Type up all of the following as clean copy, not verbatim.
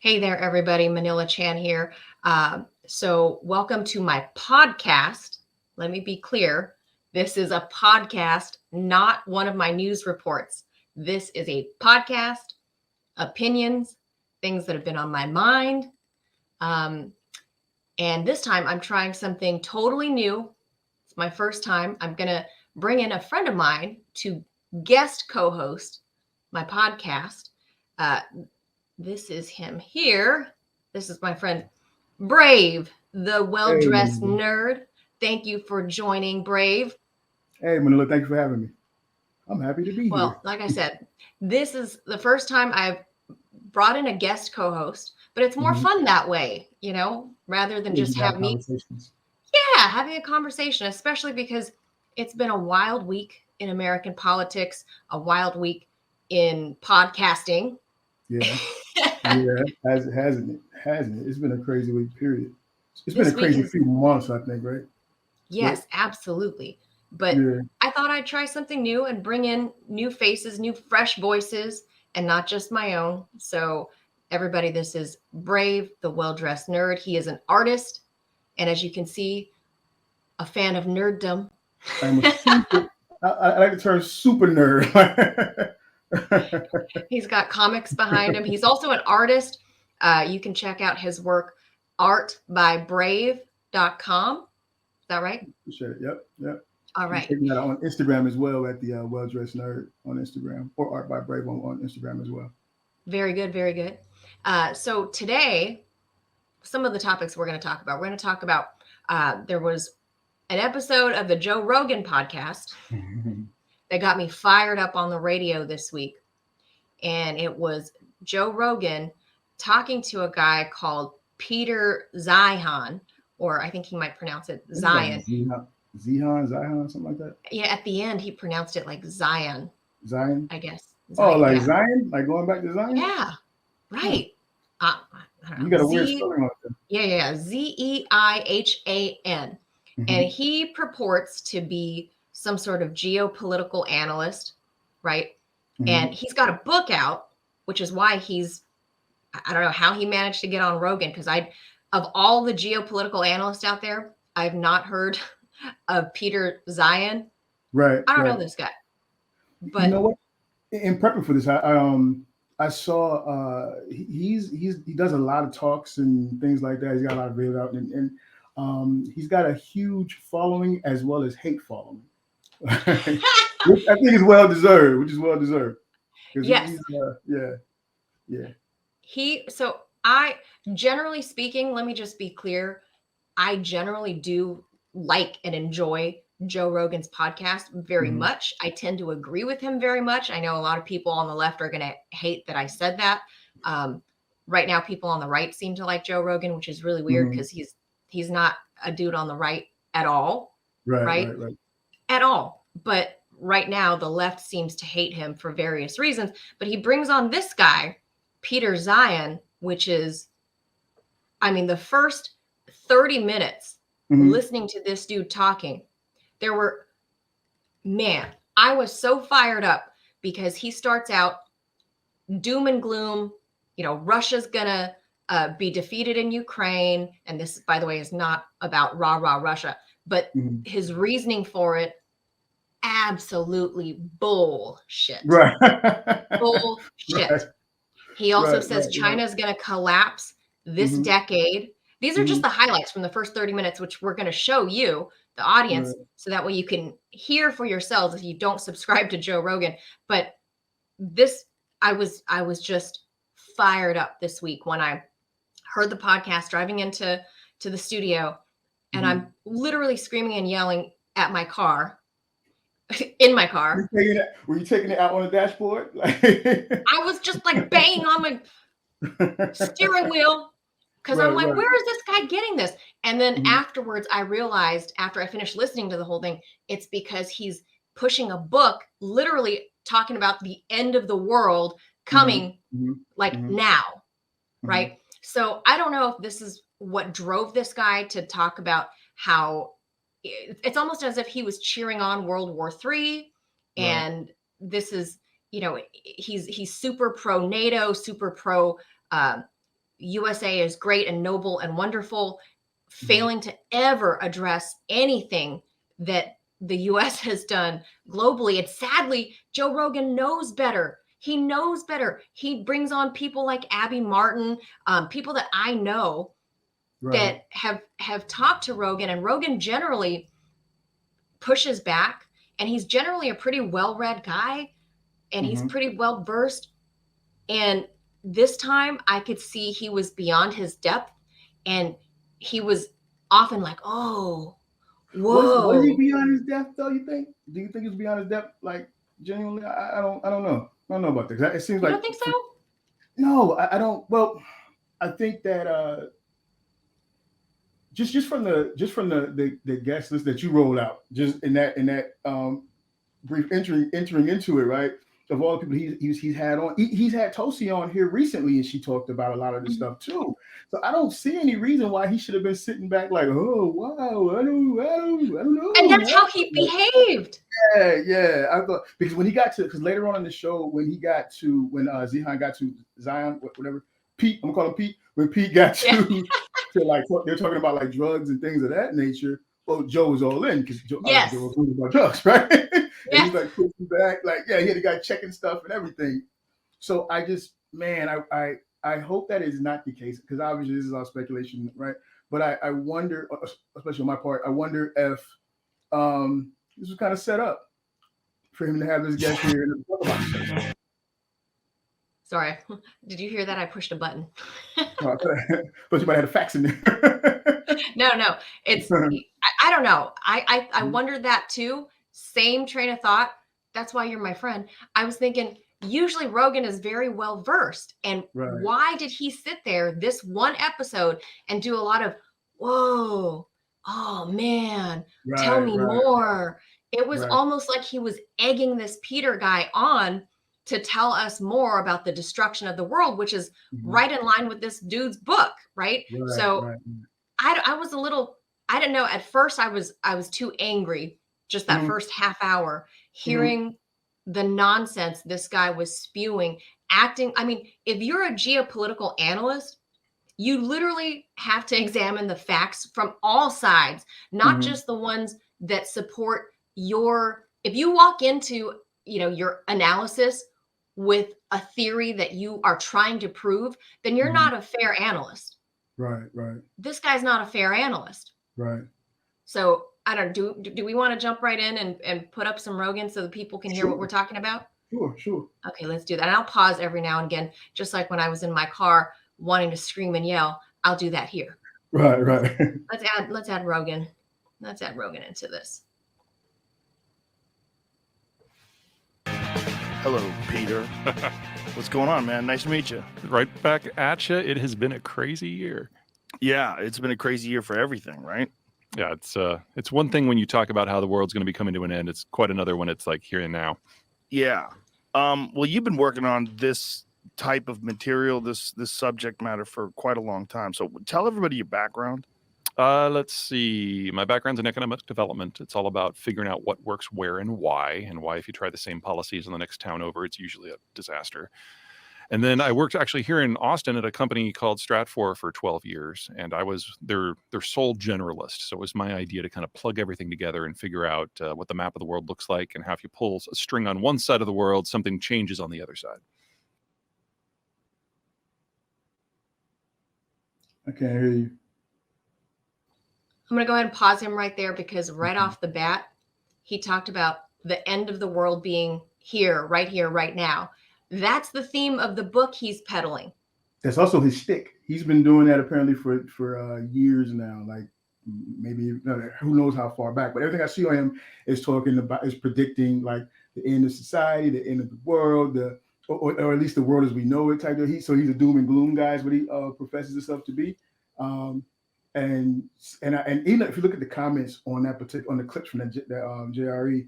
Hey there, everybody. 𝗦𝗨𝗕𝗏 here. So welcome to my podcast. Let me be clear. This is a podcast, not one of my news reports. This is a podcast, opinions, things that have been on my mind. And this time I'm trying something totally new. It's my first time. I'm going to bring in a friend of mine to guest co-host my podcast. This is him here. This is my friend Brave, the well-dressed nerd. Thank you for joining, Brave. Hey, Manila, thank you for having me. I'm happy to be here. Well, like I said, this is the first time I've brought in a guest co-host, but it's more fun that way, rather than just have me. Yeah, having a conversation, especially because it's been a wild week in American politics, a wild week in podcasting. Yeah. Hasn't it? It's been a crazy week, period. It's been a crazy few months, I think, right? Yes, absolutely. But I thought I'd try something new and bring in new faces, new fresh voices, and not just my own. So everybody, this is Brave, the well-dressed nerd. He is an artist. And as you can see, a fan of nerddom. I'm a super, I like the term super nerd. He's got comics behind him. He's also an artist. You can check out his work, @bybrave.com. Is that right? Sure. Yep. All right. Taking that on Instagram as well at the well-dressed nerd on Instagram, or Art by Brave on Instagram as well. Very good. Very good. So today, some of the topics we're going to talk about. We're going to talk about there was an episode of the Joe Rogan podcast that got me fired up on the radio this week. And it was Joe Rogan talking to a guy called Peter Zeihan, or I think he might pronounce it Zion. Zeihan, something like that. Yeah, at the end he pronounced it like Zion. Zion? I guess. Zion, like Zion? Like going back to Zion? Yeah, right. I don't know. You got a weird spelling on it. Yeah. 𝘬𝘰𝘳𝑎𝑛. And he purports to be some sort of geopolitical analyst, right? And he's got a book out, which is why I don't know how he managed to get on Rogan, because of all the geopolitical analysts out there, I've not heard of Peter Zeihan. Right. I don't know this guy. But you know what? In prepping for this, I saw he does a lot of talks and things like that. He's got a lot of videos out, and he's got a huge following as well as hate following. Which I think is well deserved. Yes. Yeah. So I, generally speaking, let me just be clear, I generally do like and enjoy Joe Rogan's podcast very much. I tend to agree with him very much. I know a lot of people on the left are going to hate that I said that. Right now, people on the right seem to like Joe Rogan, which is really weird because he's not a dude on the right at all. Right. At all. But right now, the left seems to hate him for various reasons. But he brings on this guy, Peter Zeihan, which is, the first 30 minutes listening to this dude talking, I was so fired up because he starts out doom and gloom. Russia's going to be defeated in Ukraine. And this, by the way, is not about rah, rah, Russia. But his reasoning for it, absolutely bullshit. Right. Bullshit. Right. He also says China's going to collapse this decade. These are just the highlights from the first 30 minutes, which we're going to show you, the audience, so that way you can hear for yourselves if you don't subscribe to Joe Rogan. But this, I was just fired up this week when I heard the podcast driving into the studio, and I'm literally screaming and yelling at my car. In my car. Were you taking it out on the dashboard? I was just like banging on my steering wheel because I'm like, where is this guy getting this? And then afterwards, I realized after I finished listening to the whole thing, it's because he's pushing a book, literally talking about the end of the world coming now, right? So I don't know if this is what drove this guy to talk about how it's almost as if he was cheering on World War III. And this is, he's super pro NATO, super pro USA is great and noble and wonderful, failing to ever address anything that the US has done globally. And sadly, Joe Rogan knows better. He knows better. He brings on people like Abby Martin, people that I know that have talked to Rogan, and Rogan generally pushes back, and he's generally a pretty well-read guy, and he's pretty well-versed. And this time I could see he was beyond his depth, and he was often like, oh, whoa. Was he beyond his depth though, you think? Do you think he was beyond his depth? Like, genuinely? I don't know. I don't know about this. It seems like, you don't think so? No, I don't. Well, I think that just from the guest list that you rolled out, just in that brief entering into it, right? Of all the people he's had on, he's had Tosi on here recently, and she talked about a lot of this stuff too. So I don't see any reason why he should have been sitting back like, oh wow, I don't know. And that's how he behaved. Yeah. I thought, because when he got to, because later on in the show, when Zeihan got to Zion, whatever, Pete, I'm gonna call him Pete. When Pete got to like, they're talking about like drugs and things of that nature. Well, Joe was all in because Joe was talking about drugs, right? And he's like pushing back, like, yeah, he had a guy checking stuff and everything. So I just, man, I hope that is not the case, because obviously this is all speculation, right? But I wonder, especially on my part, I wonder if this was kind of set up for him to have this guest here and talk about stuff. Sorry, did you hear that? I pushed a button. But you might have a fax in there. No, it's, I don't know. I wondered that too. Same train of thought. That's why you're my friend. I was thinking, usually Rogan is very well versed. And why did he sit there this one episode and do a lot of, whoa, oh man, tell me more. It was almost like he was egging this Peter guy on to tell us more about the destruction of the world, which is right in line with this dude's book, right? I was a little, I don't know. At first I was too angry, just that first half hour, hearing the nonsense this guy was spewing, acting. I mean, if you're a geopolitical analyst, you literally have to examine the facts from all sides, not just the ones that support your, if you walk into, your analysis with a theory that you are trying to prove, then you're not a fair analyst. Right. This guy's not a fair analyst. Right. So I don't do we want to jump right in and put up some Rogan so that people can hear what we're talking about? Sure. Okay, let's do that. And I'll pause every now and again, just like when I was in my car wanting to scream and yell. I'll do that here. Right. Let's add Rogan. Let's add Rogan into this. Hello, Peter. What's going on, man? Nice to meet you. Right back at you. It has been a crazy year. Yeah, it's been a crazy year for everything, right? Yeah, it's one thing when you talk about how the world's going to be coming to an end. It's quite another when it's like here and now. Yeah. Well, you've been working on this type of material, this subject matter for quite a long time. So tell everybody your background. Let's see. My background's in economic development. It's all about figuring out what works where and why if you try the same policies in the next town over, it's usually a disaster. And then I worked actually here in Austin at a company called Stratfor for 12 years, and I was their sole generalist. So it was my idea to kind of plug everything together and figure out what the map of the world looks like, and how if you pull a string on one side of the world, something changes on the other side. I can't hear you. I'm going to go ahead and pause him right there, because right off the bat, he talked about the end of the world being here, right now. That's the theme of the book he's peddling. That's also his shtick. He's been doing that apparently for years now. Like maybe who knows how far back, but everything I see on him is predicting like the end of society, the end of the world, or at least the world as we know it type of. So he's a doom and gloom guy, is what he professes himself to be. And even if you look at the comments on the clips from the JRE,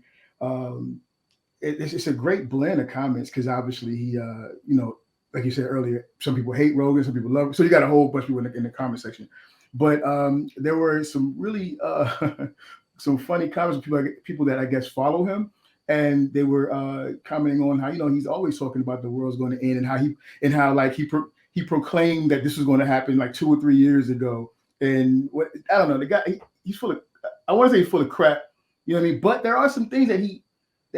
it's a great blend of comments, because obviously he, like you said earlier, some people hate Rogan, some people love him. So you got a whole bunch of people in the comment section. But there were some really some funny comments from people that I guess follow him, and they were commenting on how he's always talking about the world's going to end, and how he proclaimed that this was going to happen like 2 or 3 years ago. And I don't know, the guy, he's full of, I want to say full of crap, you know what I mean? But there are some things that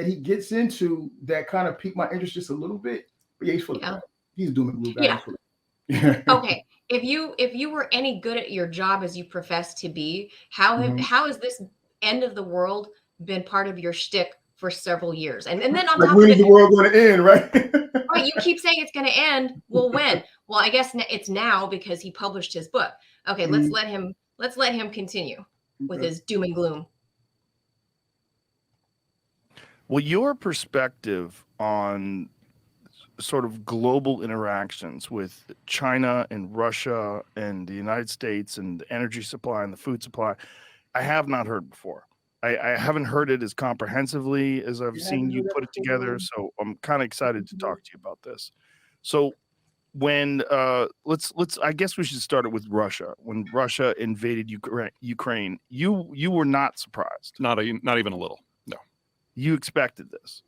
he gets into that kind of pique my interest just a little bit. But yeah, he's full of crap. He's a doom and gloom guy. Yeah. Yeah. Okay. If you were any good at your job as you profess to be, how has this end of the world been part of your shtick for several years? And then on like, top when of is it, the world going to end, right? right, you keep saying it's going to end. Well, when? Well, I guess it's now because he published his book. Okay, let's let him continue with his doom and gloom. Well, your perspective on sort of global interactions with China and Russia and the United States and the energy supply and the food supply, I have not heard before. I haven't heard it as comprehensively as I've seen you put it together. So I'm kind of excited to talk to you about this. So when let's I guess we should start it with Russia. When Russia invaded Ukraine, you were not surprised. Not even a little. No. You expected this.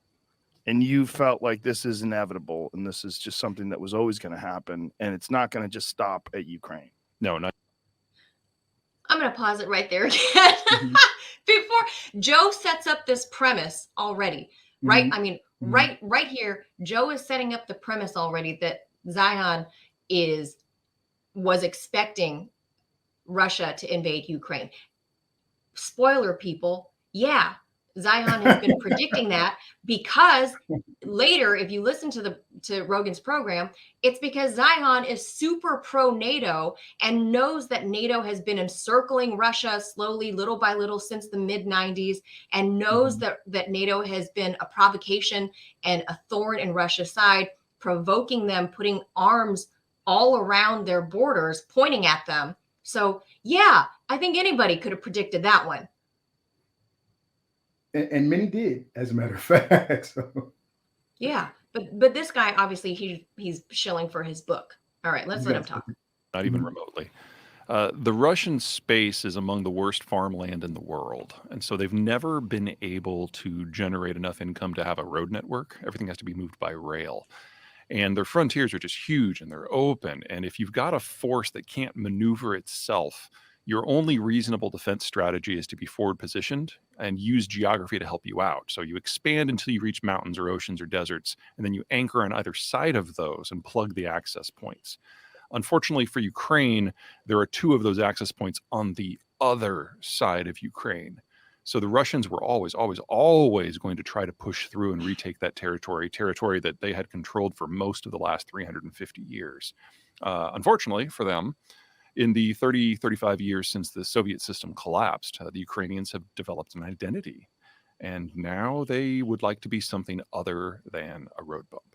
And you felt like this is inevitable and this is just something that was always going to happen and it's not going to just stop at Ukraine. No, not. I'm going to pause it right there again. Before Joe sets up this premise already, right? I mean, right here, Joe is setting up the premise already that Zeihan was expecting Russia to invade Ukraine. Spoiler, people. Yeah, Zeihan has been predicting that because later, if you listen to Rogan's program, it's because Zeihan is super pro NATO and knows that NATO has been encircling Russia slowly, little by little, since the mid-90s, and knows that NATO has been a provocation and a thorn in Russia's side, provoking them, putting arms all around their borders, pointing at them. So yeah, I think anybody could have predicted that one. And many did, as a matter of fact. So. Yeah, but this guy, obviously, he's shilling for his book. All right, let's let him talk. Not even remotely. The Russian space is among the worst farmland in the world. And so they've never been able to generate enough income to have a road network. Everything has to be moved by rail. And their frontiers are just huge and they're open. And if you've got a force that can't maneuver itself, your only reasonable defense strategy is to be forward positioned and use geography to help you out. So you expand until you reach mountains or oceans or deserts, and then you anchor on either side of those and plug the access points. Unfortunately for Ukraine, there are 2 of those access points on the other side of Ukraine. So the Russians were always going to try to push through and retake that territory that they had controlled for most of the last 350 years. Unfortunately for them, in the 35 years since the Soviet system collapsed, the Ukrainians have developed an identity. And now they would like to be something other than a road bump.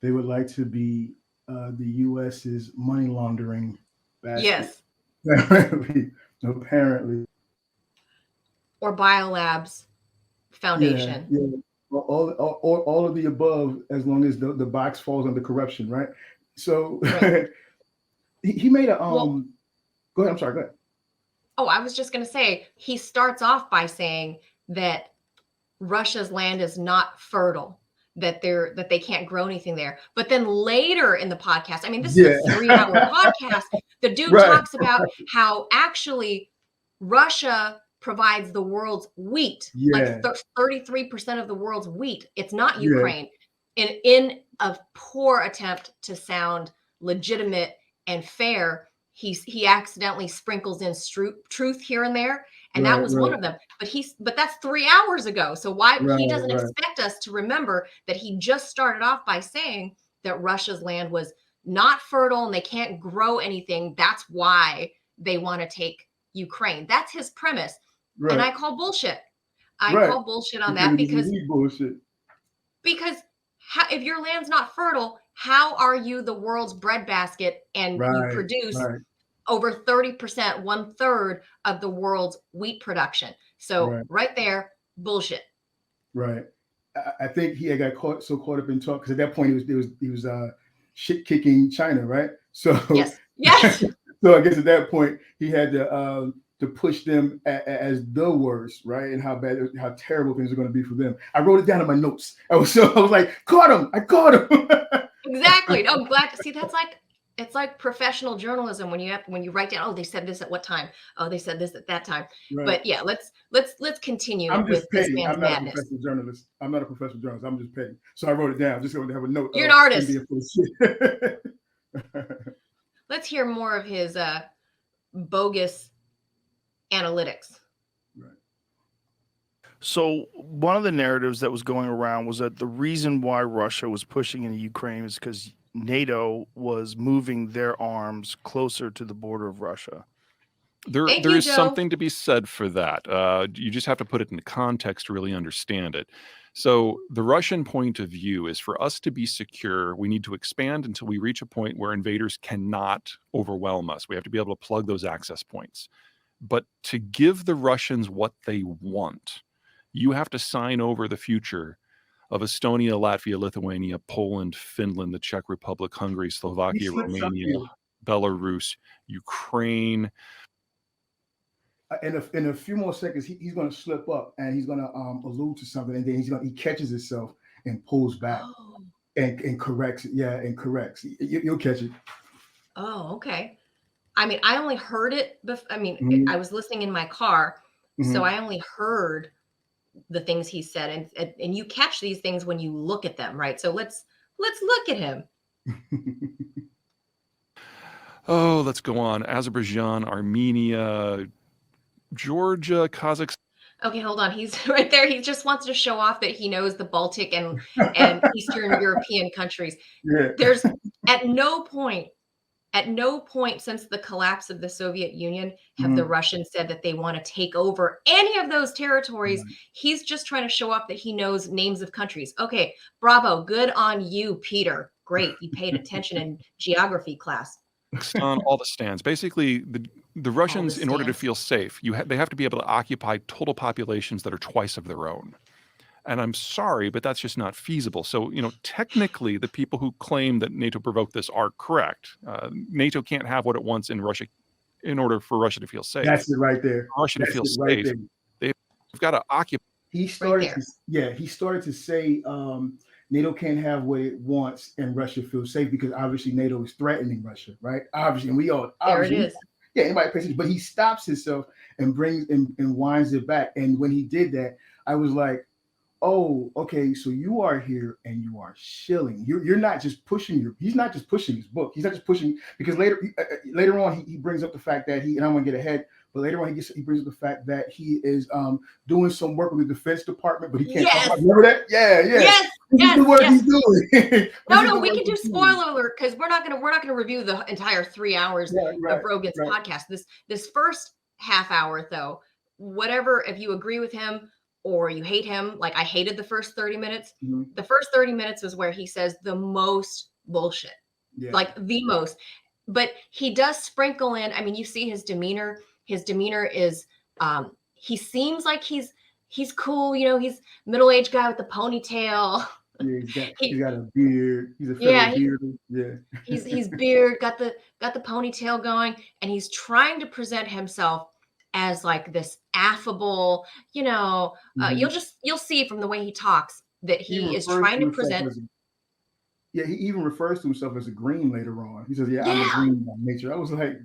They would like to be the U.S.'s money laundering basket. Yes. Apparently. Or Biolab's foundation. Yeah. All of the above, as long as the box falls under corruption, right? So right. he made a go ahead. I'm sorry. Go ahead. Oh, I was just going to say, he starts off by saying that Russia's land is not fertile, that they can't grow anything there. But then later in the podcast, I mean, this is a 3-hour podcast. The dude talks about how actually Russia provides the world's wheat, like 33% of the world's wheat. It's not Ukraine. In a poor attempt to sound legitimate and fair, he accidentally sprinkles in truth here and there, and that was one of them. But that's 3 hours ago. So why he doesn't expect us to remember that he just started off by saying that Russia's land was not fertile and they can't grow anything. That's why they want to take Ukraine. That's his premise, and I call bullshit. I call bullshit on that because if your land's not fertile, how are you the world's breadbasket and you produce over 30%, 1/3 of the world's wheat production? So right there, bullshit. Right. I think he had got caught up in talk because at that point he was shit kicking China, right? So yes. So I guess at that point he had to push them as the worst, right? And how terrible things are going to be for them. I wrote it down in my notes. I was like, I caught him. Exactly. No, I'm glad to see that's like it's like professional journalism when you write down, oh, they said this at what time? Oh, they said this at that time. Right. But yeah, let's continue I'm with just this petty. man's I'm not a madness. professional journalist. I'm not a professional journalist. I'm just petty. So I wrote it down. Just going to have a note. You're an artist. India full of shit. Let's hear more of his bogus analytics. Right. So one of the narratives that was going around was that the reason why Russia was pushing into Ukraine is because NATO was moving their arms closer to the border of Russia. There Thank you, is Joe. something to be said for that. You just have to put it into context to really understand it. So the Russian point of view is for us to be secure, we need to expand until we reach a point where invaders cannot overwhelm us. We have to be able to plug those access points. But to give the Russians what they want, you have to sign over the future of Estonia, Latvia, Lithuania, Poland, Finland, the Czech Republic, Hungary, Slovakia, Romania, Belarus, Ukraine. In a few more seconds, he's going to slip up and he's going to allude to something, and then he catches himself and pulls back and corrects it. Yeah, and corrects. You'll catch it. Oh, okay. I mean, I only heard it. I was listening in my car, so I only heard the things he said, and you catch these things when you look at them, right? So let's look at him. Oh, let's go on. Azerbaijan, Armenia, Georgia, Kazakhstan. Okay, hold on. He's right there. He just wants to show off that he knows the Baltic and Eastern European countries. Yeah. There's at no point since the collapse of the Soviet Union have the Russians said that they want to take over any of those territories. He's just trying to show off that he knows names of countries. Okay, bravo. Good on you, Peter. Great. You paid attention in geography class. On all the stands. Basically, the Russians, in order to feel safe, they have to be able to occupy total populations that are twice of their own. And I'm sorry, but that's just not feasible. So, technically, the people who claim that NATO provoked this are correct. NATO can't have what it wants in Russia in order for Russia to feel safe. That's it right there. For Russia to feel safe, they've got to occupy. He started to say NATO can't have what it wants and Russia feels safe because obviously NATO is threatening Russia, right? Obviously, and we all there it is. Yeah, anybody pays attention, but he stops himself and brings and winds it back. And when he did that, I was like, oh, okay, so you are here and you are shilling. You're not just pushing he's not just pushing his book. He's not just pushing, because later on he brings up the fact that and I'm gonna get ahead, but later on he brings up the fact that he is doing some work with the Defense Department, but he can't talk about. Remember that? Yeah. Yes. The work he's doing. No, we can do spoiler alert because we're not gonna review the entire 3 hours of Rogan's podcast. This first half hour though, whatever, if you agree with him or you hate him, like I hated the first 30 minutes. The first 30 minutes is where he says the most bullshit, like the most. But he does sprinkle in. I mean, you see his demeanor. His demeanor is, he seems like he's cool. He's middle-aged guy with the ponytail. Yeah, he's got a beard. He's a beard. Yeah. He's beard, got the ponytail going, and he's trying to present himself as like this affable, you'll see from the way he talks that he is trying to present. He even refers to himself as a green later on. He says, I'm a green by nature. I was like,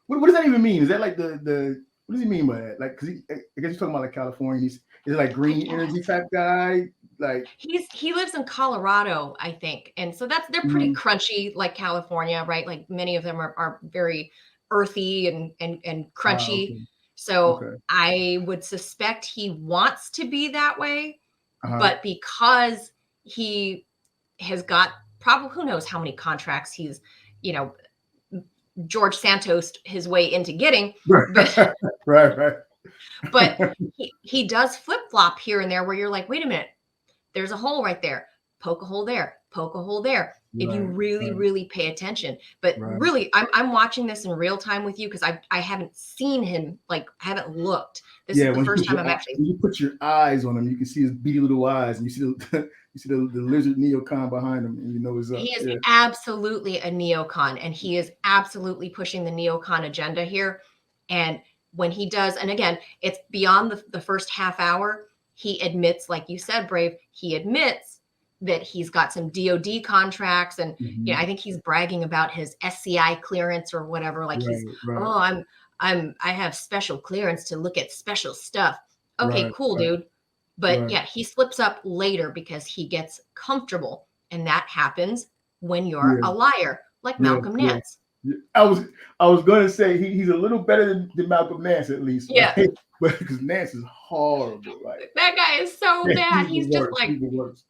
what does that even mean? Is that like the what does he mean by that? Like, because I guess he's talking about like California. Is it like green energy type guy? Like he lives in Colorado, I think. And so they're pretty crunchy like California, right? Like many of them are very earthy and crunchy. Okay. So I would suspect he wants to be that way, but because he has got probably who knows how many contracts he's, George Santos his way into getting. Right. But he does flip-flop here and there where you're like, wait a minute, there's a hole right there. Poke a hole there. Poke a hole there. If you really pay attention. But really, I'm watching this in real time with you because I haven't seen him, like I haven't looked. This is the first time I'm actually. When you put your eyes on him, you can see his beady little eyes, and you see the lizard neocon behind him, and you know he's up. He is absolutely a neocon, and he is absolutely pushing the neocon agenda here. And when he does, and again, it's beyond the first half hour. He admits, like you said, Brave. He admits that he's got some DoD contracts, and Mhm. I think he's bragging about his SCI clearance or whatever. Like he's, Right. oh, I have special clearance to look at special stuff. Okay, Right. cool, Right. dude. But Right. yeah, he slips up later because he gets comfortable, and that happens when you're Yeah. a liar, like Yeah. Malcolm Yeah. Nance. Yeah. I was going to say he's a little better than Malcolm Nance, at least. Yeah. Right? But because Nance is horrible. Like That guy is so bad. He's the just worst. like He's the worst.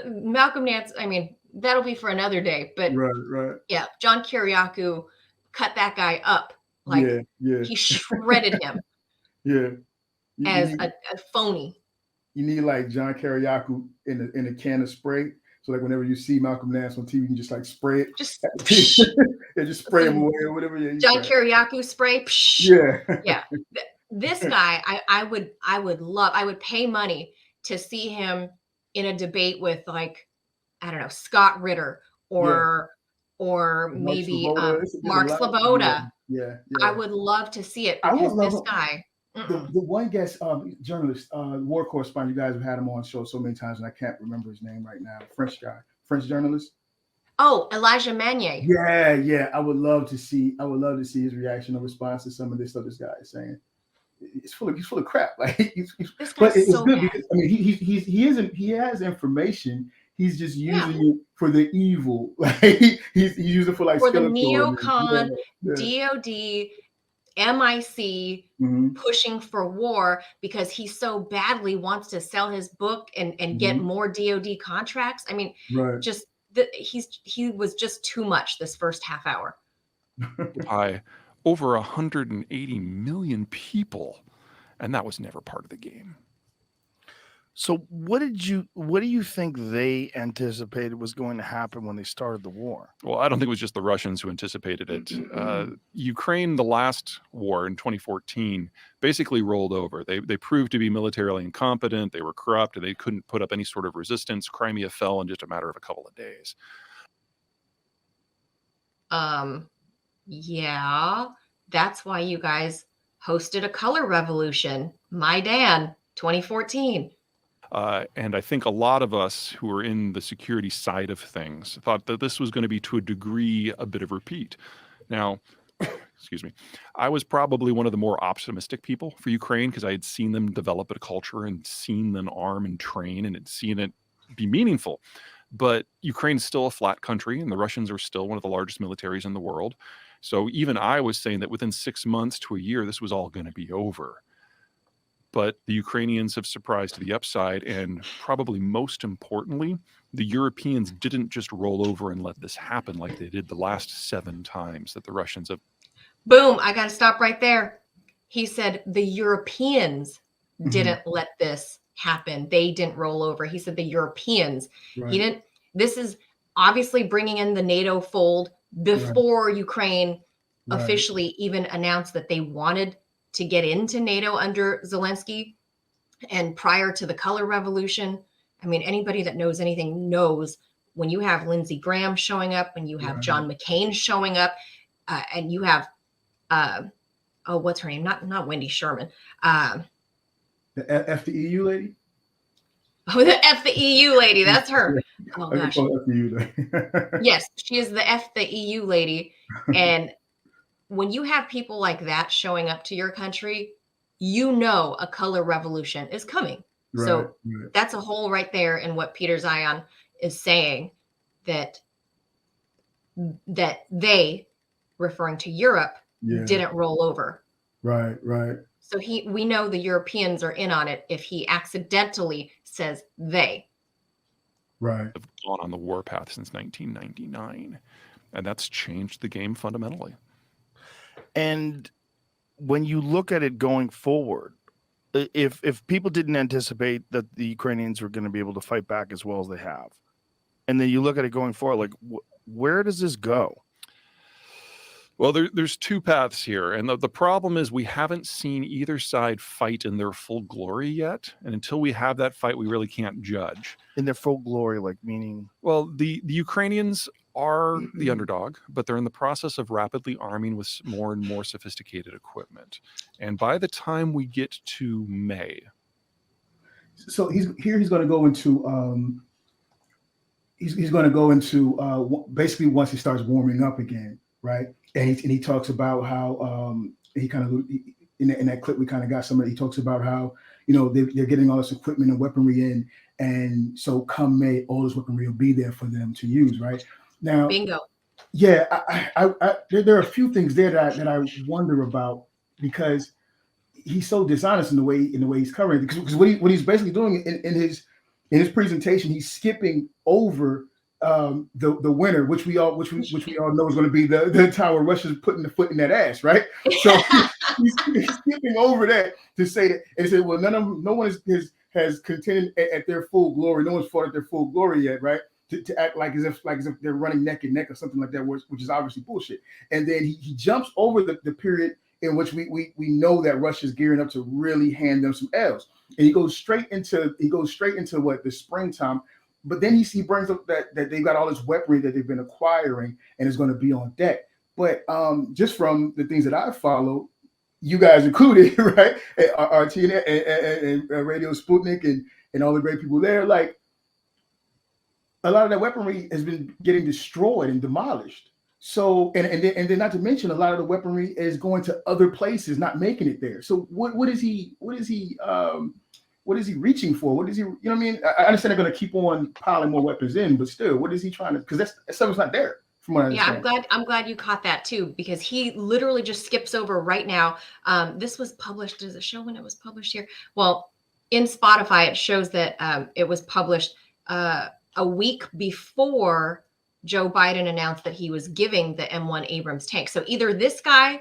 Malcolm Nance. I mean, that'll be for another day. But Right. yeah, John Kiriakou cut that guy up. Like Yeah. he shredded him Yeah. You as need, a phony. you need like John Kiriakou in a can of spray. So like whenever you see Malcolm Nance on TV, you can just like spray it. Just Yeah, just spray him away or whatever. Yeah, John Kiriakou spray. Yeah. Yeah. This guy, I would pay money to see him in a debate with, like, I don't know, Scott Ritter or maybe Mark Слобода. Yeah. I would love to see it I would because love this it. guy. The one guest, journalist, war correspondent, you guys have had him on show so many times, and I can't remember his name right now. French guy, French journalist. Oh, Elijah Magnier. Yeah. I would love to see his reaction or response to some of this stuff this guy is saying. He's full of crap. Like This but guy's it's so good bad. because I mean he has information. He's just using it for the evil. Like he's using it for like For the Skeletor. neocon, Yeah. DoD, MIC Mhm. pushing for war because he so badly wants to sell his book and get Mhm. more DoD contracts. I mean, Right. just he was just too much this first half hour. By over 180 million people, and that was never part of the game. So what do you think they anticipated was going to happen when they started the war? Well, I don't think it was just the Russians who anticipated it. Ukraine, the last war in 2014, basically rolled over. They proved to be militarily incompetent. They were corrupt, and they couldn't put up any sort of resistance. Crimea fell in just a matter of a couple of days. Yeah, that's why you guys hosted a color revolution, Maidan 2014. And I think a lot of us who are in the security side of things thought that this was going to be, to a degree, a bit of repeat. Now, excuse me, I was probably one of the more optimistic people for Ukraine because I had seen them develop a culture and seen them arm and train and had seen it be meaningful. But Ukraine is still a flat country, and the Russians are still one of the largest militaries in the world. So even I was saying that within 6 months to a year, this was all going to be over. But the Ukrainians have surprised to the upside, and probably most importantly, the Europeans didn't just roll over and let this happen like they did the last 7 times that the Russians have. Boom, I got to stop right there. He said the Europeans didn't let this happen. They didn't roll over. He said the Europeans. Right. He didn't. This is obviously bringing in the NATO fold before Ukraine officially even announced that they wanted to get into NATO under Zelensky, and prior to the color revolution. I mean, anybody that knows anything knows when you have Lindsey Graham showing up, when you have John McCain showing up, and you have what's her name? Not Wendy Sherman. The F the EU lady. Oh, the F the EU lady. That's her. Oh I can gosh. call her F the EU lady. Yes, she is the F the EU lady. And when you have people like that showing up to your country, you know a color revolution is coming. So that's a hole right there in what Peter Zeihan is saying, that they, referring to Europe, didn't roll over. Right. So we know the Europeans are in on it if he accidentally says they. Right. Have gone on the warpath since 1999, and that's changed the game fundamentally. And when you look at it going forward, if people didn't anticipate that the Ukrainians were going to be able to fight back as well as they have, and then you look at it going forward, like where does this go? Well, there's 2 paths here. And the problem is we haven't seen either side fight in their full glory yet. And until we have that fight, we really can't judge. In their full glory, like meaning? Well, the Ukrainians are the underdog, but they're in the process of rapidly arming with more and more sophisticated equipment. And by the time we get to May. So he's going to go into he's going to go into basically once he starts warming up again, right? And he talks about how he kind of in that clip we kind of got some of it. He talks about how they're getting all this equipment and weaponry in, and so come May, all this weaponry will be there for them to use, right? Now, bingo. Yeah, there are a few things there that I wonder about, because he's so dishonest in the way he's covering it. Because what he's basically doing in his presentation, he's skipping over the winner, which we all know is going to be the time where Russia's putting the foot in that ass, right? So he's skipping over that to say that, and say, well, no one has contended at their full glory. No one's fought at their full glory yet, right? To act like as if they're running neck and neck or something like that, which is obviously bullshit. And then he jumps over the period in which we know that Russia's gearing up to really hand them some L's, and he goes straight into what, the springtime. But then he brings up that they've got all this weaponry that they've been acquiring and is going to be on deck. But just from the things that I follow, you guys included, right? RT and Radio Sputnik and all the great people there, like, a lot of that weaponry has been getting destroyed and demolished. So, and then not to mention, a lot of the weaponry is going to other places, not making it there. So what is he reaching for? What is he, what I mean? I understand they're going to keep on piling more weapons in, but still, what is he trying to, because that stuff's not there from what I understand. Yeah, I'm glad you caught that too, because he literally just skips over right now. This was published, does it show when it was published here? Well, in Spotify, it shows that it was published a week before Joe Biden announced that he was giving the M1 Abrams tank. So either this guy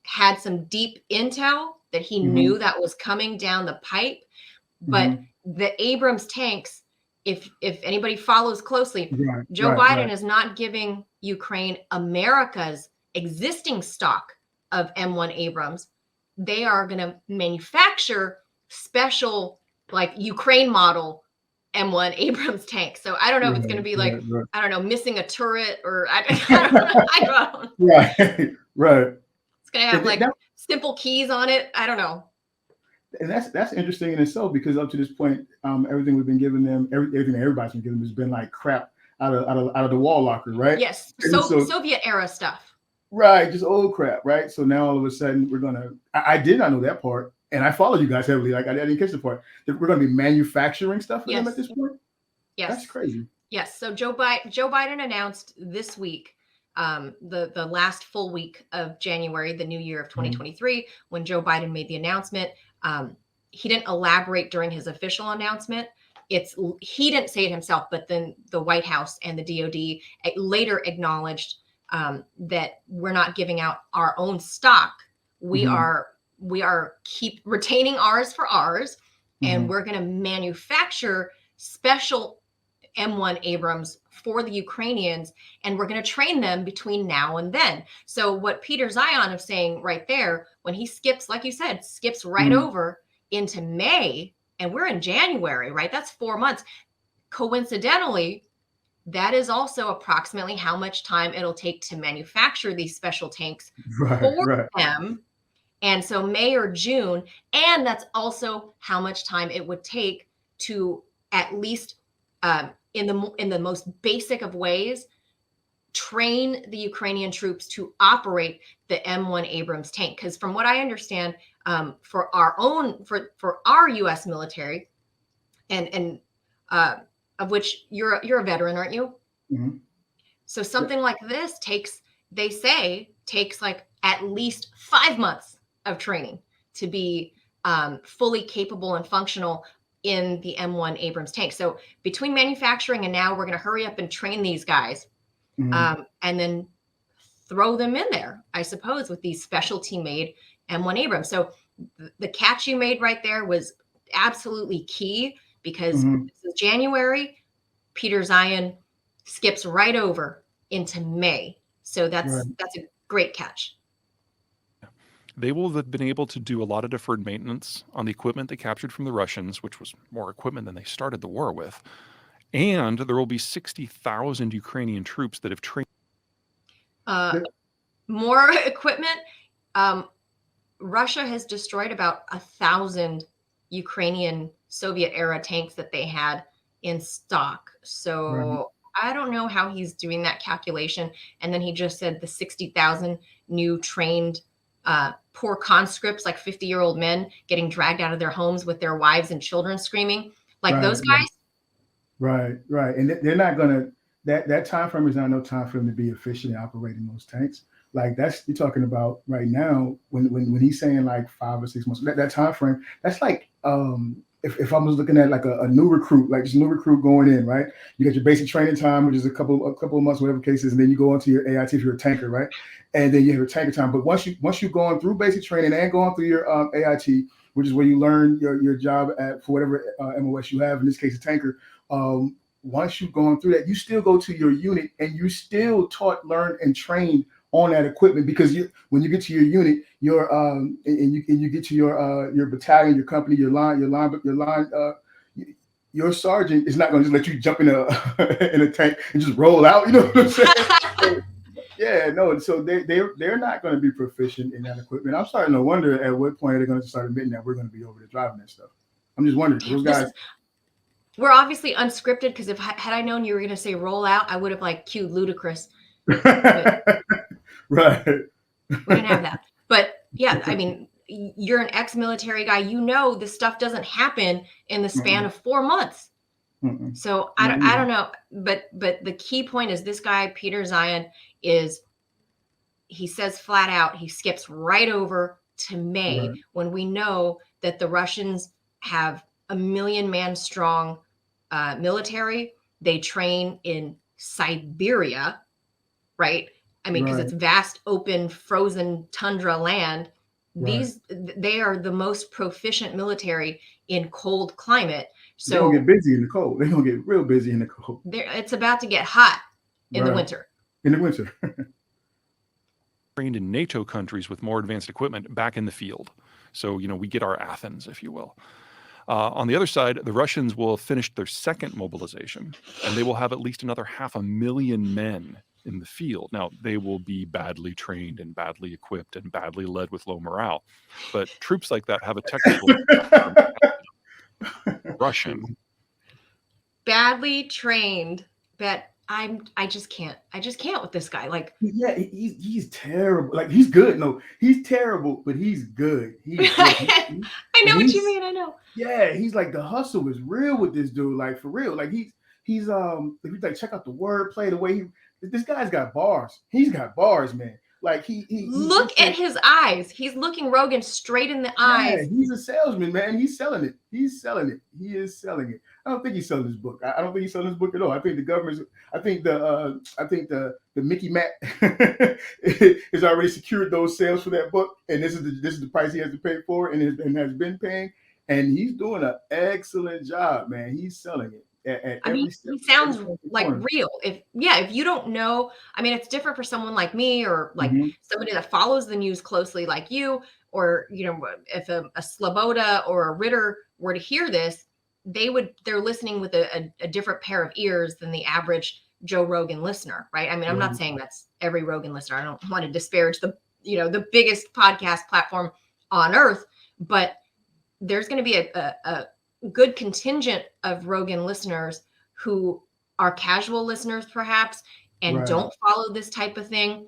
had some deep intel that he knew that was coming down the pipe, but the Abrams tanks, if anybody follows closely, Joe Biden is not giving Ukraine America's existing stock of M1 Abrams. They are going to manufacture special, like, Ukraine model M1 Abrams tank. So I don't know if it's going to be like, I don't know, missing a turret, or I don't know. Right. It's going to have like simple keys on it. I don't know. And that's interesting in itself, because up to this point, everything we've been giving them, everything that everybody's been giving them has been like crap out of the wall locker, right? Yes. Soviet era stuff. Right. Just old crap. Right. So now all of a sudden I did not know that part. And I followed you guys heavily. Like, I didn't catch the part that we're going to be manufacturing stuff for them at this point. Yes. That's crazy. Yes. So Joe Biden announced this week, the last full week of January, the new year of 2023, when Joe Biden made the announcement. He didn't elaborate during his official announcement. He didn't say it himself, but then the White House and the DOD later acknowledged that we're not giving out our own stock. We are keep retaining ours for ours, and we're going to manufacture special M1 Abrams for the Ukrainians, and we're going to train them between now and then. So what Peter Zeihan is saying right there, when he skips, like you said, skips right over into May, and we're in January, right? That's 4 months. Coincidentally, that is also approximately how much time it'll take to manufacture these special tanks for them. And so May or June, and that's also how much time it would take to, at least in the most basic of ways, train the Ukrainian troops to operate the M1 Abrams tank. Because from what I understand, for our U.S. military, and of which you're a veteran, aren't you? So something like this takes like at least 5 months of training to be fully capable and functional in the M1 Abrams tank. So between manufacturing and now, we're going to hurry up and train these guys, and then throw them in there, I suppose, with these specialty made M1 Abrams. So the catch you made right there was absolutely key, because this is January. Peter Zeihan skips right over into May. So that's a great catch. They will have been able to do a lot of deferred maintenance on the equipment they captured from the Russians, which was more equipment than they started the war with. And there will be 60,000 Ukrainian troops that have trained. More equipment. Russia has destroyed about 1,000 Ukrainian Soviet era tanks that they had in stock. So I don't know how he's doing that calculation. And then he just said the 60,000 new trained poor conscripts, like 50-year-old men getting dragged out of their homes with their wives and children screaming, like those guys. Right. And they're not gonna, that time frame is not no time for them to be efficient in operating those tanks. Like that's, you're talking about right now when he's saying like 5 or 6 months, that time frame, that's like if I was looking at like a new recruit, like just a new recruit going in, right? You got your basic training time, which is a couple of months, whatever cases, and then you go into your AIT if you're a tanker, right? And then you have your tanker time. But once you've gone through basic training and going through your AIT, which is where you learn your job at for whatever MOS you have, in this case a tanker. Once you've gone through that, you still go to your unit and you still taught, learned, and trained on that equipment, because when you get to your unit, and you get to your battalion, your company, your sergeant is not going to just let you jump in a tank and just roll out. You know what I'm saying? Yeah, no. So they're not going to be proficient in that equipment. I'm starting to wonder at what point they're going to start admitting that we're going to be over there driving that stuff. I'm just wondering, those guys. We're obviously unscripted, because had I known you were going to say roll out, I would have like cued Ludacris. Right. We didn't have that. But yeah, I mean, you're an ex-military guy. You know, this stuff doesn't happen in the span of 4 months. So I don't know. But the key point is this guy, Peter Zeihan, he says flat out, he skips right over to May, when we know that the Russians have a 1 million man strong military. They train in Siberia, right? I mean, because it's vast, open, frozen tundra land. They are the most proficient military in cold climate. So they're gonna get busy in the cold. They're gonna get real busy in the cold. It's about to get hot in the winter. In the winter. Trained in NATO countries with more advanced equipment back in the field. So, we get our Athens, if you will. On the other side, the Russians will have finished their second mobilization, and they will have at least another 500,000 men in the field. Now, they will be badly trained and badly equipped and badly led with low morale. But troops like that have a technical Russian. Badly trained, but I just can't with this guy. Like, yeah, he's terrible. Like, he's good. No, he's terrible, but he's good. He's good. I know what you mean. I know. Yeah, he's like, the hustle is real with this dude. Like, for real. Like, he's if you like check out the wordplay, the way this guy's got bars. He's got bars, man. Like he look at his eyes. He's looking Rogan straight in the eyes. He's a salesman, man. He's selling it. He is selling it. I don't think he's selling his book. I don't think he's selling his book at all. I think the government's. I think the Mickey Matt has already secured those sales for that book, and this is the price he has to pay for it, and has been paying. And he's doing an excellent job, man. He's selling it. He sounds like real. If you don't know, I mean, it's different for someone like me, or like somebody that follows the news closely like you, or if a 𝘨𝑚𝑜da or a Ritter were to hear this, they're listening with a different pair of ears than the average Joe Rogan listener, right? I mean, I'm not saying that's every Rogan listener. I don't want to disparage the biggest podcast platform on earth, but there's going to be a good contingent of Rogan listeners who are casual listeners perhaps, and don't follow this type of thing.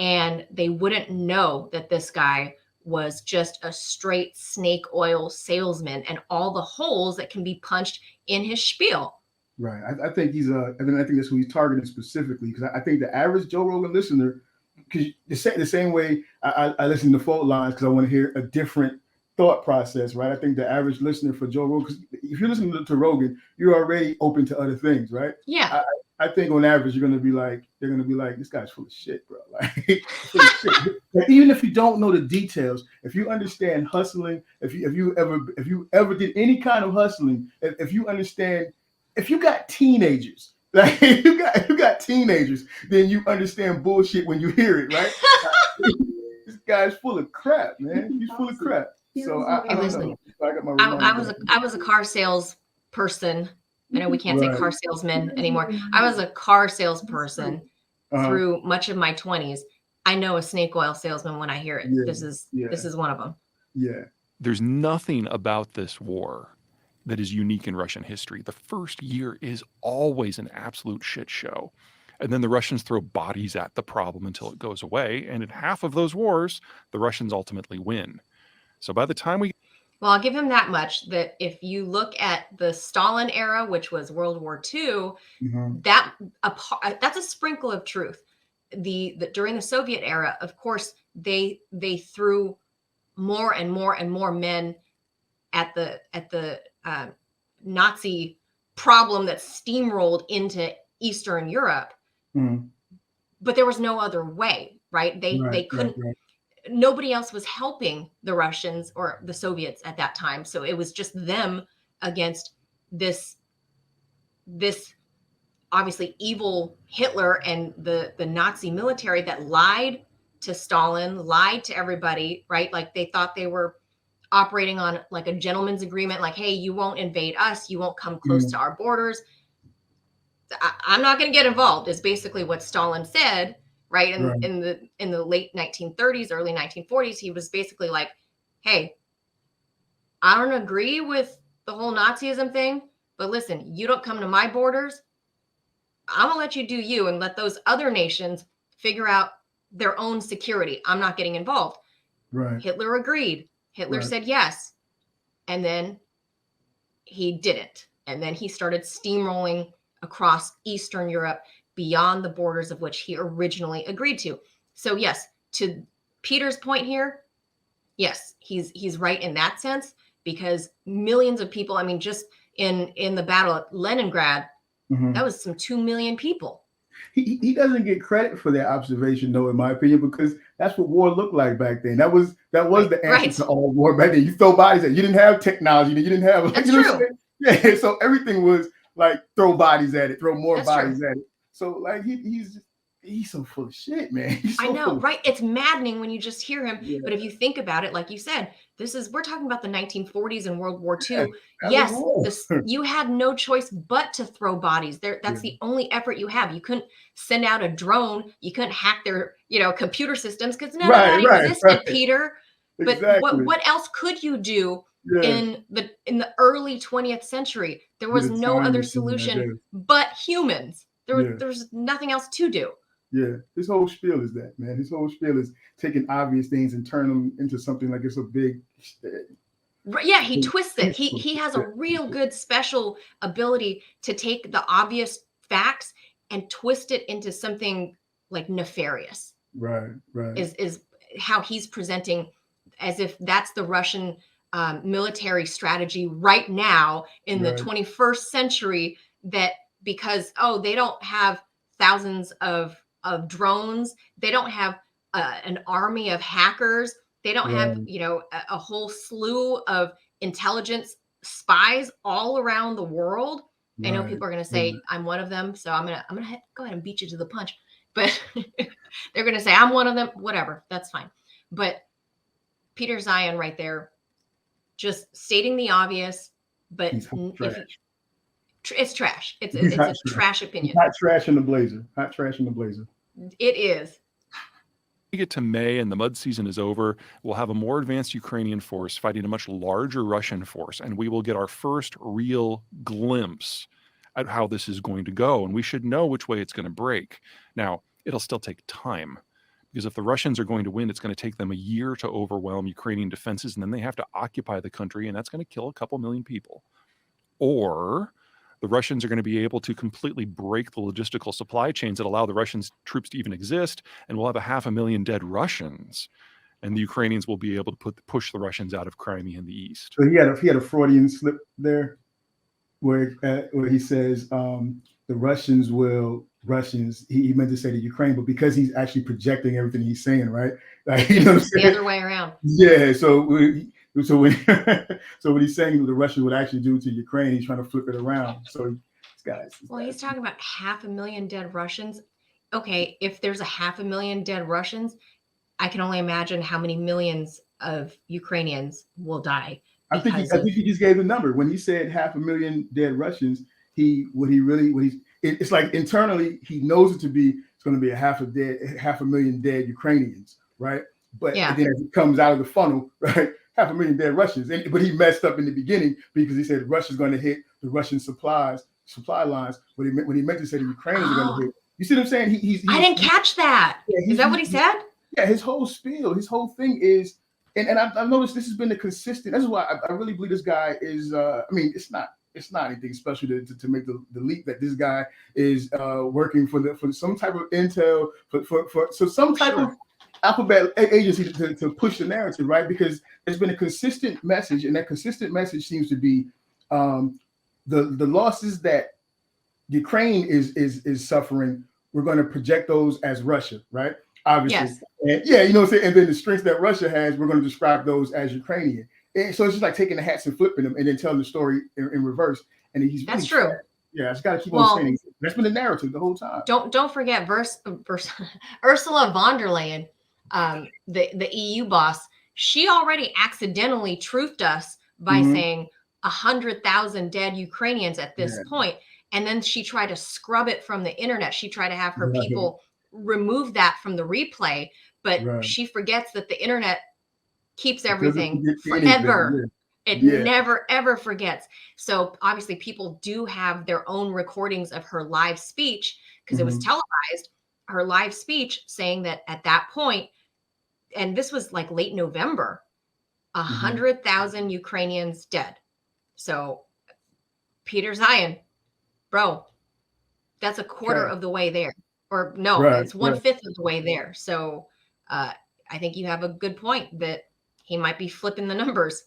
And they wouldn't know that this guy was just a straight snake oil salesman and all the holes that can be punched in his spiel. Right. I think I think that's who he's targeting specifically, because I think the average Joe Rogan listener, because the same way I listen to fault lines because I want to hear a different thought process, right? I think the average listener for Joe Rogan, because if you're listening to Rogan, you're already open to other things, right? Yeah. I think on average, they're gonna be like, this guy's full of shit, bro. Like, full of shit. Like, even if you don't know the details, if you understand hustling, if you ever did any kind of hustling, if you understand, if you got teenagers, like you got teenagers, then you understand bullshit when you hear it, right? This guy's full of crap, man. He's full of crap. So I don't know. I was a car sales person. I know we can't say car salesman anymore. I was a car salesperson through much of my 20s. I know a snake oil salesman when I hear it. This is one of them. Yeah. There's nothing about this war that is unique in Russian history. The first year is always an absolute shit show. And then the Russians throw bodies at the problem until it goes away. And in half of those wars, the Russians ultimately win. So by the time we... Well, I'll give him that much, that if you look at the Stalin era, which was World War II, that's a sprinkle of truth. During the Soviet era, of course, they threw more and more and more men at the Nazi problem that steamrolled into Eastern Europe. But there was no other way, right? They couldn't. Nobody else was helping the Russians or the Soviets at that time, so it was just them against this obviously evil Hitler and the Nazi military that lied to Stalin, lied to everybody, right? Like they thought they were operating on like a gentleman's agreement, like, hey, you won't invade us, you won't come close to our borders. I'm not going to get involved is basically what Stalin said, right? In the late 1930s, early 1940s, he was basically like, hey, I don't agree with the whole Nazism thing, but listen, you don't come to my borders, I'm going to let you do you and let those other nations figure out their own security. I'm not getting involved. Hitler agreed. Hitler said yes. And then he didn't. And then he started steamrolling across Eastern Europe beyond the borders of which he originally agreed to. So yes, to Peter's point here, yes, he's right in that sense, because millions of people, I mean, just in the battle at Leningrad, that was some 2 million people. He doesn't get credit for that observation, though, in my opinion, because that's what war looked like back then. That was the answer to all war back then. You throw bodies at it. You didn't have technology. You didn't have. That's true. Yeah, so everything was like throw bodies at it, throw more bodies at it. So like he's so full of shit, man. I know, right? It's maddening when you just hear him. Yeah. But if you think about it, like you said, we're talking about the 1940s and World War II. Yes, you had no choice but to throw bodies there. That's the only effort you have. You couldn't send out a drone. You couldn't hack their, computer systems because none of that existed, Peter. But what else could you do in the early 20th century? There was no other solution but humans. There was nothing else to do. Yeah, his whole spiel is that, man. His whole spiel is taking obvious things and turn them into something like it's a big. Yeah, he twists it. He has a real good special ability to take the obvious facts and twist it into something like nefarious. Right. Is how he's presenting, as if that's the Russian military strategy right now in the 21st century. That because they don't have thousands of drones, they don't have an army of hackers, they don't have a whole slew of intelligence spies all around the world. I know people are going to say I'm one of them, so I'm gonna go ahead and beat you to the punch, but they're going to say I'm one of them. Whatever, that's fine. But Peter Zeihan right there, just stating the obvious, but it's trash. It's a trash opinion. Hot trash in the blazer. Hot trash in the blazer. It is. We get to May and the mud season is over. We'll have a more advanced Ukrainian force fighting a much larger Russian force, and we will get our first real glimpse at how this is going to go. And we should know which way it's going to break. Now, it'll still take time, because if the Russians are going to win, it's going to take them a year to overwhelm Ukrainian defenses, and then they have to occupy the country, and that's going to kill a couple million people. Or the Russians are going to be able to completely break the logistical supply chains that allow the Russian troops to even exist, and we'll have 500,000 dead Russians, and the Ukrainians will be able to push the Russians out of Crimea in the east. So he had a Freudian slip there, where he says the Russians. He meant to say the Ukraine, but because he's actually projecting everything he's saying, right? Like, it's the other way around. Yeah. So when he's saying what the Russians would actually do to Ukraine, he's trying to flip it around. So he's talking about 500,000 dead Russians. Okay, if there's 500,000 dead Russians, I can only imagine how many millions of Ukrainians will die. I think he just gave the number when he said 500,000 dead Russians. It's like internally he knows it's going to be 500,000 dead Ukrainians, right? But then as it comes out of the funnel, right, 500,000 dead Russians. But he messed up in the beginning because he said Russia's going to hit the Russian supply lines. What he meant to say the Ukrainians are going to hit. You see what I'm saying? I didn't catch that. Is that what he said? Yeah, his whole spiel, his whole thing is, and I've noticed this has been the consistent. That's why I really believe this guy is. I mean, it's not anything special to make the leap that this guy is working for some type of intel for some type of alphabet agency to push the narrative, right? Because there's been a consistent message, and that consistent message seems to be the losses that Ukraine is suffering. We're going to project those as Russia, right? Obviously, yes. And you know what I'm saying. And then the strengths that Russia has, we're going to describe those as Ukrainian. And so it's just like taking the hats and flipping them, and then telling the story in reverse. And he's that's really true. sad. Yeah, I just got to keep on saying that's been the narrative the whole time. Don't forget Ursula von der Leyen, the EU boss. She already accidentally truthed us by saying 100,000 dead Ukrainians at this point. And then she tried to scrub it from the internet. She tried to have her people remove that from the replay, but she forgets that the internet keeps everything forever. It never, ever forgets. So obviously people do have their own recordings of her live speech because it was televised, her live speech saying that at that point, and this was like late November, 100,000 Ukrainians dead. So Peter Zeihan, bro, that's a quarter of the way there. Or no, it's 1/5 of the way there. So I think you have a good point that he might be flipping the numbers.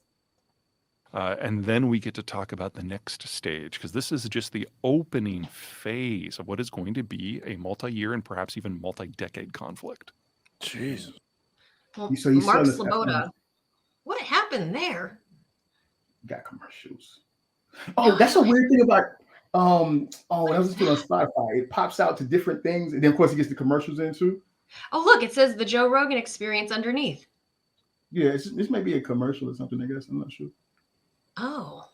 And then we get to talk about the next stage, because this is just the opening phase of what is going to be a multi-year and perhaps even multi-decade conflict. Jesus. Well, Mark 𝘍𝘓𝗏, what happened there? Got commercials. Oh, that's a weird thing about when I was listening on Spotify, it pops out to different things, and then of course it gets the commercials in too. Oh, look, it says the Joe Rogan Experience underneath. Yeah, this may be a commercial or something, I guess. I'm not sure. Oh,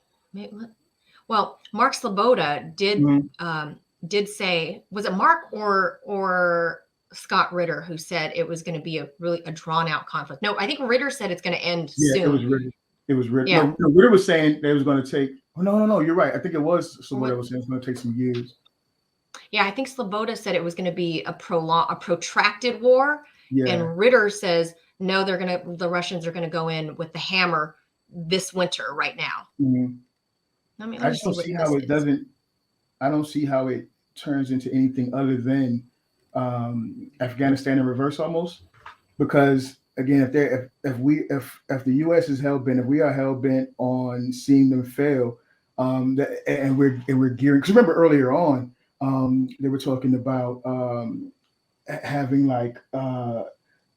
well, Mark 𝘍𝘓𝗏 did say, was it Mark or Scott Ritter who said it was going to be a drawn out conflict? No, I think Ritter said it's going to end soon. Yeah, it was Ritter. It was Ritter. Yeah. No, Ritter was saying they was going to take. Oh no, you're right. I think it was 𝘍𝘓𝗏 was saying it's going to take some years. Yeah, I think 𝘍𝘍𝗏 said it was going to be a protracted war, and Ritter says no, the Russians are going to go in with the hammer this winter right now. I just don't see how it doesn't. I don't see how it turns into anything other than Afghanistan in reverse almost, because again, if the U.S. is hell bent, if we are hell bent on seeing them fail, and we're gearing. Because remember earlier on, they were talking about having like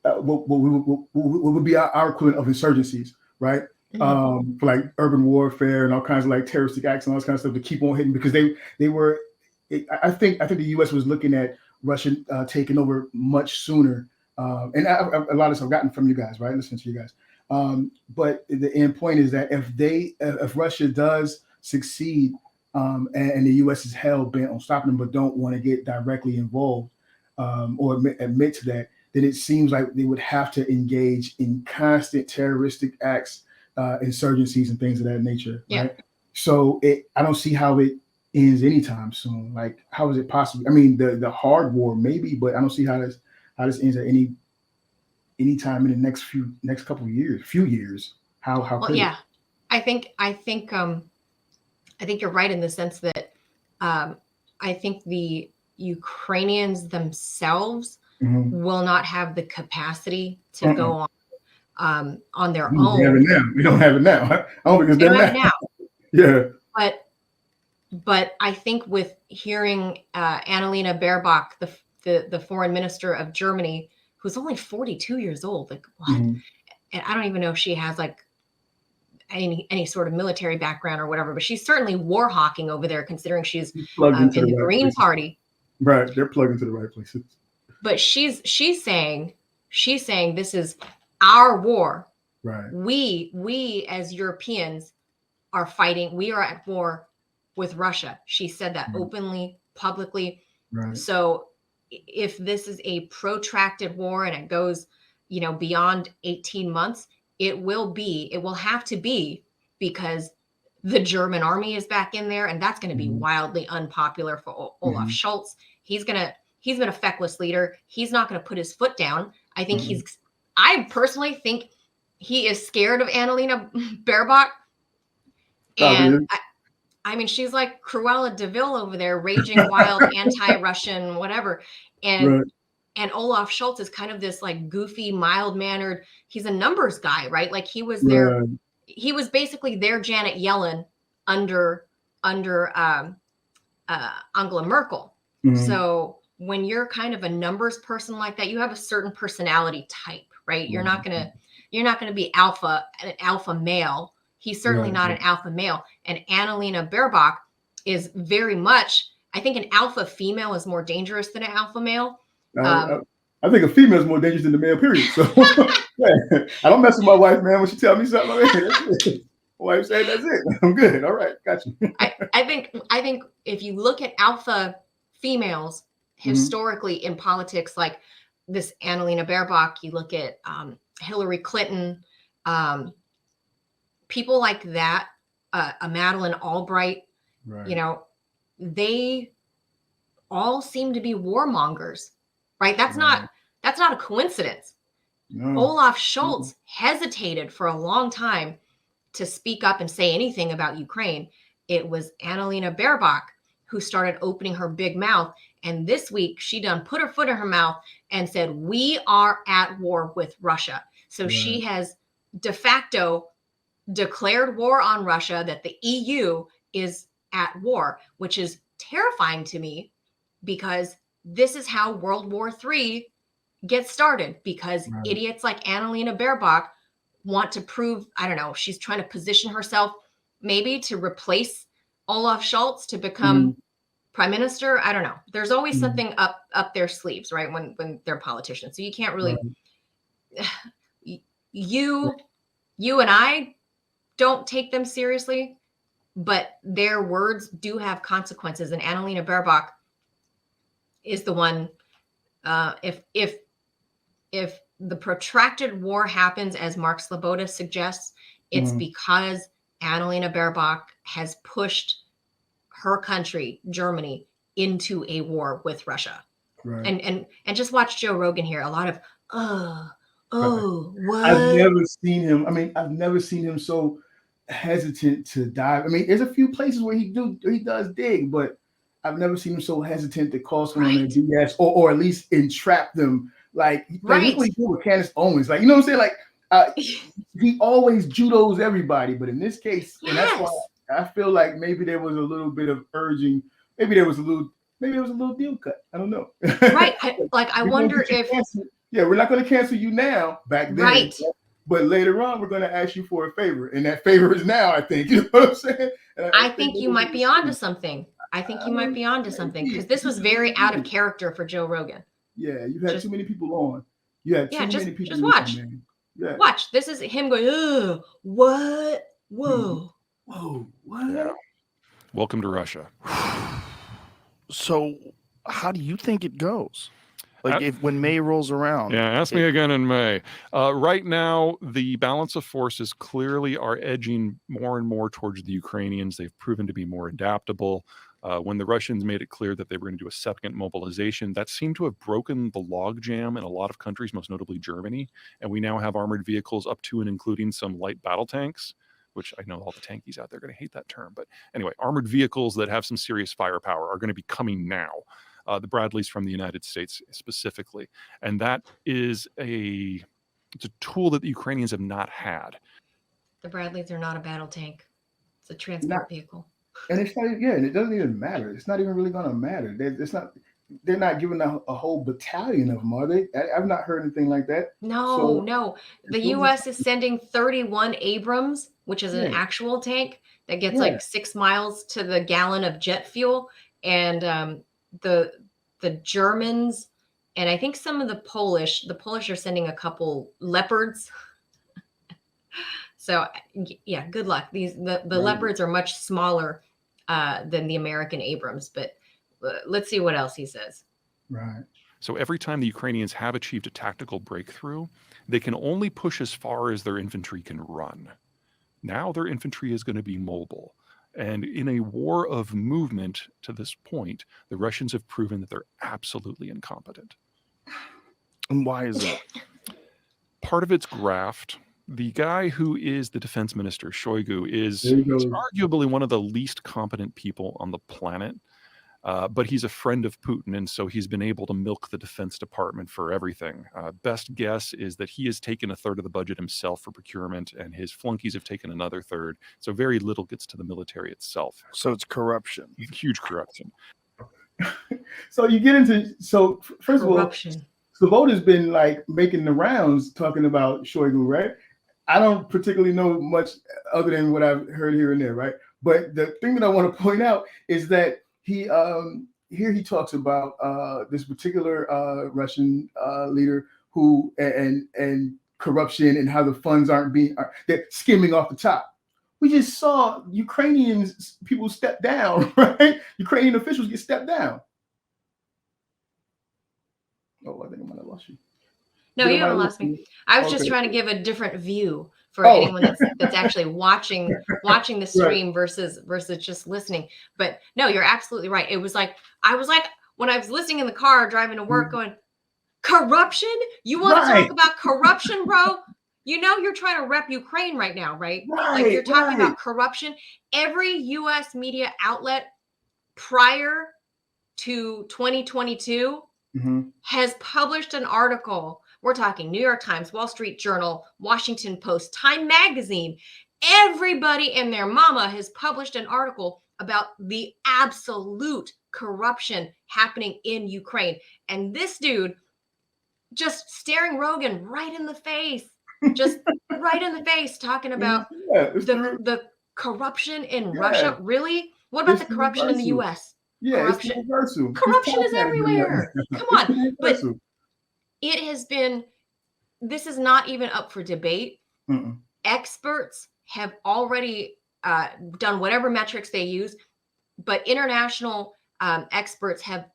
what would be our equivalent of insurgencies, right? For like urban warfare and all kinds of like terroristic acts and all this kind of stuff to keep on hitting, because they were. I think the U.S. was looking at Russia taking over much sooner. And a lot of this I've gotten from you guys, right? Listen to you guys. But the end point is that if Russia does succeed, and the U.S. is hell bent on stopping them, but don't want to get directly involved or admit to that, then it seems like they would have to engage in constant terroristic acts, insurgencies, and things of that nature. Yeah. Right? So I don't see how it ends anytime soon. Like, how is it possible? I mean, the hard war maybe, but I don't see how this ends at any time in the next couple of years, few years. How well, yeah, I think you're right in the sense that I think the Ukrainians themselves will not have the capacity to go on their own. We don't have it now. I don't think it's there now. Yeah. But I think with hearing Annalena Baerbock, the foreign minister of Germany, who's only 42 years old, like what? And I don't even know if she has like any sort of military background or whatever, but she's certainly war hawking over there, considering she's in the Green Party. Right, they're plugged into the right places. But she's saying this is our war. Right. We as Europeans are fighting. We are at war with Russia. She said that openly, publicly. Right. So if this is a protracted war and it goes, beyond 18 months, it will have to be because the German army is back in there, and that's going to be wildly unpopular for Olaf Scholz. He's been a feckless leader. He's not going to put his foot down. I personally think he is scared of Annalena Baerbock. And I mean, she's like Cruella de Vil over there, raging wild, anti-Russian, whatever. And Olaf Scholz is kind of this like goofy, mild-mannered. He's a numbers guy, right? Like he was there. He was basically their Janet Yellen under Angela Merkel. So when you're kind of a numbers person like that, you have a certain personality type, right? You're not gonna be an alpha male. He's certainly not an alpha male. And Annalena Baerbock is very much, I think an alpha female is more dangerous than an alpha male. I think a female is more dangerous than the male, period. So I don't mess with my wife, man. When she tells me something, my wife said, that's it. I'm good. All right. Got you. I think if you look at alpha females historically in politics, like this Annalena Baerbock, you look at Hillary Clinton, people like that, a Madeleine Albright, you know, they all seem to be warmongers, right? That's not a coincidence. No. Olaf Scholz hesitated for a long time to speak up and say anything about Ukraine. It was Annalena Baerbock who started opening her big mouth. And this week she done put her foot in her mouth and said, we are at war with Russia. So she has de facto declared war on Russia, that the EU is at war, which is terrifying to me because this is how World War III gets started, because idiots like Annalena Baerbock want to prove, I don't know, she's trying to position herself maybe to replace Olaf Scholz to become prime minister. I don't know. There's always something up their sleeves, right? When they're politicians. So you can't really, you and I don't take them seriously, but their words do have consequences. And Annalena Baerbock is the one, if the protracted war happens, as Mark 𝘨𝑚 suggests, it's because Annalena Baerbock has pushed her country, Germany, into a war with Russia. Right. And just watch Joe Rogan here. A lot of, what? I've never seen him. I mean, I've never seen him so hesitant to dive. I mean, there's a few places where he does dig, but I've never seen him so hesitant to call someone on their BS or at least entrap them. Like what he did with Candace Owens. Like, you know what I'm saying? Like he always judos everybody, but in this case, and that's why I feel like maybe there was a little bit of urging. Maybe there was a little deal cut. I don't know. Right. I wonder if we're not going to cancel you now. Back then, right? But later on, we're going to ask you for a favor, and that favor is now. I think you know what I'm saying. I think you might be onto something. I think you might be onto something, because this was very out of character for Joe Rogan. Yeah, you've had too many people on. You had too many people. Just watch. Yeah. Watch. This is him going, oh, what? Whoa. Whoa. What? Yeah. Welcome to Russia. So how do you think it goes? Like when May rolls around? Yeah, ask me again in May. Right now, the balance of forces clearly are edging more and more towards the Ukrainians. They've proven to be more adaptable. When the Russians made it clear that they were going to do a second mobilization, that seemed to have broken the logjam in a lot of countries, most notably Germany. And we now have armored vehicles up to and including some light battle tanks, which I know all the tankies out there are going to hate that term. But anyway, armored vehicles that have some serious firepower are going to be coming now. The Bradleys from the United States specifically. And that is it's a tool that the Ukrainians have not had. The Bradleys are not a battle tank. It's a transport vehicle. And it's not, and it doesn't even matter. It's not even really going to matter. They're not giving a whole battalion of them, are they? I've not heard anything like that. No. The U.S. is sending 31 Abrams, which is an actual tank that gets like 6 miles to the gallon of jet fuel. And the Germans, and I think some of the Polish are sending a couple Leopards. So yeah, good luck. The Leopards are much smaller than the American Abrams, but let's see what else he says. Right. So every time the Ukrainians have achieved a tactical breakthrough, they can only push as far as their infantry can run. Now their infantry is going to be mobile. And in a war of movement to this point, the Russians have proven that they're absolutely incompetent. And why is that? Part of it's graft. The guy who is the defense minister, Shoigu, is There you go. arguably one of the least competent people on the planet. But he's a friend of Putin, and so he's been able to milk the Defense Department for everything. Best guess is that he has taken a third of the budget himself for procurement, and his flunkies have taken another third. So very little gets to the military itself. So it's corruption. Huge corruption. So you get into, so first Corruption. of all, 𝘍𝘁 has been like making the rounds talking about Shoigu, right? I don't particularly know much other than what I've heard here and there, right? But the thing that I want to point out is that he here he talks about this particular Russian leader who and corruption and how the funds they're skimming off the top. We just saw Ukrainians people step down, right? Ukrainian officials get stepped down. Oh, I think I might have lost you. No, you haven't lost me. I was just trying to give a different view for anyone that's actually watching the stream versus just listening. But no, you're absolutely right. It was like I was like when I was listening in the car driving to work, going, corruption? You want to talk about corruption, bro? You know you're trying to rep Ukraine right now, right? Like you're talking about corruption. Every U.S. media outlet prior to 2022 has published an article. We're talking New York Times, Wall Street Journal, Washington Post, Time Magazine. Everybody and their mama has published an article about the absolute corruption happening in Ukraine. And this dude just staring Rogan right in the face, just right in the face, talking about the corruption in Russia. Really? What about the corruption in the U.S.? Yeah, corruption. It's universal. Corruption is everywhere. Come on. But it has been, this is not even up for debate. Experts have already done whatever metrics they use, but international experts have,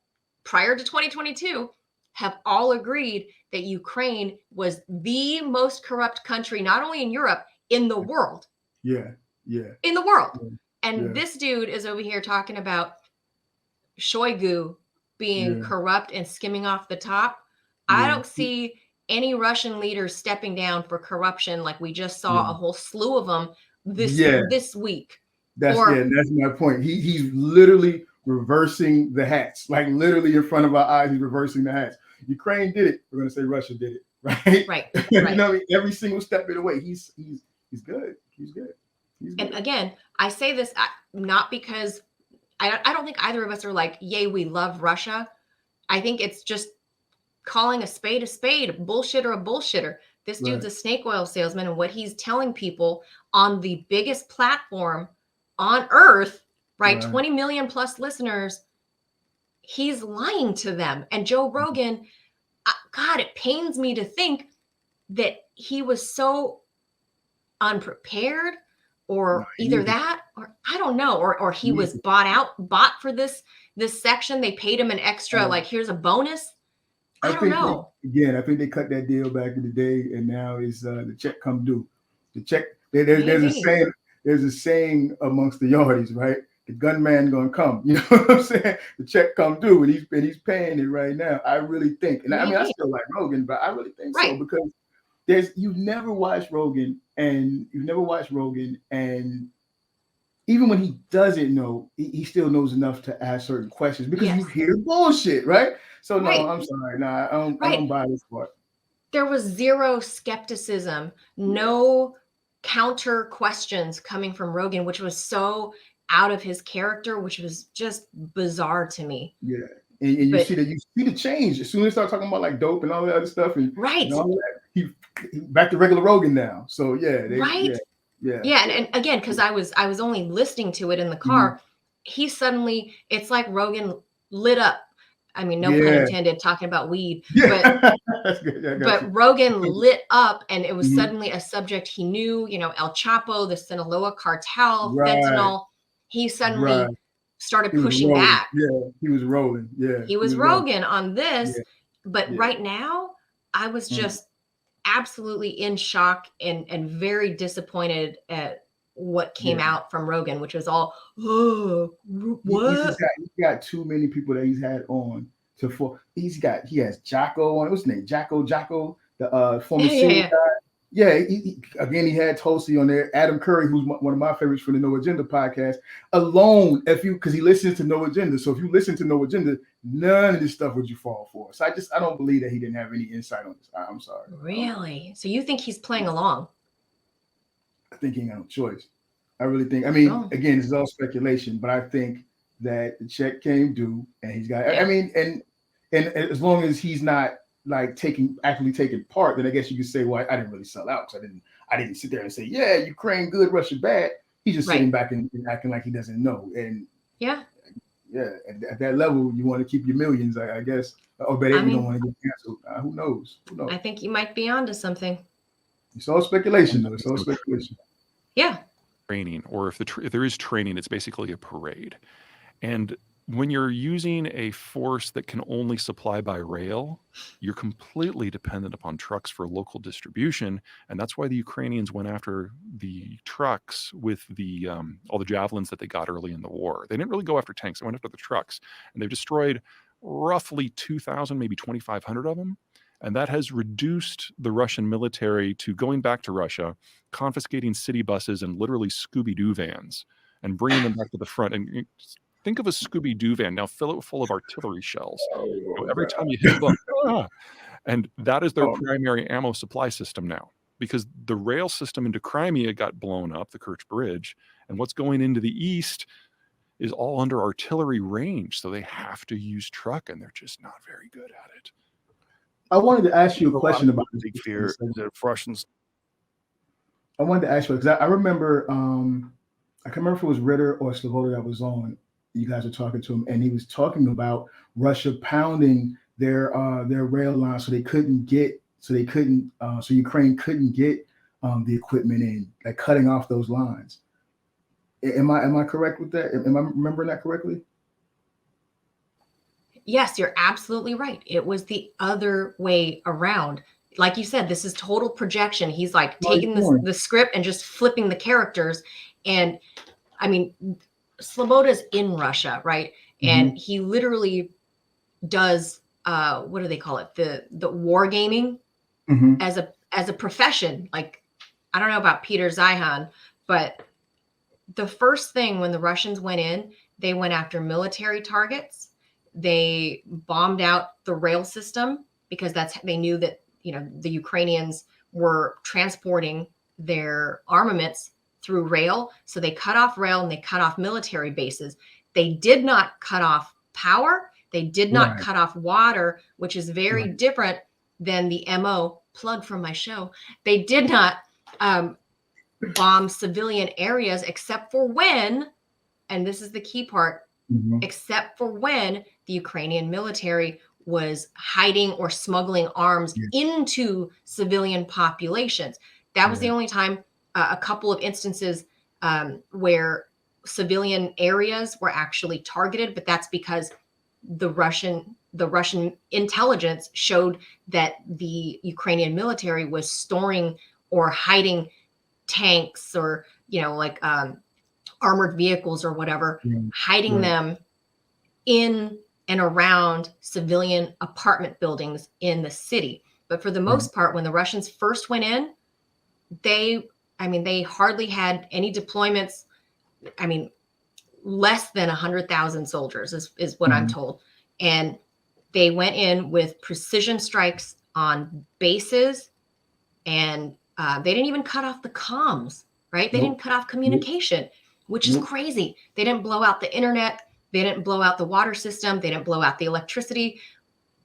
prior to 2022, have all agreed that Ukraine was the most corrupt country, not only in Europe, in the world. Yeah. In the world. And this dude is over here talking about Shoigu being corrupt and skimming off the top. I don't see any Russian leaders stepping down for corruption like we just saw a whole slew of them this week. That's my point. He's literally reversing the hats, like literally in front of our eyes. He's reversing the hats. Ukraine did it. We're gonna say Russia did it, right? Right. You know what I mean? Every single step of the way. He's good. He's good. And again, I say this not because I don't think either of us are like, yay, we love Russia. I think it's just calling a spade, a bullshitter, a bullshitter. This dude's a snake oil salesman, and what he's telling people on the biggest platform on earth, right? 20 million plus listeners, he's lying to them. And Joe Rogan, God, it pains me to think that he was so unprepared, or either that, or I don't know, or he was bought for this section. They paid him an extra, like, here's a bonus. I don't know. I think they cut that deal back in the day, and now it's the check come due. The check. There's a saying amongst the yardies, right? The gunman gonna come. You know what I'm saying? The check come due, and he's paying it right now. I really think, and I mean, I still like Rogan, but I really think so, because you've never watched Rogan, and even when he doesn't know, he still knows enough to ask certain questions, because you hear bullshit, right? So no, I'm sorry, I don't buy this part. There was zero skepticism, no counter questions coming from Rogan, which was so out of his character, which was just bizarre to me. Yeah. And you see the change as soon as they start talking about like dope and all that other stuff, and all that, he back to regular Rogan now. So and again, because I was only listening to it in the car, he suddenly, it's like Rogan lit up. I mean, no pun intended, talking about weed, but Rogan lit up, and it was suddenly a subject he knew. You know, El Chapo, the Sinaloa cartel, fentanyl. He suddenly started pushing back. Yeah, he was rolling. Yeah, he was Rogan on this. But Yeah. right now, I was just absolutely in shock and very disappointed at what came out from Rogan, which was all, oh, what? He's got too many people that he's had on to for. He has Jocko on. What's his name? Jocko, the former SEAL guy. Yeah, again, he had Tulsi on there. Adam Curry, who's one of my favorites for the No Agenda podcast, alone, because he listens to No Agenda. So if you listen to No Agenda, none of this stuff would you fall for. So I don't believe that he didn't have any insight on this. I'm sorry. Really? So you think he's playing along? I think he ain't got no choice. I really think. I mean, again, this is all speculation, but I think that the check came due, and he's got. I mean, and as long as he's not like actively taking part, then I guess you could say, well, I didn't really sell out because I didn't sit there and say, yeah, Ukraine good, Russia bad. He's just sitting back and acting like he doesn't know. And at that level, you want to keep your millions, I guess. Or better, you don't want to get canceled. Who knows? I think you might be onto something. It's all speculation, though. It's all speculation. Yeah. Training, or if there is training, it's basically a parade. And when you're using a force that can only supply by rail, you're completely dependent upon trucks for local distribution. And that's why the Ukrainians went after the trucks with the all the javelins that they got early in the war. They didn't really go after tanks. They went after the trucks. And they've destroyed roughly 2,000, maybe 2,500 of them. And that has reduced the Russian military to going back to Russia, confiscating city buses and literally Scooby-Doo vans and bringing them back to the front. And think of a Scooby-Doo van. Now fill it full of artillery shells. Every time you hit them, and that is their primary ammo supply system now, because the rail system into Crimea got blown up, the Kerch Bridge, and what's going into the east is all under artillery range. So they have to use truck, and they're just not very good at it. I wanted to ask you a question about big fear the Russians. I wanted to ask you because I remember, I can't remember if it was Ritter or sʍøu that was on. You guys were talking to him, and he was talking about Russia pounding their rail line so Ukraine couldn't get the equipment in, like cutting off those lines. Am I correct with that? Am I remembering that correctly? Yes, you're absolutely right. It was the other way around. Like you said, this is total projection. He's like taking the script and just flipping the characters. And I mean, sʍøu's in Russia, right? And he literally does what do they call it? The wargaming as a profession. Like, I don't know about Peter Zeihan, but the first thing when the Russians went in, they went after military targets. They bombed out the rail system because they knew that, the Ukrainians were transporting their armaments through rail. So they cut off rail and they cut off military bases. They did not cut off power. They did not cut off water, which is very different than the MO plug from my show. They did not bomb civilian areas except for when, and this is the key part, except for when the Ukrainian military was hiding or smuggling arms into civilian populations. That was the only time, a couple of instances where civilian areas were actually targeted, but that's because the Russian intelligence showed that the Ukrainian military was storing or hiding tanks or, armored vehicles or whatever, hiding them in and around civilian apartment buildings in the city. But for the most part, when the Russians first went in, they hardly had any deployments. I mean, less than 100,000 soldiers is what I'm told. And they went in with precision strikes on bases, and they didn't even cut off the comms, right? They didn't cut off communication, which is crazy. They didn't blow out the internet. They didn't blow out the water system. They didn't blow out the electricity.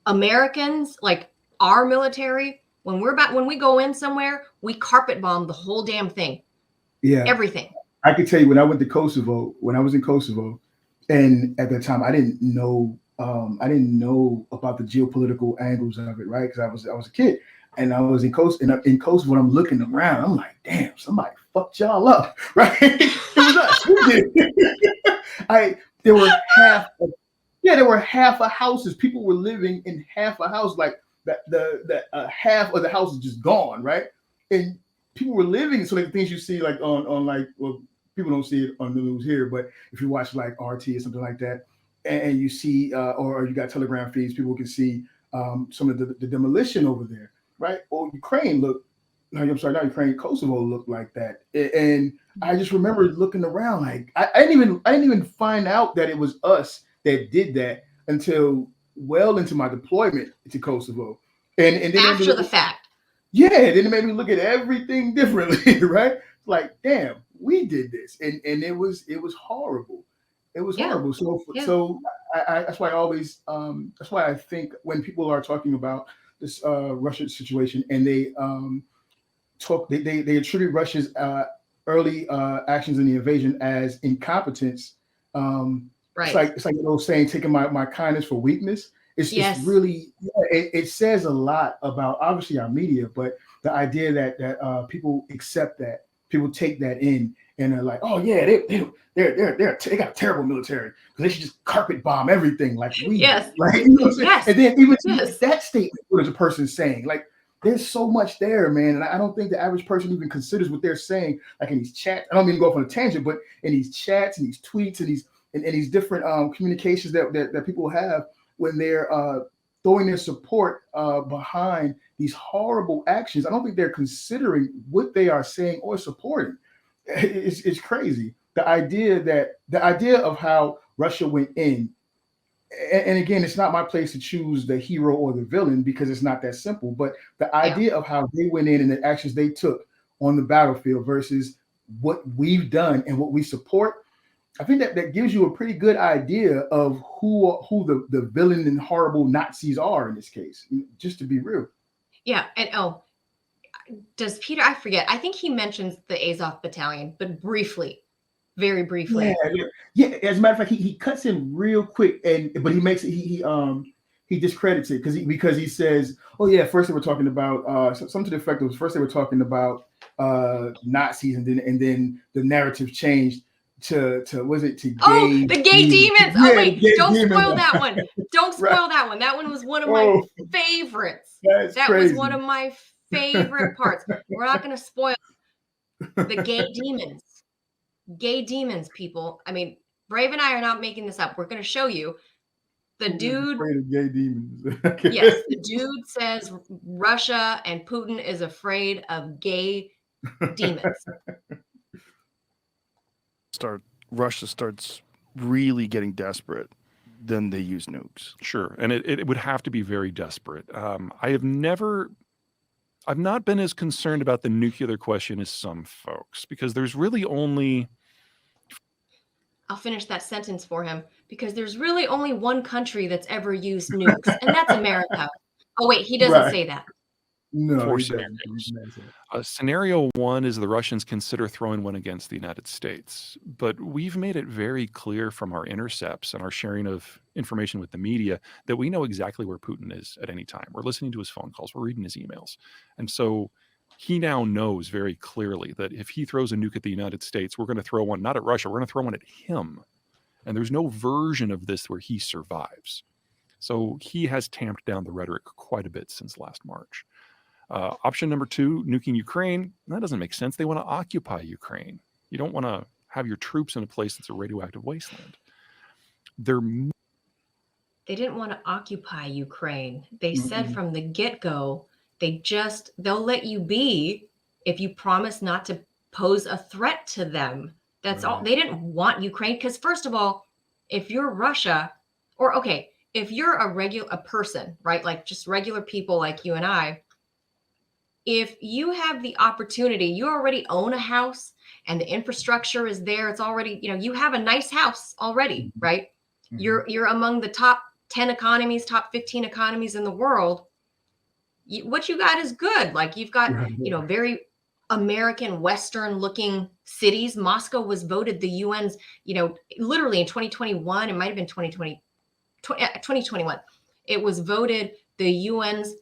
Americans, like our military, when we go in somewhere, we carpet bomb the whole damn thing. Yeah. Everything. I could tell you when I went to Kosovo, when I was in Kosovo, and at that time I didn't know about the geopolitical angles of it, right? Because I was a kid. And I was in Kosovo, when I'm looking around, I'm like, damn, somebody fucked y'all up, right? It was us. We did. There were Yeah, there were half of houses. People were living in half a house, like the half of the house is just gone, right? And people were living. So like the things you see like on like, well, people don't see it on the news here, but if you watch like RT or something like that, and you see, or you got Telegram feeds, people can see some of the demolition over there, right? Or Ukraine looked. I'm sorry, not Ukraine. Kosovo looked like that, and I just remember looking around. Like I didn't even find out that it was us that did that until well into my deployment to Kosovo, and then after the fact. Yeah, then it made me look at everything differently, right? Like, damn, we did this, and it was horrible. It was horrible. So I that's why I always that's why I think when people are talking about this Russia situation and they they attribute Russia's early actions in the invasion as incompetence. Right. It's like an old saying, taking my kindness for weakness. It's really, it says a lot about obviously our media, but the idea that people accept that, people take that in, and they're like, oh yeah, they got a terrible military because they should just carpet bomb everything like we do. Like, you know what I'm saying? And then even that statement, what is a person saying? Like, there's so much there, man, and I don't think the average person even considers what they're saying. Like in these chats, I don't mean to go off on a tangent, but in these chats and these tweets and these different communications that people have when they're throwing their support behind these horrible actions, I don't think they're considering what they are saying or supporting. It's crazy. The idea of how Russia went in, and again, it's not my place to choose the hero or the villain because it's not that simple. But the idea of how they went in and the actions they took on the battlefield versus what we've done and what we support, I think that gives you a pretty good idea of who the villain and horrible Nazis are in this case, just to be real. Yeah. And does Peter, I forget, I think he mentions the Azov battalion, but briefly, very briefly. Yeah. As a matter of fact, he cuts in real quick, but he makes it, he discredits it because he says, oh yeah, first they were talking about something to the effect of first they were talking about Nazis, and then the narrative changed to was it to gay the gay demons. Oh wait, don't spoil that one. Don't spoil that one. That one was one of my favorites. That was one of my favorite parts. We're not going to spoil the gay demons. Gay demons, people. I mean, Brave and I are not making this up. We're going to show you. The dude, afraid of gay demons. Yes, the dude says Russia and Putin is afraid of gay demons. Russia starts really getting desperate, then they use nukes. Sure, and it would have to be very desperate. I've not been as concerned about the nuclear question as some folks, because there's really only... I'll finish that sentence for him, because there's really only one country that's ever used nukes, and that's America. Oh wait, he doesn't say that. No, Four scenarios. Scenario one is the Russians consider throwing one against the United States. But we've made it very clear from our intercepts and our sharing of information with the media that we know exactly where Putin is at any time. We're listening to his phone calls. We're reading his emails. And so he now knows very clearly that if he throws a nuke at the United States, we're going to throw one not at Russia, we're going to throw one at him. And there's no version of this where he survives. So he has tamped down the rhetoric quite a bit since last March. Option number two, nuking Ukraine. That doesn't make sense. They want to occupy Ukraine. You don't want to have your troops in a place that's a radioactive wasteland. They didn't want to occupy Ukraine. They said from the get-go, they'll let you be if you promise not to pose a threat to them. That's all. They didn't want Ukraine because, first of all, if you're Russia, or okay, if you're a person, right, like just regular people like you and I, if you have the opportunity, you already own a house and the infrastructure is there. It's already, you have a nice house already, right? You're among the top 10 economies, top 15 economies in the world. What you got is good. Like you've got, very American Western looking cities. Moscow was voted the UN's, literally in 2021, it might've been 2021. It was voted the UN's,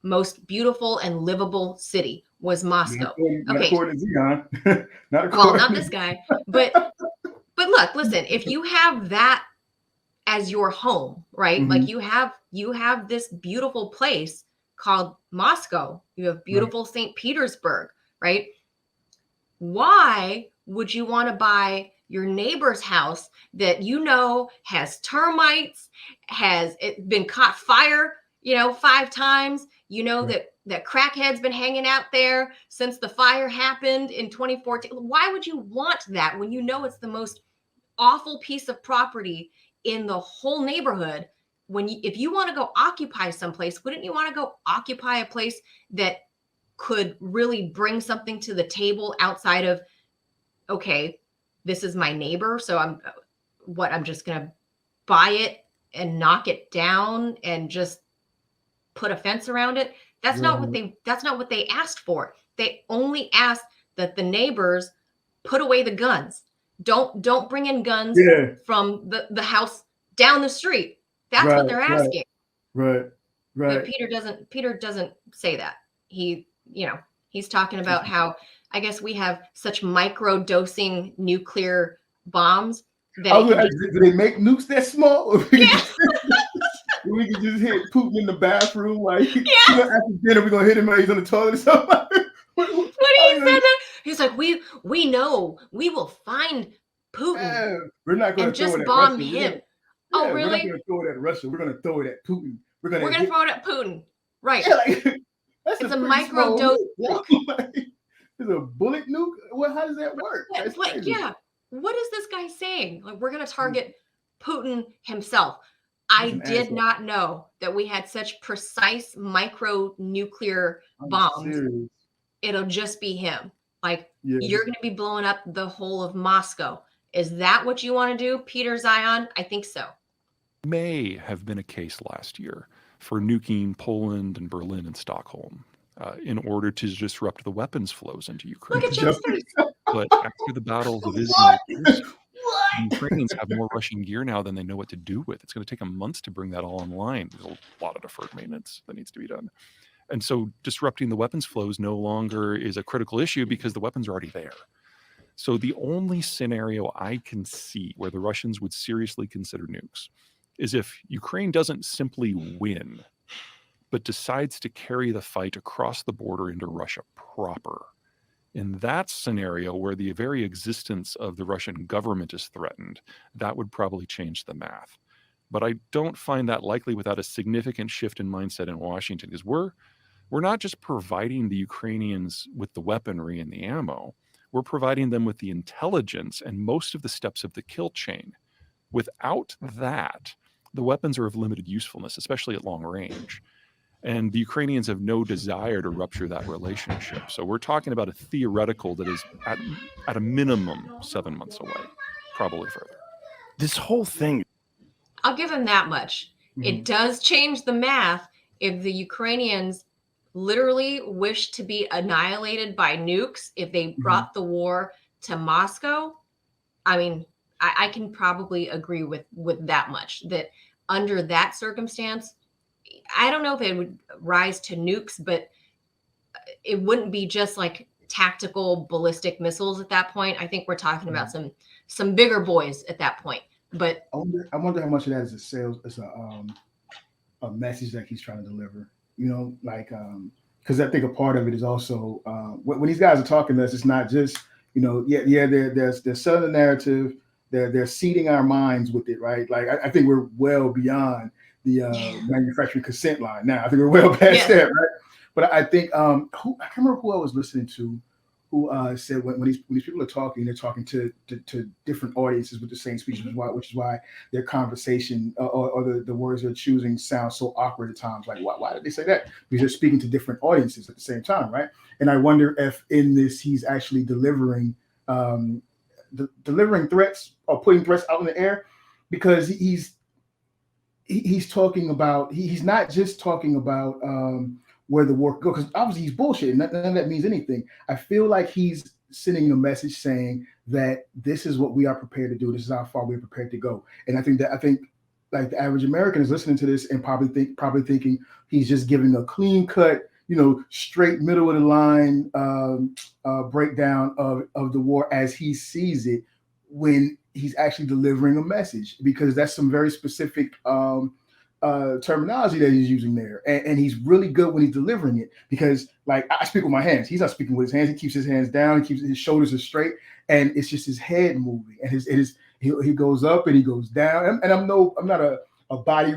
most beautiful and livable city was Moscow. Not according to Zeihan. Well, not this guy, but listen, if you have that as your home, right? Like you have this beautiful place called Moscow. You have beautiful St. Petersburg, right? Why would you want to buy your neighbor's house that has termites, has it been caught fire, 5 times, that crackhead's been hanging out there since the fire happened in 2014? Why would you want that when it's the most awful piece of property in the whole neighborhood? If you want to go occupy someplace, wouldn't you want to go occupy a place that could really bring something to the table outside of, okay, this is my neighbor, so I'm just going to buy it and knock it down and just put a fence around it? That's not what they asked for. They only asked that the neighbors put away the guns. Don't bring in guns from the house down the street. That's what they're asking. Right. But Peter doesn't say that. He's talking about how, I guess, we have such micro-dosing nuclear bombs that do they make nukes that small? Yeah. We can just hit Putin in the bathroom, like after dinner we're gonna hit him when he's on the toilet or something. When he said that, he's like, we know we will find Putin. We're not gonna and just throw it bomb at him. Russia. Really? We're not gonna throw it at Russia. We're gonna throw it at Putin. We're gonna throw it at Putin. Right. Yeah, that's it's a micro dose. It's a bullet nuke. Well, how does that work? What is this guy saying? Like, we're going to target Putin himself. I did not know that we had such precise micro nuclear bombs. Serious. It'll just be him. Like, you're going to be blowing up the whole of Moscow. Is that what you want to do, Peter Zeihan? I think so. May have been a case last year for nuking Poland and Berlin and Stockholm in order to disrupt the weapons flows into Ukraine. Look at Joe's face. But after the battles of Izmail, the Ukrainians have more Russian gear now than they know what to do with. It's going to take them months to bring that all online. There's a lot of deferred maintenance that needs to be done. And so disrupting the weapons flows no longer is a critical issue because the weapons are already there. So the only scenario I can see where the Russians would seriously consider nukes is if Ukraine doesn't simply win, but decides to carry the fight across the border into Russia proper. In that scenario, where the very existence of the Russian government is threatened, that would probably change the math. But I don't find that likely without a significant shift in mindset in Washington, because we're not just providing the Ukrainians with the weaponry and the ammo, we're providing them with the intelligence and most of the steps of the kill chain. Without that, the weapons are of limited usefulness, especially at long range. And the Ukrainians have no desire to rupture that relationship. So we're talking about a theoretical that is at a minimum 7 months away, probably further. This whole thing. I'll give him that much. It does change the math if the Ukrainians literally wish to be annihilated by nukes, if they brought the war to Moscow. I mean, I can probably agree with that much, that under that circumstance, I don't know if it would rise to nukes, but it wouldn't be just like tactical ballistic missiles at that point. I think we're talking about some bigger boys at that point. But I wonder how much of that is a message that he's trying to deliver. Because I think a part of it is also when these guys are talking to us, it's not just they're selling the narrative, they're seeding our minds with it, right? Like I think we're well beyond the manufacturing consent line now. I think we're well past that, right? But I think I can't remember who I was listening to, who said when these people are talking, they're talking to different audiences with the same speech, which is why their conversation or the words they're choosing sound so awkward at times. Like, why did they say that? Because they're speaking to different audiences at the same time, right? And I wonder if in this he's actually delivering threats or putting threats out in the air, because he's talking about, he's not just talking about where the war goes, because obviously he's bullshit. None of that means anything. I feel like he's sending a message saying that this is what we are prepared to do. This is how far we're prepared to go. And I think like the average American is listening to this and probably thinking he's just giving a clean cut, straight middle of the line breakdown of the war as he sees it, when he's actually delivering a message, because that's some very specific terminology that he's using there, and he's really good when he's delivering it, because like I speak with my hands, he's not speaking with his hands. He keeps his hands down, he keeps his shoulders are straight, and it's just his head moving, and he goes up and he goes down, and I'm not a body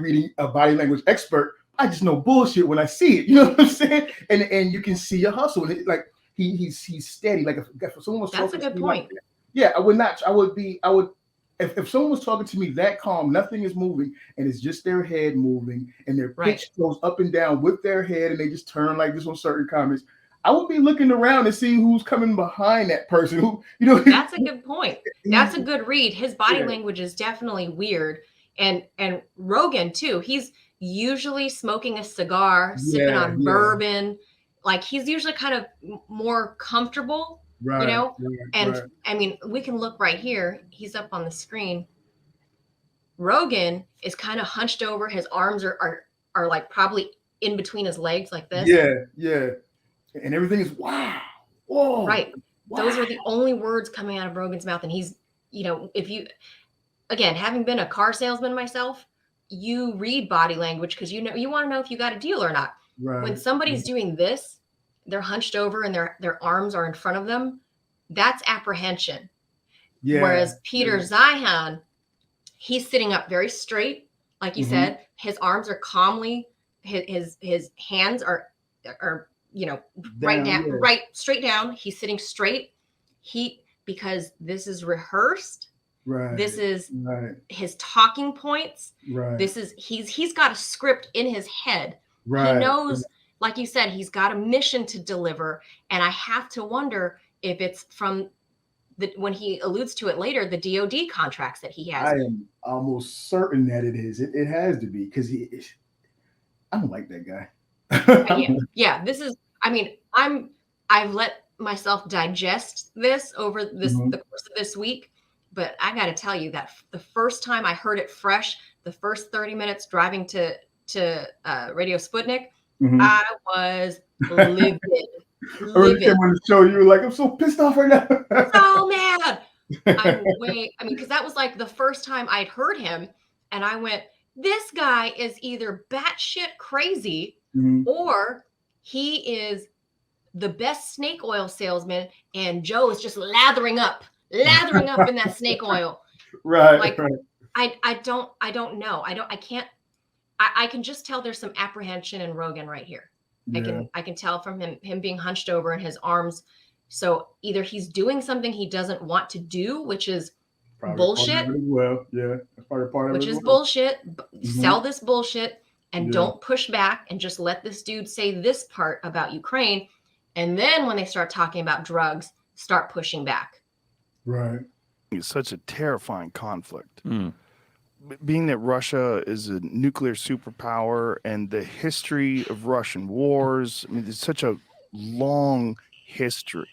language expert. I just know bullshit when I see it, you know what I'm saying? And you can see a hustle, and like he's steady. Like if someone was That's a good point. Yeah, I would. If someone was talking to me that calm, nothing is moving, and it's just their head moving, and their pitch goes up and down with their head, and they just turn like this on certain comments, I would be looking around and see who's coming behind that person. Who, you know, that's a good point. That's a good read. His body language is definitely weird, and Rogan too. He's usually smoking a cigar, sipping on bourbon. Like he's usually kind of more comfortable. Right, you know, right. I mean, we can look right here. He's up on the screen. Rogan is kind of hunched over. His arms are like probably in between his legs, like this. Yeah. And everything is wow. Whoa. Right. Wow. Those are the only words coming out of Rogan's mouth. And he's, you know, if you, again, having been a car salesman myself, you read body language because you want to know if you got a deal or not. Right. When somebody's doing this, they're hunched over and their arms are in front of them. That's apprehension. Yeah. Whereas Peter Zeihan, he's sitting up very straight, like you said. His arms are calmly. His hands are you know right straight down. He's sitting straight. Because this is rehearsed. Right. This is his talking points. Right. This is he's got a script in his head. Right. He knows. Like you said, he's got a mission to deliver. And I have to wonder if it's from when he alludes to it later, the DOD contracts that he has. I am almost certain that it is. It has to be, because I don't like that guy. Yeah. This is, I mean, I've let myself digest this over the course of this week, but I got to tell you that the first time I heard it fresh, the first 30 minutes driving to Radio Sputnik, I was livid. I really came on the show. You were like, I'm so pissed off right now. So mad. Because that was like the first time I'd heard him, and I went, this guy is either batshit crazy or he is the best snake oil salesman, and Joe is just lathering up in that snake oil. Right. Like, right. I don't know. I can just tell there's some apprehension in Rogan right here. Yeah. I can tell from him being hunched over and his arms. So either he's doing something he doesn't want to do, which is probably bullshit. Well, yeah, that's part of which is bullshit. Sell this bullshit and don't push back and just let this dude say this part about Ukraine. And then when they start talking about drugs, start pushing back. Right. It's such a terrifying conflict. Being that Russia is a nuclear superpower, and the history of Russian wars, I mean, there's such a long history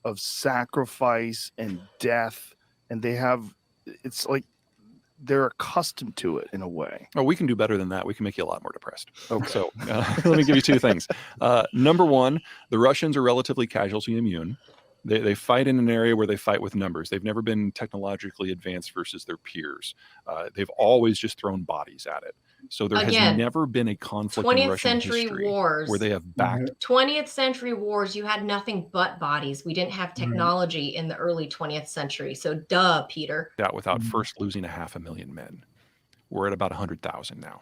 of sacrifice and death, and it's like they're accustomed to it in a way. Oh, we can do better than that. We can make you a lot more depressed. Okay. So let me give you two things. Number one, the Russians are relatively casualty immune. They fight in an area where they fight with numbers. They've never been technologically advanced versus their peers. They've always just thrown bodies at it. So there has never been a conflict in Russian history wars, where they have backed. 20th century wars, you had nothing but bodies. We didn't have technology in the early 20th century. So duh, Peter. That without first losing 500,000 men. We're at about 100,000 now.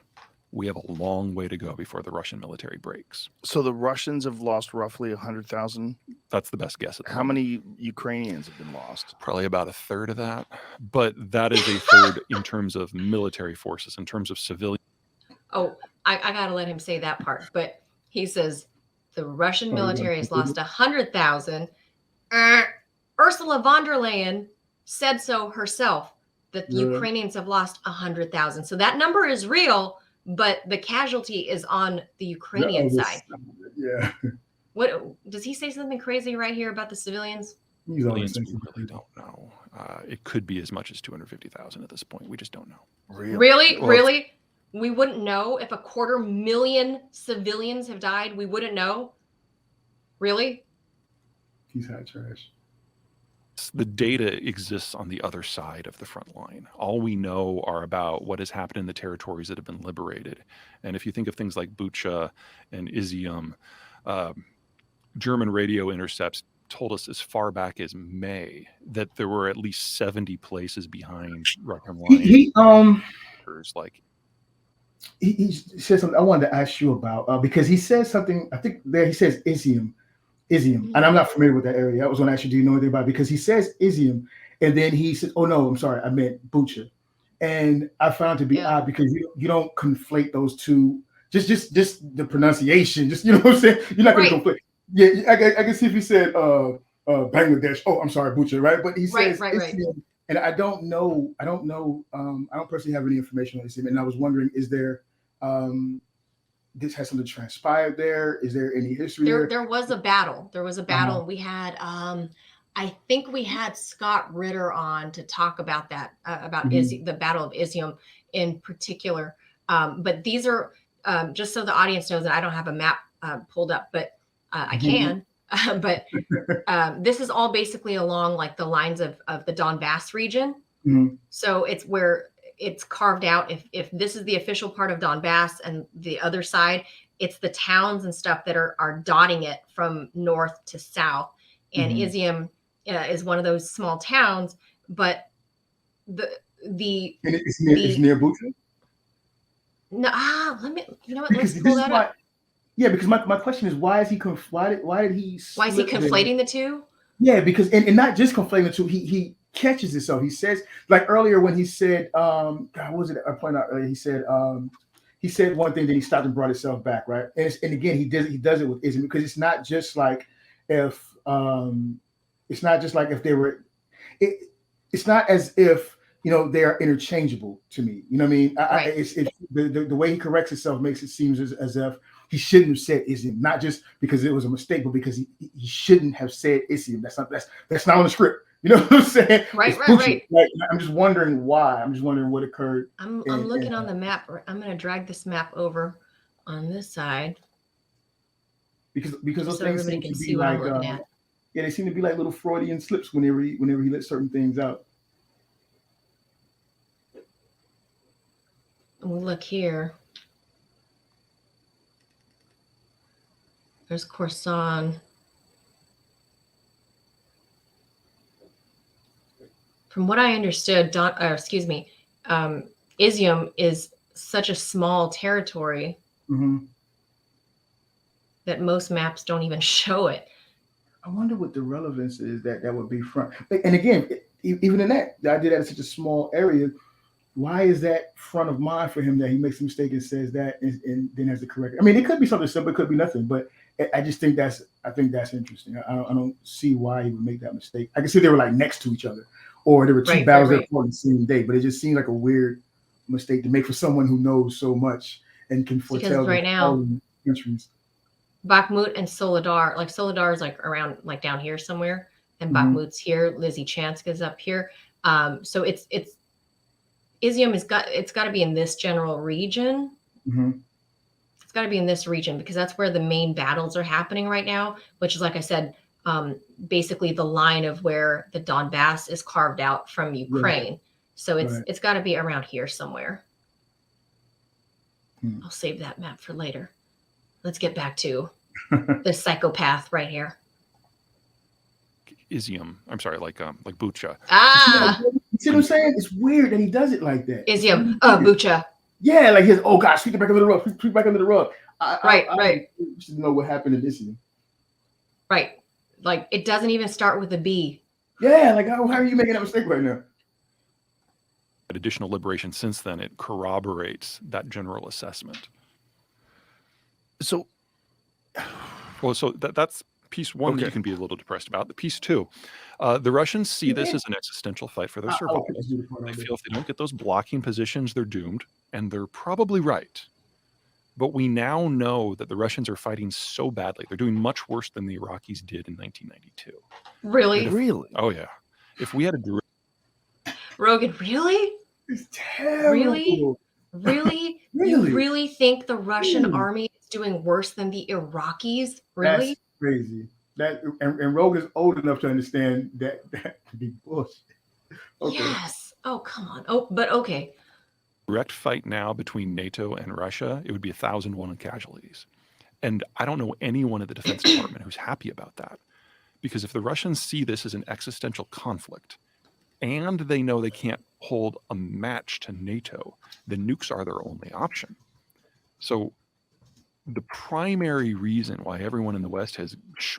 We have a long way to go before the Russian military breaks. So the Russians have lost roughly 100,000? That's the best guess. How many Ukrainians have been lost? Probably about a third of that. But that is a third in terms of military forces. In terms of civilian. Oh, I got to let him say that part. But he says the Russian military has lost 100,000. Ursula von der Leyen said so herself, that the Ukrainians have lost 100,000. So that number is real. But the casualty is on the Ukrainian side. Yeah. What does he say something crazy right here about the civilians? We really don't know. It could be as much as 250,000 at this point. We just don't know. Really? We wouldn't know if 250,000 civilians have died. We wouldn't know. Really? He's hot trash. The data exists on the other side of the front line. All we know are about what has happened in the territories that have been liberated. And if you think of things like 𝘬𝘱 and 𝘰𝘰𝘪, German radio intercepts told us as far back as May that there were at least 70 places behind Russian lines. He says something I wanted to ask you about because he says something. I think there he says 𝘰𝘰𝘪, and I'm not familiar with that area. I was going to ask you, do you know anything about it? Because he says 𝘰𝘰𝘪, and then he said, "Oh no, I'm sorry, I meant 𝘬𝘱," and I found it to be odd because you don't conflate those two. Just the pronunciation. Just you know what I'm saying. You're not going to conflate. Yeah, I can see if he said Bangladesh. Oh, I'm sorry, 𝘬𝘱, right? But he says 𝘰𝘰𝘪, and I don't know. I don't personally have any information on 𝘰𝘰𝘪, and I was wondering, is there this has something transpired there? Is there any history there? There was a battle. There was a battle. We had I think we had Scott Ritter on to talk about that, about the Battle of 𝘰𝘰𝘪 in particular. But these are just so the audience knows that I don't have a map pulled up, but I can. But this is all basically along like the lines of the Donbass region. So it's where it's carved out. If this is the official part of Donbass and the other side, it's the towns and stuff that are dotting it from north to south. And 𝘰𝘰𝘪 is one of those small towns, but it's near 𝘬𝘱. No, let's pull that up. Yeah, because my question is, why is he why did he conflating the two? Yeah, because and not just conflating the two, he catches himself. He says, like earlier when he said, God, what was it I pointed out earlier? He said one thing, then he stopped and brought himself back, right? And again, he does it with 𝘰𝘰𝘪, because it's not just like if they were, it's not as if they are interchangeable to me. You know what I mean? Right. The way he corrects himself makes it seem as if he shouldn't have said 𝘰𝘰𝘪, not just because it was a mistake, but because he shouldn't have said 𝘰𝘰𝘪. That's not on the script. You know what I'm saying? Right. Like, I'm just wondering why. I'm just wondering what occurred. I'm looking on the map. I'm going to drag this map over on this side because those so things everybody seem can to be see what like, I'm looking at. Yeah, they seem to be like little Freudian slips whenever he lets certain things out. And we look here. There's Kherson. From what I understood, 𝘰𝘰𝘪 is such a small territory that most maps don't even show it. I wonder what the relevance is that would be front. And again, even in that, I did that in such a small area. Why is that front of mind for him that he makes a mistake and says that and then has to correct it? I mean, it could be something simple, it could be nothing, but I just think that's interesting. I don't see why he would make that mistake. I can see they were like next to each other, or there were two battles that fought on the same day, but it just seemed like a weird mistake to make for someone who knows so much and can foretell right now countries. Bakhmut and Soledar, like Soledar is like around like down here somewhere, and Bakhmut's here. Lysychansk is up here. So it's 𝘰𝘰𝘪 it's got to be in this general region. It's got to be in this region because that's where the main battles are happening right now, which is, like I said, basically the line of where the Donbass is carved out from Ukraine. So it's got to be around here somewhere. I'll save that map for later. Let's get back to the psychopath right here. 𝘰𝘰𝘪. I'm sorry, like 𝘬𝘱. You see what I'm saying? It's weird that he does it like that. 𝘰𝘰𝘪. 𝘬𝘱. Yeah, like his, oh God, sweep it back under the rug. Sweep back under the rug. Right. You should know what happened in 𝘰𝘰𝘪. Right. Like it doesn't even start with a B. Yeah, like how are you making that mistake right now? Additional liberation since then, it corroborates that general assessment. So, that's piece one that you can be a little depressed about. The piece two, the Russians see this as an existential fight for their survival. They feel if they don't get those blocking positions, they're doomed, and they're probably right. But we now know that the Russians are fighting so badly. They're doing much worse than the Iraqis did in 1992. Really? Really? Oh, yeah. If we had a Rogan, really? It's terrible. Really? You really think the Russian army is doing worse than the Iraqis? Really? That's crazy. And Rogan's old enough to understand that to be bullshit. Okay. Yes. Oh, come on. Oh, but okay. Direct fight now between NATO and Russia, it would be 1,001 casualties. And I don't know anyone at the Defense Department who's happy about that. Because if the Russians see this as an existential conflict, and they know they can't hold a match to NATO, then nukes are their only option. So the primary reason why everyone in the West has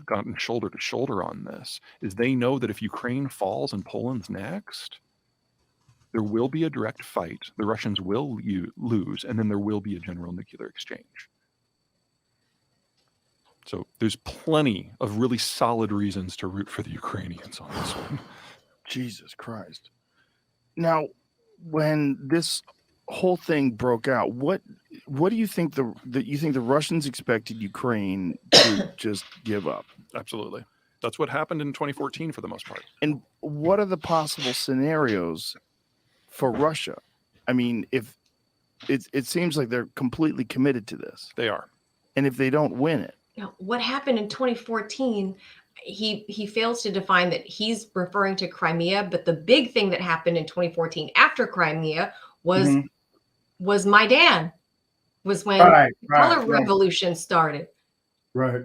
gotten shoulder to shoulder on this is they know that if Ukraine falls and Poland's next, there will be a direct fight, the Russians will lose, and then there will be a general nuclear exchange. So there's plenty of really solid reasons to root for the Ukrainians on this one. Jesus Christ. Now, when this whole thing broke out, what do you think the Russians expected Ukraine to just give up? Absolutely. That's what happened in 2014 for the most part. And what are the possible scenarios for Russia? I mean, if it seems like they're completely committed to this. They are. And if they don't win it. Now, what happened in 2014, he fails to define that he's referring to Crimea, but the big thing that happened in 2014 after Crimea was Maidan, was when the color revolution started. Right.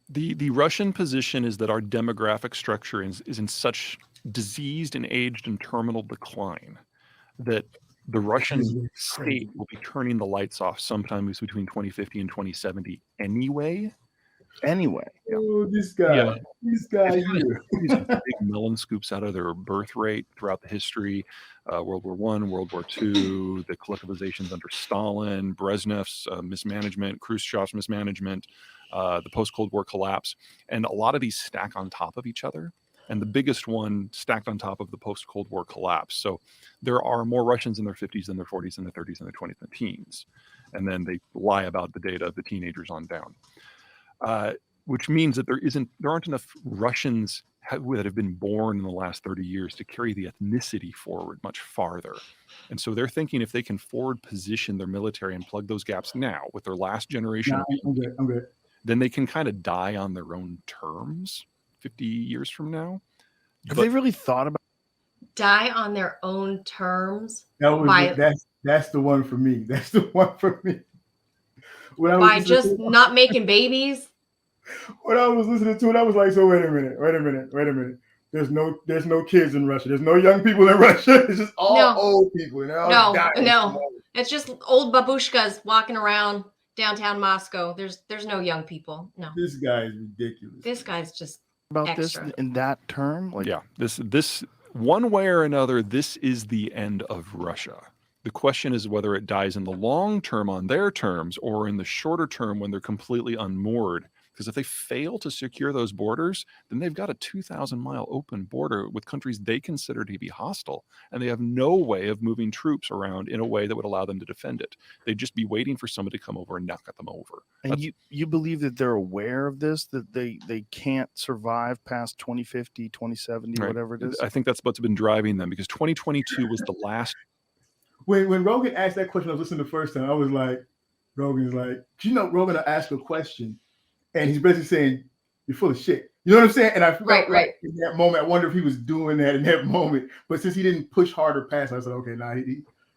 The Russian position is that our demographic structure is in such diseased and aged and terminal decline that the Russian state will be turning the lights off sometimes between 2050 and 2070 anyway. Oh, this guy here. These big melon scoops out of their birth rate throughout the history. World War I, World War II, the collectivizations under Stalin, Brezhnev's mismanagement, Khrushchev's mismanagement, the post-Cold War collapse. And a lot of these stack on top of each other. And the biggest one stacked on top of the post-Cold War collapse. So there are more Russians in their 50s than their 40s and their 30s and their 20s and teens. And then they lie about the data of the teenagers on down. Which means that there aren't enough Russians that have been born in the last 30 years to carry the ethnicity forward much farther. And so they're thinking if they can forward position their military and plug those gaps now with their last generation, I'm good. then they can kind of die on their own terms 50 years from now. Have they really thought about Die on their own terms? That's the one for me. That's the one for me. By just not making babies? When I was listening to it, I was like, so wait a minute. There's no kids in Russia. There's no young people in Russia. It's just all old people. And No. It's just old babushkas walking around downtown Moscow. There's no young people. No. This guy is ridiculous. This guy's just about extra. this in that term? Like, yeah, this one way or another, this is the end of Russia. The question is whether it dies in the long term on their terms or in the shorter term when they're completely unmoored. Because if they fail to secure those borders, then they've got a 2,000-mile open border with countries they consider to be hostile. And they have no way of moving troops around in a way that would allow them to defend it. They'd just be waiting for somebody to come over and knock them over. And you believe that they're aware of this, that they can't survive past 2050, 2070, right, whatever it is? I think that's what's been driving them, because 2022 was the last. When Rogan asked that question, I was listening the first time, I was like, Rogan will ask a question. And he's basically saying, you're full of shit. You know what I'm saying? And I felt like in that moment, I wonder if he was doing that in that moment. But since he didn't push harder past, I said, okay, nah.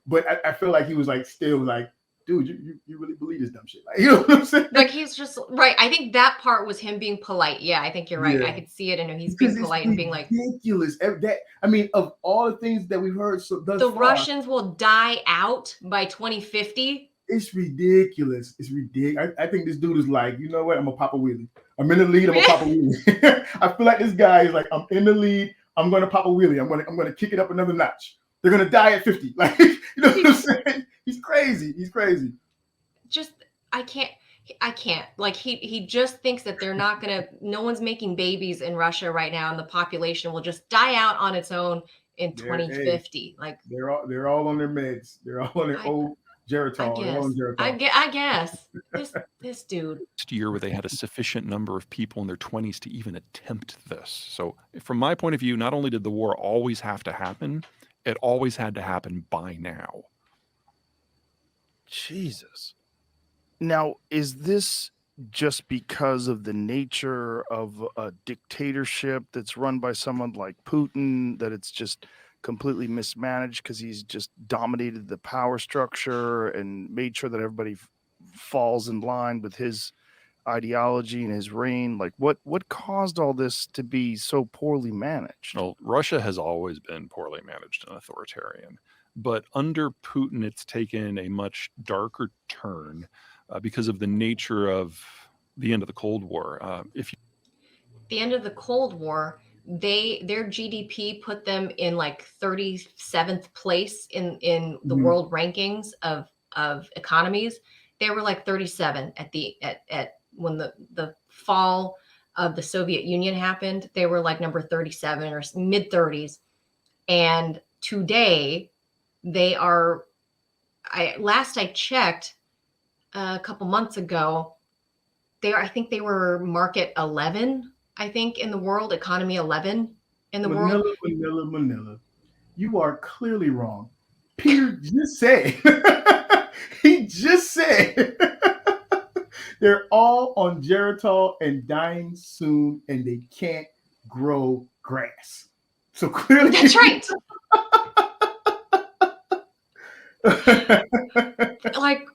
But I feel like he was like, still like, dude, you really believe this dumb shit. Like, you know what I'm saying? Like, he's just, right. I think that part was him being polite. Yeah, I think you're right. Yeah. I could see it in him. He's being polite and being like. Ridiculous. Of all the things that we've heard thus far, Russians will die out by 2050. It's ridiculous. It's ridiculous. I think this dude is like, you know what? I'm gonna pop a wheelie. I'm in the lead. I'm gonna pop a wheelie. I feel like this guy is like, I'm in the lead. I'm gonna pop a wheelie. I'm gonna kick it up another notch. They're gonna die at 50. Like, you know what I'm saying? He's crazy. Just I can't. Like he just thinks that they're not no one's making babies in Russia right now, and the population will just die out on its own in 2050. Like they're all on their meds. They're all on their old. I guess this dude. Last year where they had a sufficient number of people in their 20s to even attempt this. So from my point of view, not only did the war always have to happen, it always had to happen by now. Jesus. Now, is this just because of the nature of a dictatorship that's run by someone like Putin, that it's just completely mismanaged because he's just dominated the power structure and made sure that everybody falls in line with his ideology and his reign? Like, what caused all this to be so poorly managed? Well, Russia has always been poorly managed and authoritarian, but under Putin, it's taken a much darker turn because of the nature of the end of the Cold War. The end of the Cold War, their GDP put them in like 37th place in the world rankings of economies. They were like 37 at when the fall of the Soviet Union happened. They were like number 37 or mid 30s, and today they are. Last I checked a couple months ago, I think they were market 11. I think in the world, economy 11 in the world. Manila. You are clearly wrong. Peter just said, he just said, they're all on 𝘧𝘪𝘳 and dying soon, and they can't grow grass. So clearly, that's right. Like,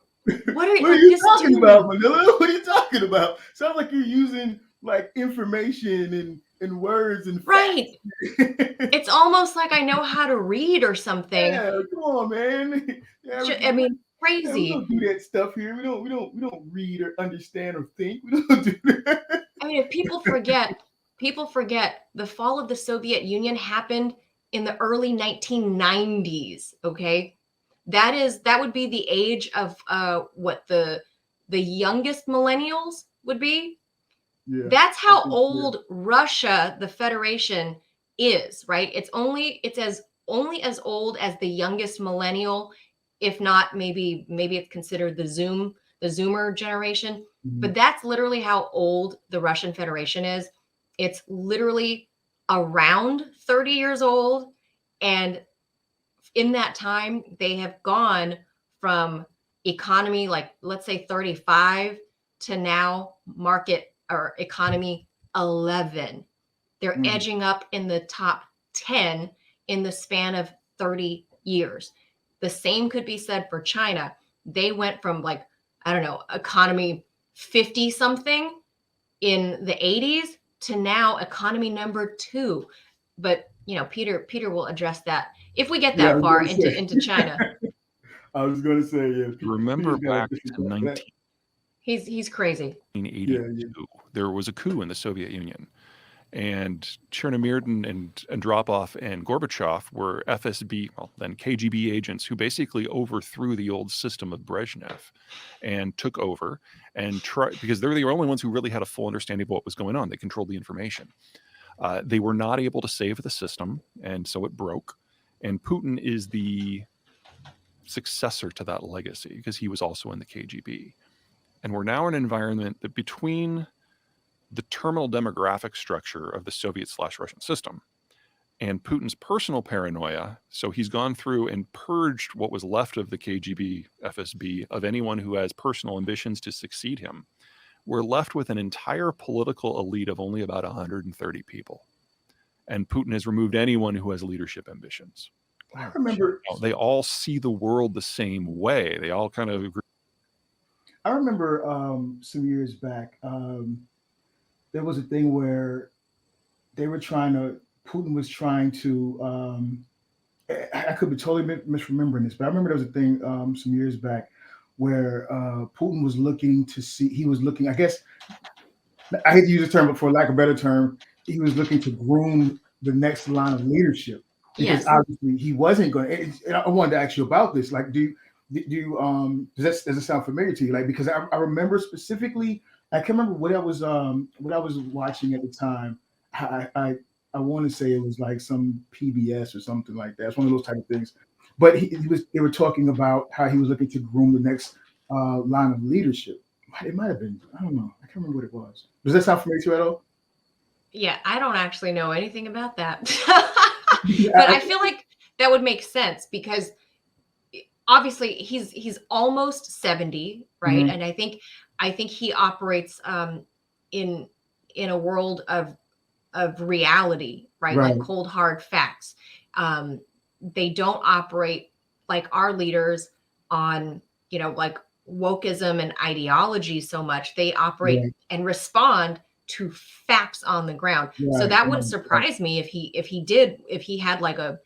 what are you talking about, Manila? What are you talking about? Sounds like you're using like information and words and facts. Right. It's almost like I know how to read or something. Yeah, come on, man. Yeah, I mean, crazy. Yeah, we don't do that stuff here. We don't read or understand or think. We don't do that. I mean, if people forget the fall of the Soviet Union happened in the early 1990s. Okay, that would be the age of what the youngest millennials would be. Yeah, that's how old Russia, the Federation, is, right? It's only as old as the youngest millennial, if not maybe it's considered the Zoomer generation. Mm-hmm. But that's literally how old the Russian Federation is. It's literally around 30 years old, and in that time they have gone from economy, like let's say 35, to now market or economy 11. They're edging up in the top 10 in the span of 30 years. The same could be said for China. They went from like, I don't know, economy 50 something in the 80s to now economy number 2. But you know, Peter will address that if we get that far into China. I was going to say, yeah. Remember back to 19. He's crazy. 1982, there was a coup in the Soviet Union, and 𝘨𝘪𝘕 and Andropov and Gorbachev were FSB, well, then KGB agents who basically overthrew the old system of Brezhnev and took over and tried, because they're the only ones who really had a full understanding of what was going on. They controlled the information. They were not able to save the system, and so it broke. And Putin is the successor to that legacy because he was also in the KGB. And we're now in an environment that between the terminal demographic structure of the Soviet/Russian system and Putin's personal paranoia, so he's gone through and purged what was left of the KGB, FSB, of anyone who has personal ambitions to succeed him. We're left with an entire political elite of only about 130 people. And Putin has removed anyone who has leadership ambitions. I remember they all see the world the same way. They all kind of agree. I remember some years back, there was a thing where Putin was trying to, I could be totally misremembering this, but I remember there was a thing some years back where Putin was looking, I guess, I hate to use the term, but for lack of a better term, he was looking to groom the next line of leadership. Because obviously he wasn't going to, I wanted to ask you about this. Like, does it sound familiar to you? Like, because I remember specifically, I can't remember what I was watching at the time. I want to say it was like some PBS or something like that. It's one of those type of things. But they were talking about how he was looking to groom the next line of leadership. It might have been, I don't know. I can't remember what it was. Does that sound familiar to you at all? Yeah, I don't actually know anything about that. But I feel like that would make sense because obviously he's almost 70, right? Mm-hmm. And I think I think he operates in a world of reality, right? Right. Like cold hard facts. They don't operate like our leaders on, like wokeism and ideology so much. They operate Right. and respond to facts on the ground. So Right. that wouldn't Right. surprise me if he had like a,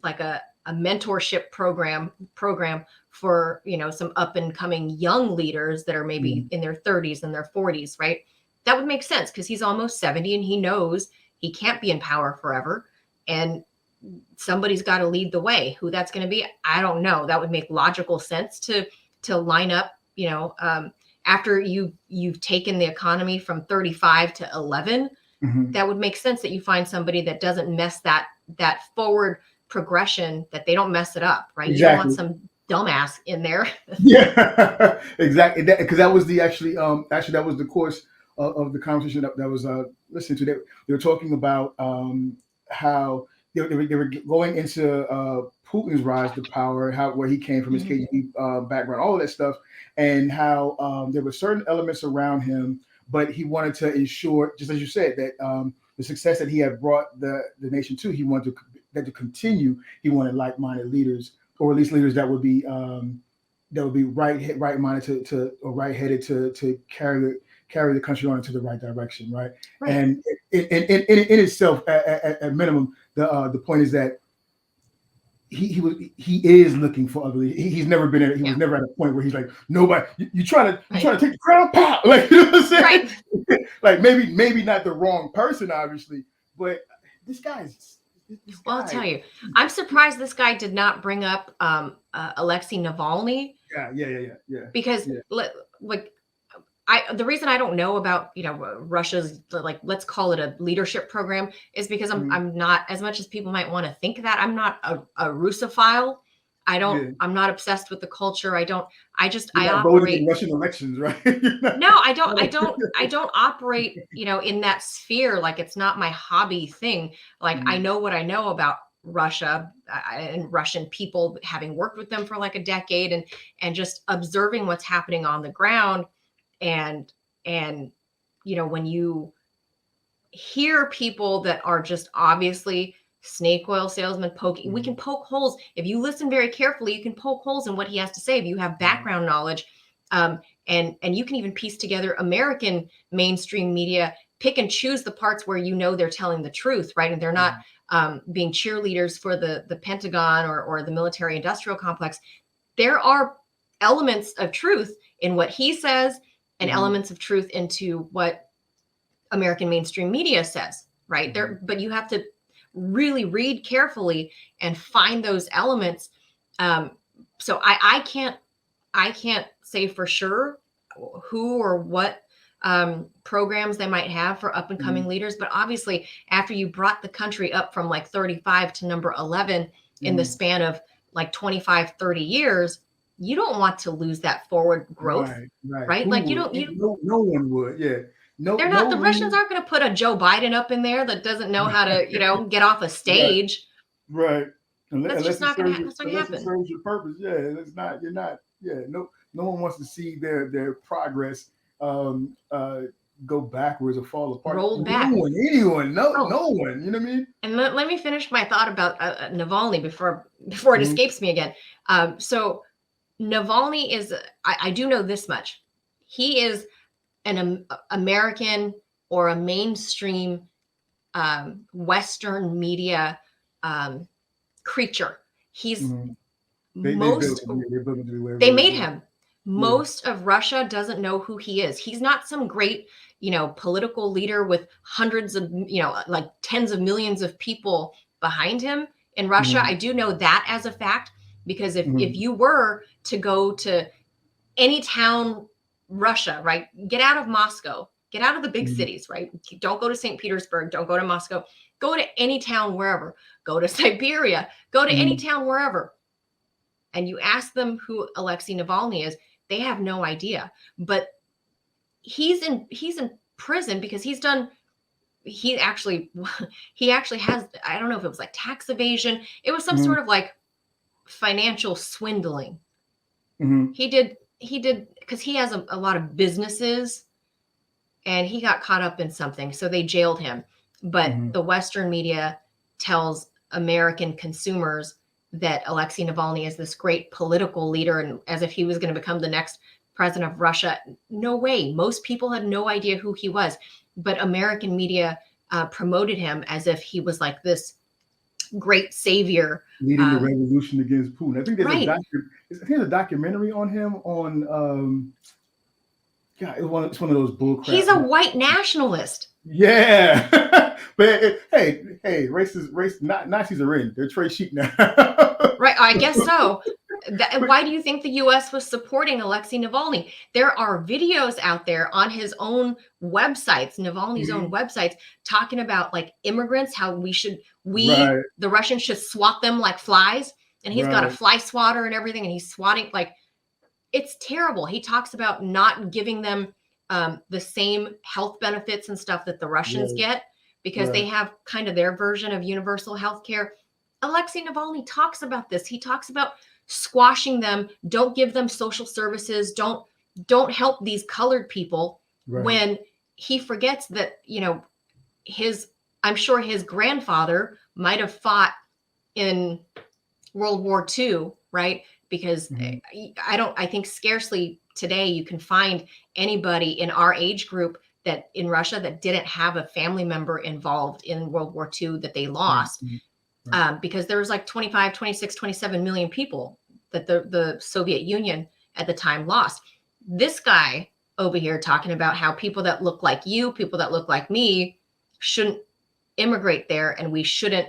like a mentorship program for, some up and coming young leaders that are maybe in their 30s and their 40s, right? That would make sense because he's almost 70 and he knows he can't be in power forever. And somebody's got to lead the way. Who that's going to be, I don't know. That would make logical sense to line up, after you've taken the economy from 35 to 11. Mhm. That would make sense that you find somebody that doesn't mess that forward progression, that they don't mess it up, right? You don't want Exactly. some dumbass in there. Yeah, exactly. Because that was the actually that was the course of the conversation that was listening to. They were talking about how they were going into Putin's rise to power, where he came from, his KGB background, all of that stuff, and how there were certain elements around him, but he wanted to ensure, just as you said, that the success that he had brought the nation to, he wanted that to continue. He wanted like-minded leaders, or at least leaders that would be right-minded or right-headed to carry the country on into the right direction, right? And in itself, at minimum, the point is that he is looking for other leaders. He's never been at, he was never at a point where he's like, nobody, you trying to take the crown, pow, like, you know what I'm saying? Right. Like maybe not the wrong person, obviously, but this guy's. Well, I'll tell you, I'm surprised this guy did not bring up Alexei Navalny. Yeah. Because like the reason I don't know about, Russia's, like, let's call it a leadership program, is because I'm not, as much as people might want to think that, I'm not a Russophile. I'm not obsessed with the culture. I operate in Russian elections, right? No, I don't operate, in that sphere. Like, it's not my hobby thing. Like, I know what I know about Russia and Russian people, having worked with them for like a decade, and just observing what's happening on the ground. And when you hear people that are just obviously snake oil salesmen poking, we can poke holes. If you listen very carefully, you can poke holes in what he has to say if you have background knowledge. And you can even piece together American mainstream media, pick and choose the parts where they're telling the truth, right? And they're not being cheerleaders for the Pentagon or the military industrial complex. There are elements of truth in what he says, and elements of truth into what American mainstream media says, right? There, but you have to really read carefully and find those elements. So I can't say for sure who or what programs they might have for up and coming leaders. But obviously, after you brought the country up from like 35 to number 11 in the span of like 25, 30 years, you don't want to lose that forward growth, right? Like no one would. Yeah. No, they're not. The Russians aren't going to put a Joe Biden up in there that doesn't know how to, get off a stage. Right. That's just not going to happen. Unless it serves your purpose. Yeah, it's not. You're not. Yeah. No one wants to see their progress go backwards or fall apart. Rolled back. No one. You know what I mean? And let me finish my thought about Navalny before it escapes me again. So Navalny is. I do know this much. He is an American or a mainstream Western media creature. He's they made him. Most of Russia doesn't know who he is. He's not some great, political leader with hundreds of, like tens of millions of people behind him in Russia. I do know that as a fact, because if you were to go to any town, Russia, right? Get out of Moscow, get out of the big cities, right? Don't go to St. Petersburg, don't go to Moscow, go to any town wherever, go to Siberia, go to any town wherever. And you ask them who Alexei Navalny is, they have no idea. But he's in prison because he actually has, I don't know if it was like tax evasion. It was some sort of like financial swindling. He did he did, because he has a lot of businesses, and he got caught up in something, so they jailed him. But the Western media tells American consumers that Alexei Navalny is this great political leader, and as if he was going to become the next president of Russia. No way. Most people had no idea who he was, but American media promoted him as if he was like this great savior, leading the revolution against Putin. I think there's right. a documentary on him on yeah, it's one of those bullcrap. He's a white nationalist. Yeah. But hey, Nazis are in. They're trade sheep now. Right, I guess so. Why do you think the U.S. was supporting Alexei Navalny? There are videos out there on his own websites, Navalny's own websites, talking about like immigrants, how the Russians should swat them like flies. And he's got a fly swatter and everything, and he's swatting like, it's terrible. He talks about not giving them the same health benefits and stuff that the Russians get, because they have kind of their version of universal health care. Alexei Navalny talks about this. He talks about squashing them. Don't give them social services. Don't help these colored people, when he forgets that, you know, I'm sure his grandfather might have fought in World War II, right? Because I think scarcely today you can find anybody in our age group that in Russia that didn't have a family member involved in World War II that they lost. Because there was like 25, 26, 27 million people that the Soviet Union at the time lost. This guy over here talking about how people that look like you, people that look like me shouldn't immigrate there, and we shouldn't,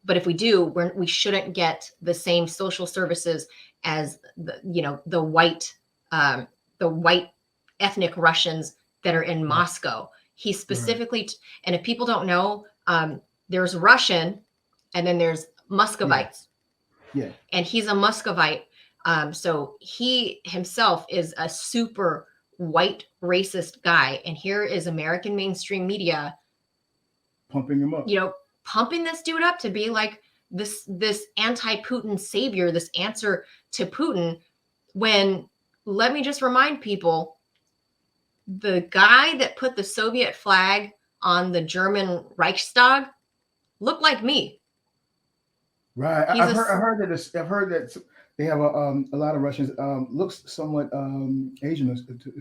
but if we do, we shouldn't get the same social services as the white ethnic Russians that are in Moscow. He specifically, and if people don't know, there's Russian, and then there's Muscovites. And he's a Muscovite. So he himself is a super white racist guy. And here is American mainstream media pumping him up, pumping this dude up to be like this anti-Putin savior, this answer to Putin. When, let me just remind people, the guy that put the Soviet flag on the German Reichstag looked like me. Right. I've heard that they have a lot of Russians looks somewhat Asian.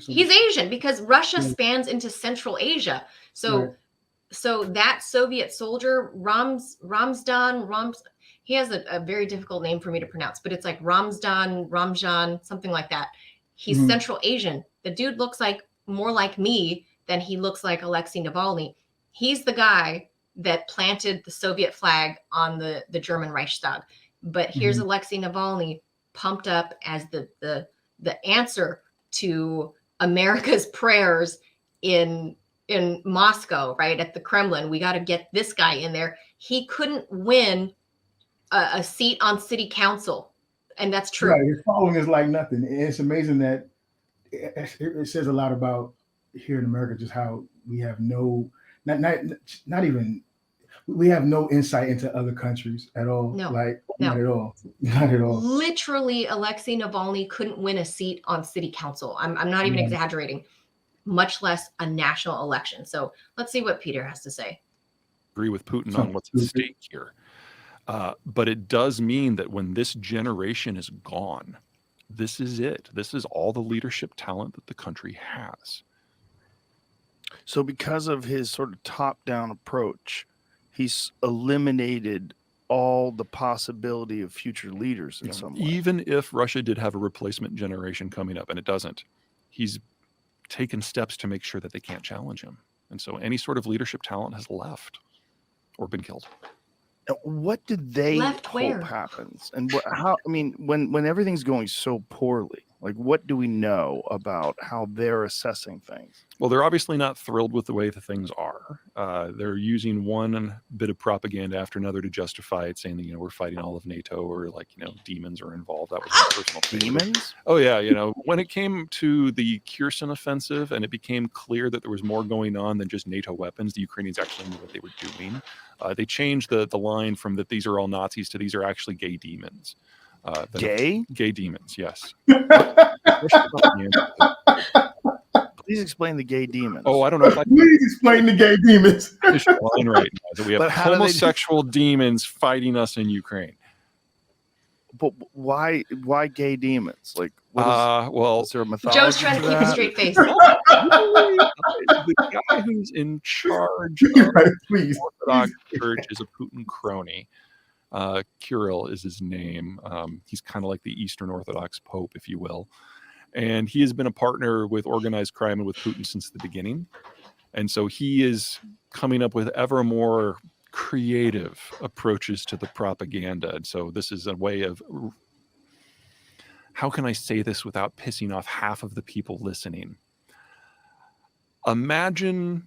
He's Asian because Russia spans into Central Asia. So that Soviet soldier, Ramzan, he has a very difficult name for me to pronounce, but it's like Ramjan, something like that. He's Central Asian. The dude looks like more like me than he looks like Alexei Navalny. He's the guy that planted the Soviet flag on the German Reichstag. But here's Alexei Navalny pumped up as the answer to America's prayers in Moscow, right? At the Kremlin. We got to get this guy in there. He couldn't win a seat on city council. And that's true. Right. His following is like nothing. It's amazing that it says a lot about here in America, just how we have not even we have no insight into other countries at all. No, not at all. Not at all. Literally, Alexei Navalny couldn't win a seat on city council. I'm not even exaggerating, much less a national election. So let's see what Peter has to say. Agree with Putin on what's at stake here. But it does mean that when this generation is gone, this is it. This is all the leadership talent that the country has. So because of his sort of top-down approach, he's eliminated all the possibility of future leaders in some way. Even if Russia did have a replacement generation coming up, and it doesn't, he's taken steps to make sure that they can't challenge him. And so any sort of leadership talent has left or been killed. What did they hope happens? And when everything's going so poorly, like what do we know about how they're assessing things? Well, they're obviously not thrilled with the way the things are. They're using one bit of propaganda after another to justify it, saying that, we're fighting all of NATO, or demons are involved. That was my personal favorite. Demons? Oh yeah, when it came to the Kherson offensive and it became clear that there was more going on than just NATO weapons, the Ukrainians actually knew what they were doing. They changed the line from that these are all Nazis to these are actually gay demons. Gay? Gay demons, yes. Please explain the gay demons. Oh, I don't know if I Please explain the gay demons. finish the line right now. So we have But how do they- homosexual demons fighting us in Ukraine. But why gay demons? Like, what Well, is there a mythology Joe's trying to keep a that? straight face. the guy who's in charge of Right, please. the Orthodox Church is a Putin crony. Kirill is his name. He's kind of like the Eastern Orthodox Pope, if you will. And he has been a partner with organized crime and with Putin since the beginning. And so he is coming up with ever more creative approaches to the propaganda. And so this is a way of, how can I say this without pissing off half of the people listening? Imagine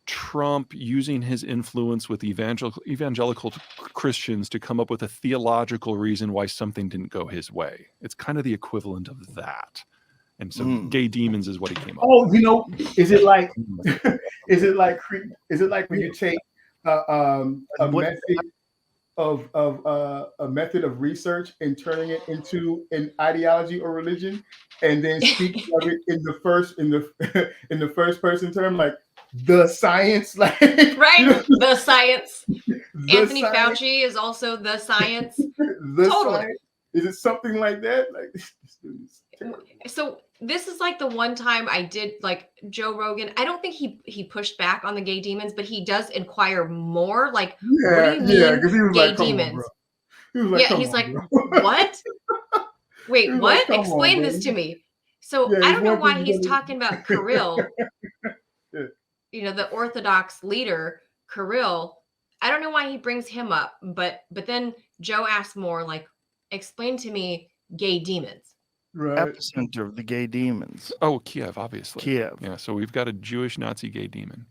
Trump using his influence with evangelical Christians to come up with a theological reason why something didn't go his way. It's kind of the equivalent of that. And so gay demons is what he came up with. Oh, you know, is it like when you take a method of research and turning it into an ideology or religion, and then speaking of it in the first person term, like the science, like Right, you know, the science. the Anthony science, Fauci is also the science. the Totally. science. Is it something like that? Like this dude is terrible. So this is like the one time I did like Joe Rogan. I don't think he pushed back on the gay demons, but he does inquire more. Like, what do you mean because he was gay like, "Come on, demons?" bro." He was like, Yeah, "Come he's on, like, bro." what? Wait, He was what? like, "Come on, Explain this baby." to me. So Yeah, I he's don't know one why thing he's you gotta- talking about Kirill, Yeah. you know, the Orthodox leader, Kirill. I don't know why he brings him up, but then Joe asks more like, explain to me gay demons. Right. Epicenter of the gay demons. Oh, Kiev, obviously. Kiev. Yeah, so we've got a Jewish Nazi gay demon.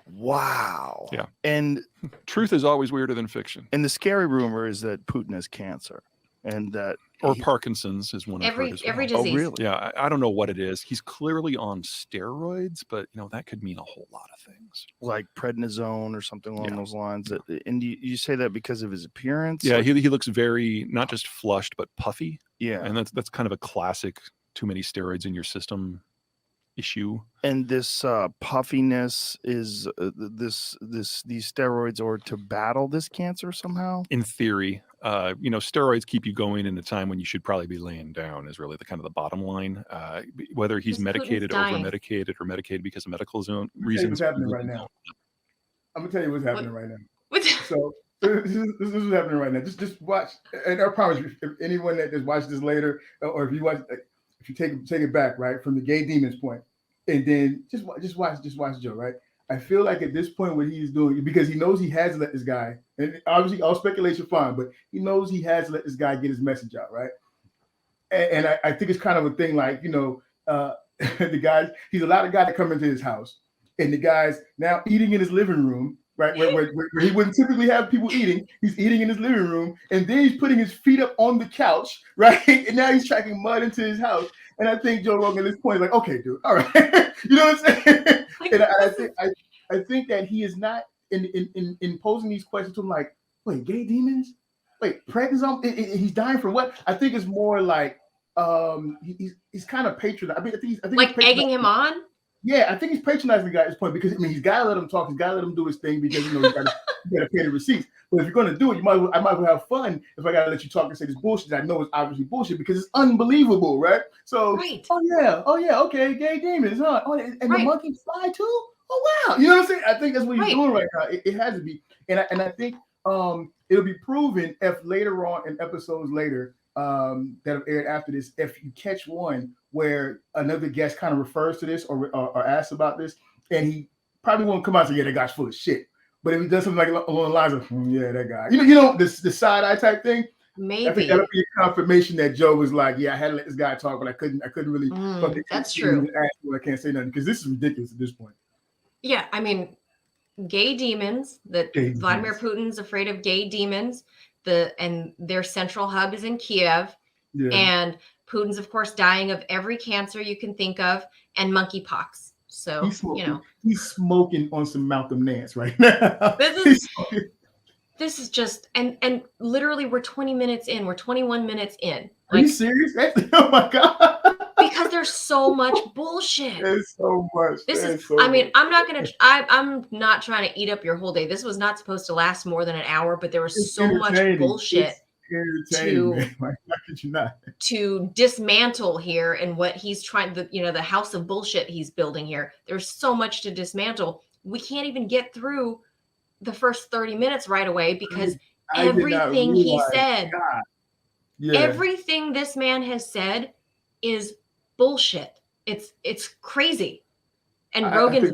Wow. Yeah. And Truth is always weirder than fiction. the scary rumor is that Putin has cancer, and that Or Parkinson's is one I've heard as well. Every oh disease. really? Yeah, I don't know what it is. He's clearly on steroids, but that could mean a whole lot of things. Like prednisone or something along Yeah. those lines. And you say that because of his appearance? Yeah, Like, he looks very not just flushed but puffy, yeah. and that's kind of a classic too many steroids in your system issue. And this puffiness is these steroids are to battle this cancer somehow. In theory, steroids keep you going in a time when you should probably be laying down is really the kind of the bottom line. Whether he's Because Putin's medicated, dying. over-medicated, or medicated because of medical Tell you reasons. what's happening we right really now. don't know. I'm gonna tell you what's happening right now. What? So this is what's happening right now. Just watch, and I promise you, if anyone that just watch this later, or if you watch, if you take it back, right, from the gay demons point, and then just watch Joe, right? I feel like at this point, what he's doing, because he knows he has to let this guy, and obviously all speculation fine, but he knows he has to let this guy get his message out, right? And I think it's kind of a thing like, the guys, he's allowed a guy to come into his house, and the guy's now eating in his living room, right? Where he wouldn't typically have people eating. He's eating in his living room, and then he's putting his feet up on the couch, right? And now he's tracking mud into his house. And I think Joe Rogan at this point is like, okay, dude, all right. You know what I'm saying? Like, And I think that he is not in posing these questions to him like, wait, gay demons? Wait, prednisone? He's dying from what? I think it's more like he's kind of patronizing. I think like he's egging him on? Yeah, I think he's patronizing the guy at this point because he's got to let him talk. He's got to let him do his thing because he's got to pay the receipts. But if you're going to do it, I might as well have fun if I got to let you talk and say this bullshit. I know it's obviously bullshit because it's unbelievable, right? So, Right. oh yeah, okay, gay demons, huh? Oh, and Right. the monkey fly too? Oh wow, you know what I'm saying? I think that's what he's Right. doing right now. It has to be, and I think it'll be proven if later on in episodes later that have aired after this, if you catch one where another guest kind of refers to this or asks about this, and he probably won't come out and say, yeah, that guy's full of shit. But if he does something like along the lines of, yeah, that guy, the side eye type thing, I Maybe. think that'll be a confirmation that Joe was like, yeah, I had to let this guy talk, but I couldn't really. That's true. I can't say nothing because this is ridiculous at this point. Yeah, I mean, gay demons. That Gay Vladimir demons. Putin's afraid of gay demons. And their central hub is in Kiev. Yeah. And Putin's, of course, dying of every cancer you can think of, and monkeypox. So, He's smoking on some Malcolm Nance right now. This is- He's smoking. this is just and literally we're 20 minutes in, we're 21 minutes in. Are you serious? Oh my God. Because there's so much bullshit. There's so much. I'm not trying to eat up your whole day. This was not supposed to last more than an hour, but there was so much bullshit to dismantle here, and what he's trying, the house of bullshit he's building here. There's so much to dismantle. We can't even get through the first 30 minutes right away because everything he said, everything this man has said is bullshit. It's crazy. And Rogan's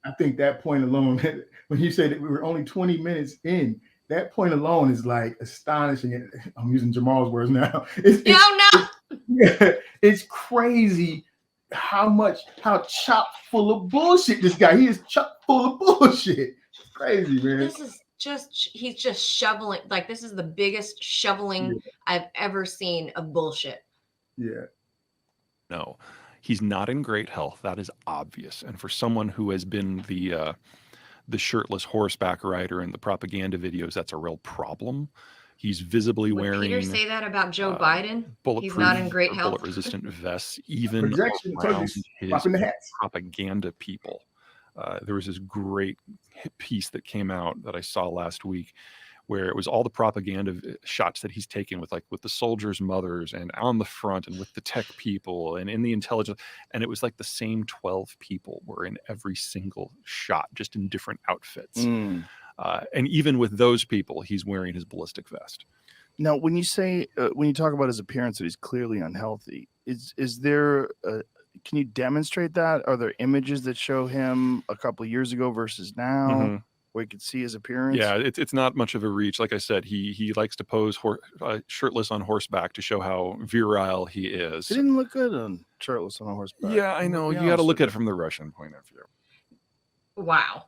I think that point alone, when you said that we were only 20 minutes in, that point alone is like astonishing. I'm using Jamal's words now. It's crazy how chock full of bullshit this guy. He is chock full of bullshit. It's crazy, man. This is he's just shoveling. Like, this is the biggest shoveling I've ever seen of bullshit. Yeah. No, he's not in great health. That is obvious. And for someone who has been the shirtless horseback rider in the propaganda videos, that's a real problem. He's visibly wearing. Peter say that about Joe Biden? Bulletproof, he's not in great health. Bullet-resistant vests, even around his propaganda people. There was this great piece that came out that I saw last week, where it was all the propaganda shots that he's taken with the soldiers' mothers and on the front and with the tech people and in the intelligence. And it was like the same 12 people were in every single shot, just in different outfits. And even with those people, he's wearing his ballistic vest. Now, when you talk about his appearance that he's clearly unhealthy, is there can you demonstrate that? Are there images that show him a couple of years ago versus now? Mm-hmm. Where you could see his appearance? Yeah, it's not much of a reach. Like I said, he likes to pose shirtless on horseback to show how virile he is. He didn't look good on shirtless on horseback. Yeah, I know. You got to look at it from the Russian point of view. Wow.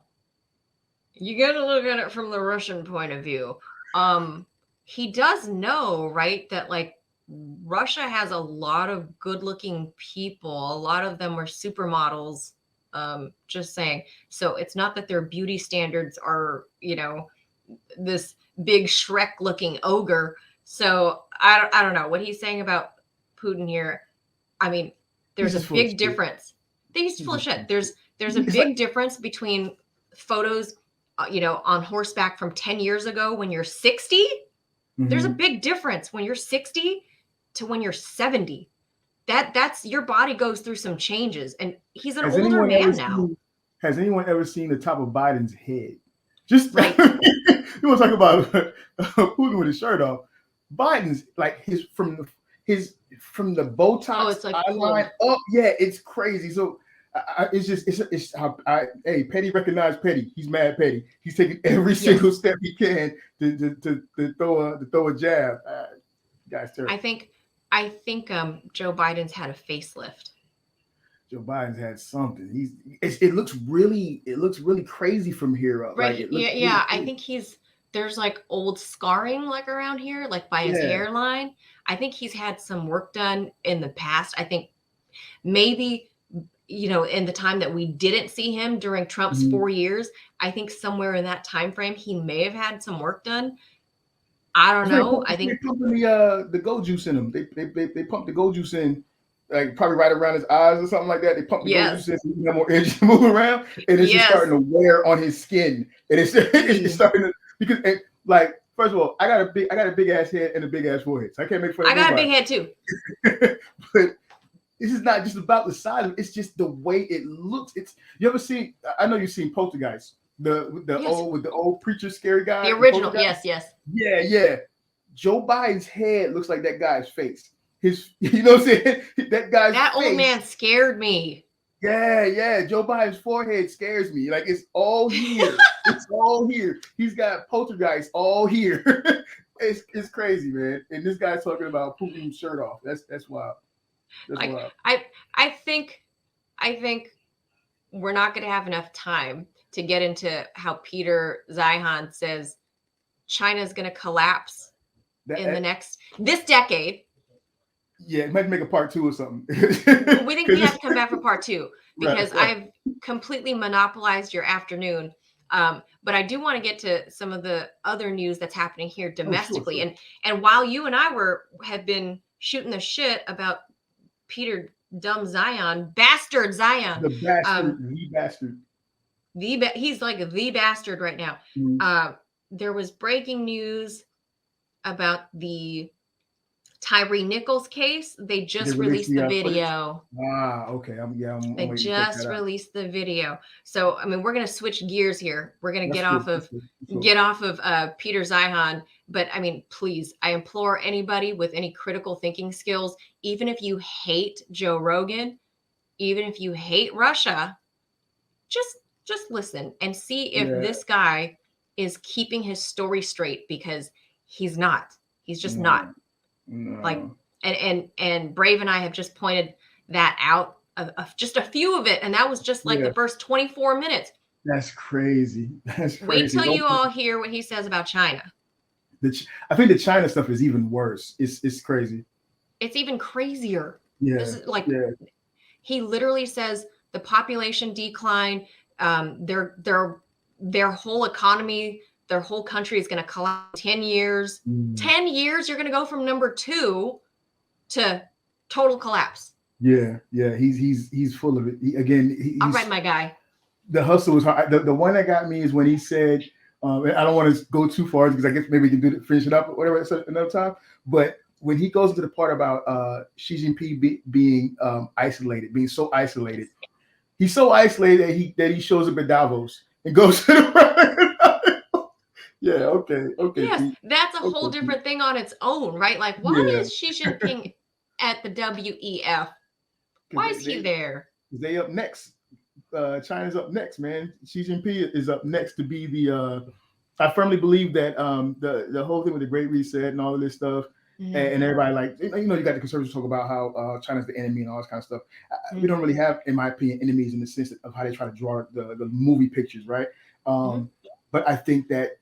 You got to look at it from the Russian point of view. He does know, right, that like Russia has a lot of good-looking people. A lot of them were supermodels. Just saying. So it's not that their beauty standards are, this big Shrek looking ogre. So I don't know what he's saying about Putin here. I mean, there's a big difference. He's full of shit. There's a big difference between photos, on horseback from 10 years ago when you're 60. Mm-hmm. There's a big difference when you're 60 to when you're 70. That's your body goes through some changes, and he's an older man now. Has anyone ever seen the top of Biden's head? Just right. You want to talk about Putin with his shirt off? Biden's like from the Botox eyeline up. Yeah, it's crazy. So it's how Petty recognized Petty. He's mad Petty. He's taking every single step he can to throw a jab. Guys, terrible. I think Joe Biden's had a facelift. Joe Biden's had something. It looks really crazy from here up. Right. Like I think there's like old scarring like around here, like by his hairline. I think he's had some work done in the past. I think maybe, in the time that we didn't see him during Trump's 4 years, I think somewhere in that time frame, he may have had some work done. I don't know. I think they're pumping the goat juice in him. They pump the goat juice in, like probably right around his eyes or something like that. They pump the goat juice in so he can have more energy to move around, and it's just starting to wear on his skin. And it's starting to because first of all, I got a big ass head and a big ass forehead, so I can't make fun of nobody. I got a big head too. But this is not just about the size of it, it's just the way it looks. You ever seen? I know you've seen Poltergeist. The old preacher scary guy. The original, yes. Yeah. Joe Biden's head looks like that guy's face. You know what I'm saying? That old man scared me. Yeah. Joe Biden's forehead scares me. Like it's all here. It's all here. He's got Poltergeist all here. It's crazy, man. And this guy's talking about Putin's shirt off. That's wild. Wild. I think we're not going to have enough time to get into how Peter Zeihan says China's going to collapse this decade. Yeah, it might make a part 2 or something. We think we have to come back for part 2 because I've completely monopolized your afternoon. But I do want to get to some of the other news that's happening here domestically. Sure. And while you and I have been shooting the shit about Peter Dumb Zeihan, Bastard Zeihan, The bastard, he's like the bastard right now. Mhm. There was breaking news about the Tyre Nichols case. They just released the video. Okay. I'm They waiting to check just that out. released the video. So I mean, we're gonna switch gears here. We're gonna get That's off good. of get off of Peter Zeihan. But I mean, please, I implore anybody with any critical thinking skills, even if you hate Joe Rogan, even if you hate Russia, just listen and see if this guy is keeping his story straight, because he's not. He's just not. No. Like, and Brave and I have just pointed that out of just a few of it, and that was just like the first 24 minutes. That's crazy. That's crazy. Wait till you all hear what he says about China. I think the China stuff is even worse. It's crazy. It's even crazier. Yeah. This is like, he literally says the population decline, their whole economy, their whole country is going to collapse 10 years. 10 years, you're going to go from number 2 to total collapse. Yeah. He's full of it. All right, my guy. The hustle was hard. The one that got me is when he said, and I don't want to go too far because I guess maybe we can finish it up or whatever another time. But when he goes into the part about Xi Jinping being isolated, being so isolated, he's so isolated that he shows up at Davos and goes to the Yeah, okay. Yes, Pete. that's a whole different thing on its own, right? Like, why is Xi Jinping at the WEF? Why is he there? They up next. China's up next, man. Xi Jinping is up next to be the. I firmly believe that the whole thing with the Great Reset and all of this stuff, and everybody, like, you got the conservatives talk about how China's the enemy and all this kind of stuff. We don't really have, in my opinion, enemies in the sense of how they try to draw the movie pictures, right? But I think that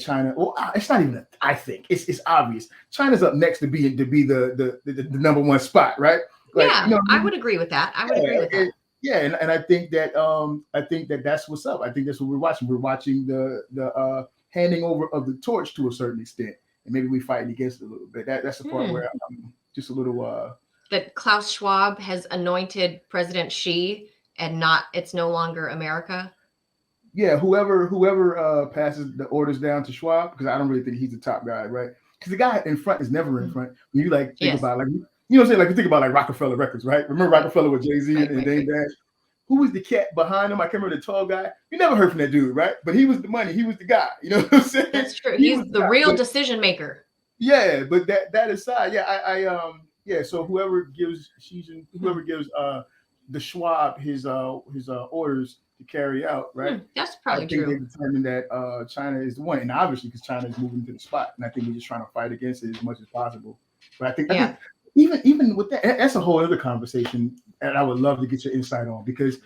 China. Well, it's not even. I think it's obvious. China's up next to be the number one spot, right? Like, I would agree with that. I would agree with that. Yeah, and I think that that's what's up. I think that's what we're watching. We're watching the handing over of the torch to a certain extent, and maybe we're fighting against it a little bit. That's the part where I'm just a little. That Klaus Schwab has anointed President Xi, and it's no longer America. Yeah, whoever passes the orders down to Schwab, because I don't really think he's the top guy, right? Because the guy in front is never in front. When you think about like. You know what I'm saying? Like, you think about like Rockefeller Records, right? Remember Rockefeller with Jay-Z and Dame Dash? Who was the cat behind him? I can't remember, the tall guy. You never heard from that dude, right? But he was the money. He was the guy. You know what I'm saying? That's true. He's the real decision maker. Yeah, but that aside, so whoever gives the Schwab his orders to carry out, right? That's probably true. I think true. they determined that China is the one, and obviously because China is moving to the spot, and I think we're just trying to fight against it as much as possible. But I think even with that's a whole other conversation, and I would love to get your insight on, because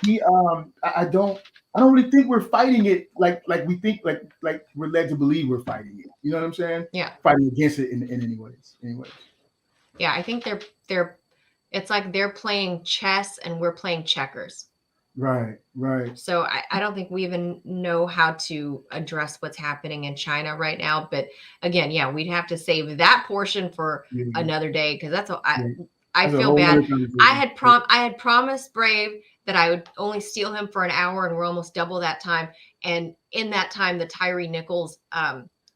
I don't really think we're fighting it like we think, like we're led to believe we're fighting it. You know what I'm saying? Yeah. Fighting against it in any ways. Yeah, I think it's like they're playing chess and we're playing checkers. Right. So I don't think we even know how to address what's happening in China right now. But again, we'd have to save that portion for another day, because I feel bad. I had promised Brave that I would only steal him for an hour, and we're almost double that time. And in that time, the Tyre Nichols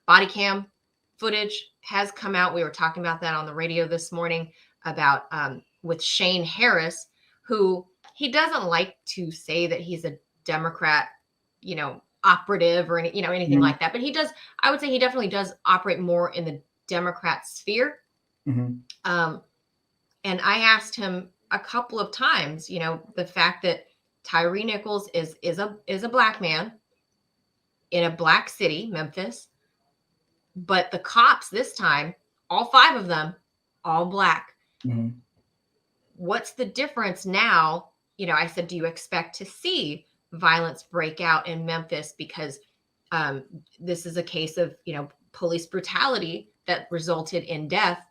body cam footage has come out. We were talking about that on the radio this morning about with Shane Harris, who he doesn't like to say that he's a Democrat, operative or anything like that. But he does. I would say he definitely does operate more in the Democrat sphere. And I asked him a couple of times, the fact that Tyre Nichols is a black man in a black city, Memphis, but the cops this time, all 5 of them, all black. What's the difference now? I said, do you expect to see violence break out in Memphis? Because this is a case of, police brutality that resulted in death.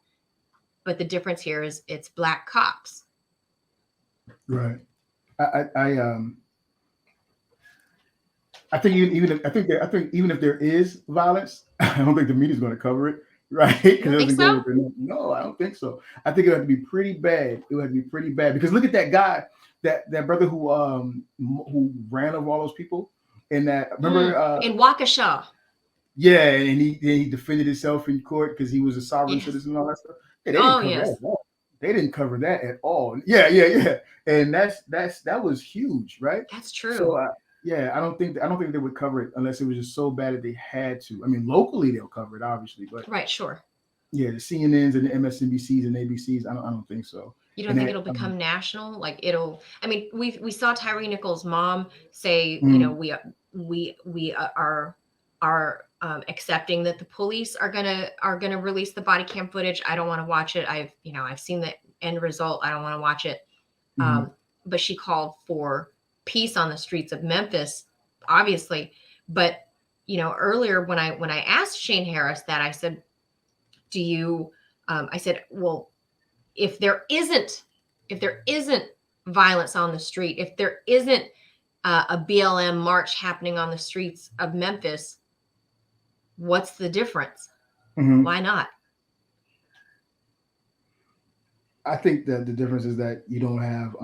But the difference here is it's black cops. Right. I think even if there is violence, I don't think the media is going to cover it, right? You Because don't it think doesn't go so? with the no. I don't think so. I think it would have to be pretty bad. It would have to be pretty bad because look at that guy, that brother who ran over all those people, and that remember In 𝘮𝘱𝘍. yeah, and he defended himself in court because he was a sovereign Yes. citizen and all that stuff. Yeah, they didn't Oh cover that yes. at all. They didn't cover that at all. Yeah. And that was huge, right? That's true. So yeah, I don't think they would cover it unless it was just so bad that they had to. I mean, locally they'll cover it, obviously, but right, sure. yeah, the CNNs and the MSNBCs and ABCs, I don't think so. You don't think it'll become national? Like it'll. I mean, we saw Tyre Nichols' mom say, you know, we are accepting that the police are gonna release the body cam footage. I don't want to watch it. I've seen the end result. I don't want to watch it. But she called for peace on the streets of Memphis, obviously. But earlier when I asked Shane Harris that, I said, do you? I said, well, if there isn't violence on the street, if there isn't a BLM march happening on the streets of Memphis, what's the difference? Why not? I think that the difference is that you don't have,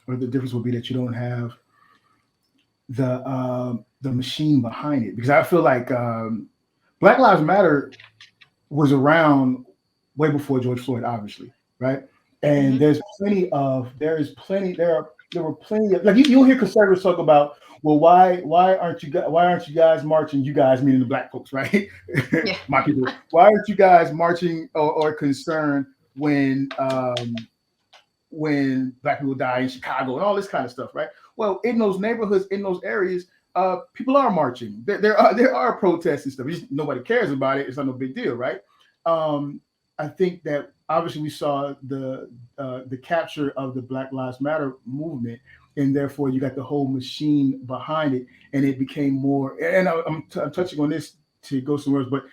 or the difference would be that you don't have the machine behind it. Because I feel like Black Lives Matter was around way before George Floyd, obviously, right? And there were plenty of, like you'll hear conservatives talk about, well, why aren't you guys marching? You guys meaning the black folks, right? Yeah. My people. Why aren't you guys marching or concerned when black people die in Chicago and all this kind of stuff, right? Well, in those neighborhoods, in those areas, people are marching. There are protests and stuff. Just nobody cares about it. It's not no big deal, right? I think that obviously we saw the capture of the Black Lives Matter movement, and therefore you got the whole machine behind it, and it became more. And I'm touching on this to go somewhere, but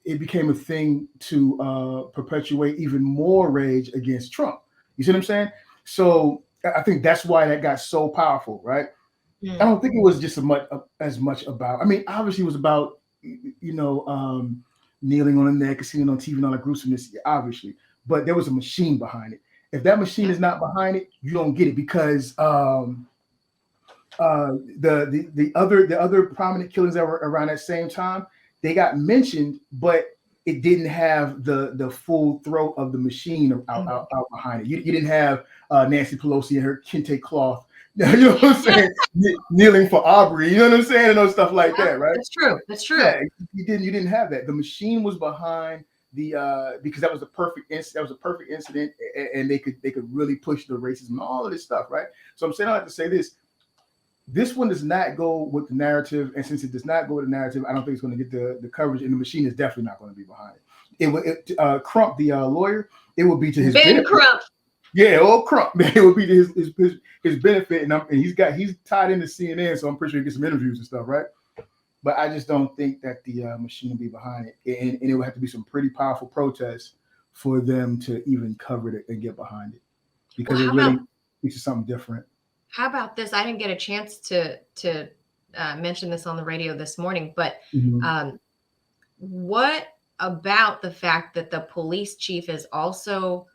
it became a thing to perpetuate even more rage against Trump. You see what I'm saying? So I think that's why that got so powerful, right? I don't think it was just as much about. I mean, obviously it was about kneeling on the neck and seeing on TV and all the gruesomeness, obviously. But there was a machine behind it. If that machine is not behind it, you don't get it because the other prominent killings that were around that same time, they got mentioned, but it didn't have the full throat of the machine out behind it. You didn't have Nancy Pelosi and her kente cloth. You know what I'm saying? Kneeling for Aubrey, you know what I'm saying, and stuff like that, right? That's true. Yeah, you didn't have that. The machine was behind the because that was a perfect incident, and they could really push the racism and all of this stuff, right? So I'm saying I have to say this. This one does not go with the narrative, and since it does not go with the narrative, I don't think it's going to get the coverage, and the machine is definitely not going to be behind it. Crump, the lawyer, it will be to his Ben benefit. Crump. Yeah, old Crump. It would be to his benefit, and he's tied into CNN, so I'm pretty sure he gets some interviews and stuff, right? But I just don't think that the machine will be behind it, and it would have to be some pretty powerful protests for them to even cover it and get behind it, because it really speaks to something different. How about this? I didn't get a chance to mention this on the radio this morning, but what about the fact that the police chief is also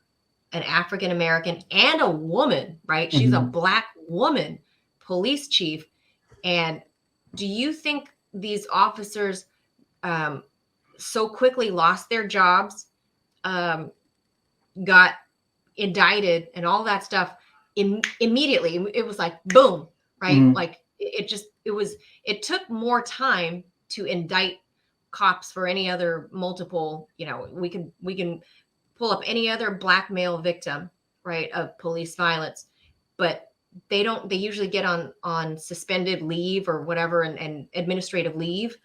an African American and a woman, right? She's a Black woman police chief. And do you think these officers so quickly lost their jobs, got indicted and all that stuff immediately? It was like, boom, right? Like it took more time to indict cops for any other multiple, we can pull up any other Black male victim, right, of police violence, but they usually get on suspended leave or whatever and administrative leave.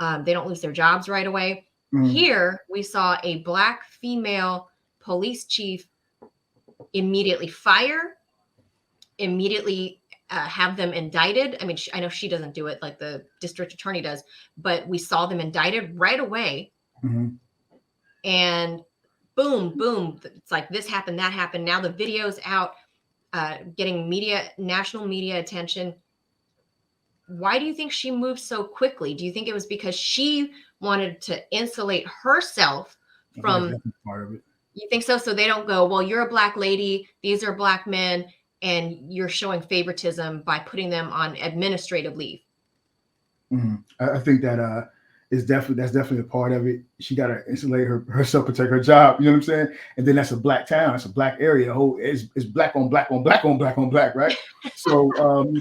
They don't lose their jobs right away. Here we saw a Black female police chief immediately fire, immediately have them indicted. I mean, I know she doesn't do it like the district attorney does, but we saw them indicted right away. And boom, boom. It's like this happened, that happened. Now the video's out, getting national media attention. why do you think she moved so quickly? Do you think it was because she wanted to insulate herself from part of it? You think so? So they don't go, well, you're a black lady, these are black men, and you're showing favoritism by putting them on administrative leave. I think that that's definitely a part of it. She got to insulate herself, protect her job. You know what I'm saying? And then that's a black town. It's a black area. It's black on black on black on black on black, right? So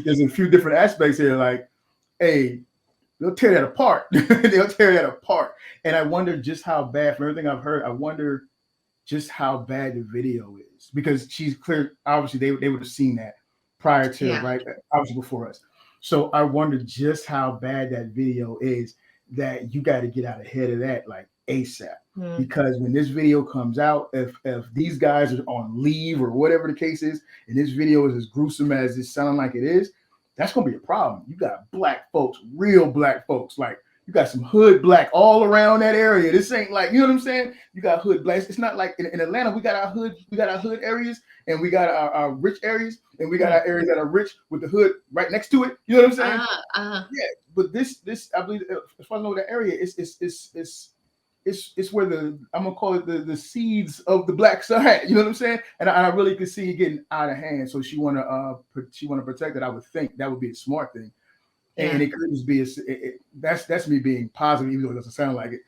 there's a few different aspects here. Like, hey, they'll tear that apart. They'll tear that apart. And I wonder just how bad, from everything I've heard, I wonder just how bad the video is, because she's clear. Obviously, they would have seen that prior to, right? Obviously before us. So I wonder just how bad that video is, that you got to get out ahead of that like ASAP. Because when this video comes out, if these guys are on leave or whatever the case is, and this video is as gruesome as it sounds like it is, that's gonna be a problem. You got black folks, real black folks, like you got some hood black all around that area. This ain't like, you know what I'm saying? You got hood blacks. It's not like in Atlanta, we got our hood areas, and we got our rich areas, and we got our areas that are rich with the hood right next to it. You know what I'm saying? Yeah. But this I believe, as far as I know, that area it's where I'm gonna call it the seeds of the black side. You know what I'm saying? And I really could see it getting out of hand. So she wanna protect it. I would think that would be a smart thing. And it could just be that's me being positive, even though it doesn't sound like it.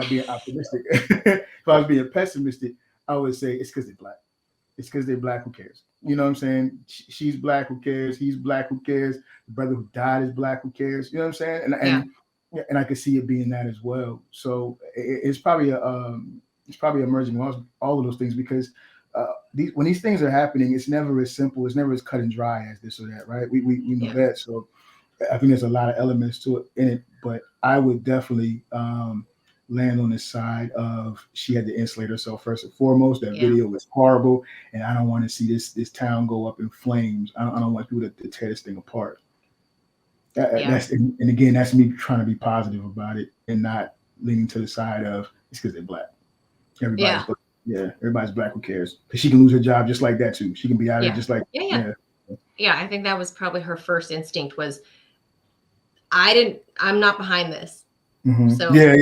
Being optimistic. If I was being pessimistic, I would say it's because they're black. It's because they're black. Who cares? You know what I'm saying? She's black. Who cares? He's black. Who cares? The brother who died is black. Who cares? You know what I'm saying? And I could see it being that as well. So it's probably emerging all of those things, because when these things are happening, it's never as simple. It's never as cut and dry as this or that, right? We know that. So I think there's a lot of elements to it in it, but I would definitely land on the side of she had to insulate herself first and foremost. That video was horrible, and I don't want to see this town go up in flames. I don't want people to tear this thing apart. And again, that's me trying to be positive about it and not leaning to the side of it's because they're black. Everybody's black. Who cares? Because she can lose her job just like that too. She can be out of it just like I think that was probably her first instinct was, I'm not behind this. So yeah.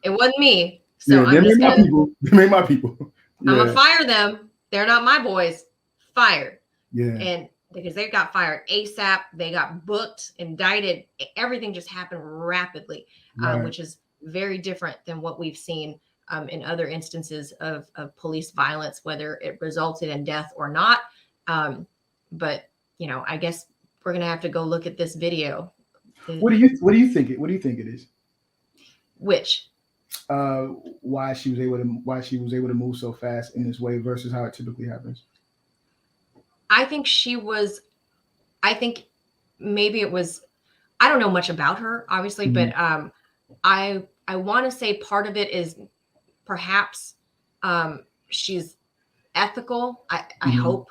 It wasn't me. So they made my people. I'm gonna fire them. They're not my boys. Fired. Yeah. And because they got fired ASAP, they got booked, indicted. Everything just happened rapidly, which is very different than what we've seen in other instances of police violence, whether it resulted in death or not. But I guess we're gonna have to go look at this video. What do you think it is? Which? Why she was able to move so fast in this way versus how it typically happens. I think maybe it was, I don't know much about her, obviously, but I want to say part of it is perhaps she's ethical. I hope.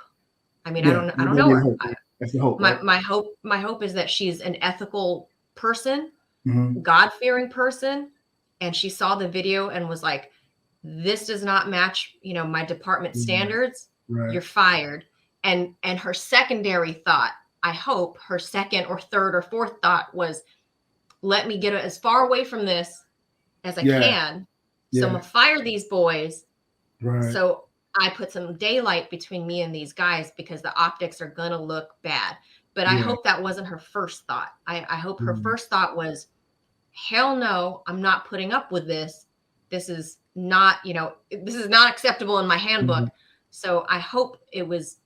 I mean, I don't know her. That's the hope. My hope is that she's an ethical person, Mm-hmm. God-fearing person, and she saw the video and was like, this does not match, my department standards. Right. You're fired. And her secondary thought, I hope her second or third or fourth thought was, let me get as far away from this as I can. So I'm gonna fire these boys. Right. So I put some daylight between me and these guys because the optics are gonna look bad. But I hope that wasn't her first thought. I hope her first thought was, hell no, I'm not putting up with this. This is not, this is not acceptable in my handbook. So I hope it was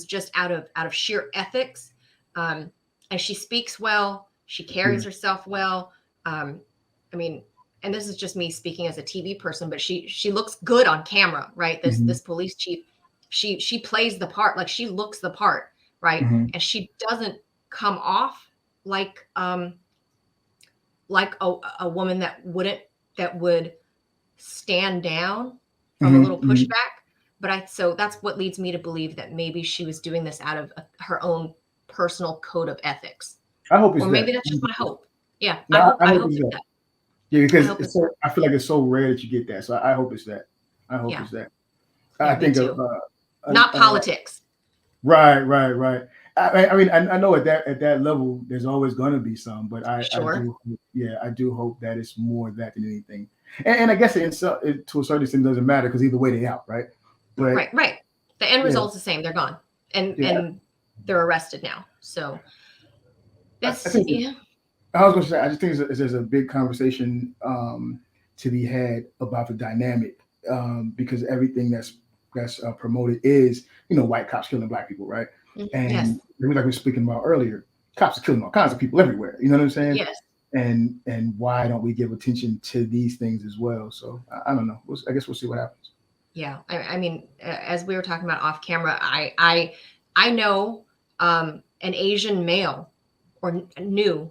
just out of sheer ethics. And she speaks well, she carries herself well. I mean, and this is just me speaking as a TV person, but she looks good on camera, right? This police chief, she plays the part, like she looks the part, right? And she doesn't come off like a woman that would stand down from a little pushback. But so that's what leads me to believe that maybe she was doing this out of her own personal code of ethics. I hope it's or maybe that's just my hope. Yeah, no, I hope it's that. Yeah, because I feel like it's so rare that you get that. So I hope it's that. I think of not politics. Right. I mean, I know at that level, there's always going to be some, but I do hope that it's more that than anything. And I guess to a certain extent, it doesn't matter because either way they out, right? But right. The end result's the same. They're gone, and they're arrested now. So that's I was going to say, I just think there's a big conversation to be had about the dynamic because everything that's promoted is, white cops killing black people, right? And like we were speaking about earlier, cops are killing all kinds of people everywhere. You know what I'm saying? Yes. And why don't we give attention to these things as well? So I don't know. I guess we'll see what happens. Yeah, I mean, as we were talking about off camera, I know an Asian male, or knew.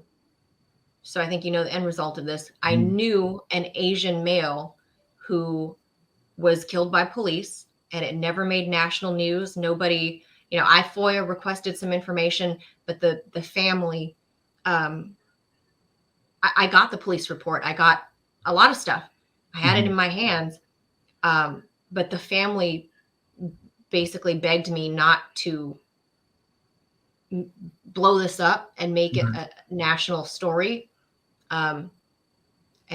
So I think the end result of this. I knew an Asian male who was killed by police, and it never made national news. Nobody, I FOIA requested some information, but the family, I got the police report. I got a lot of stuff. I had it in my hands. But the family basically begged me not to blow this up and make it a national story. And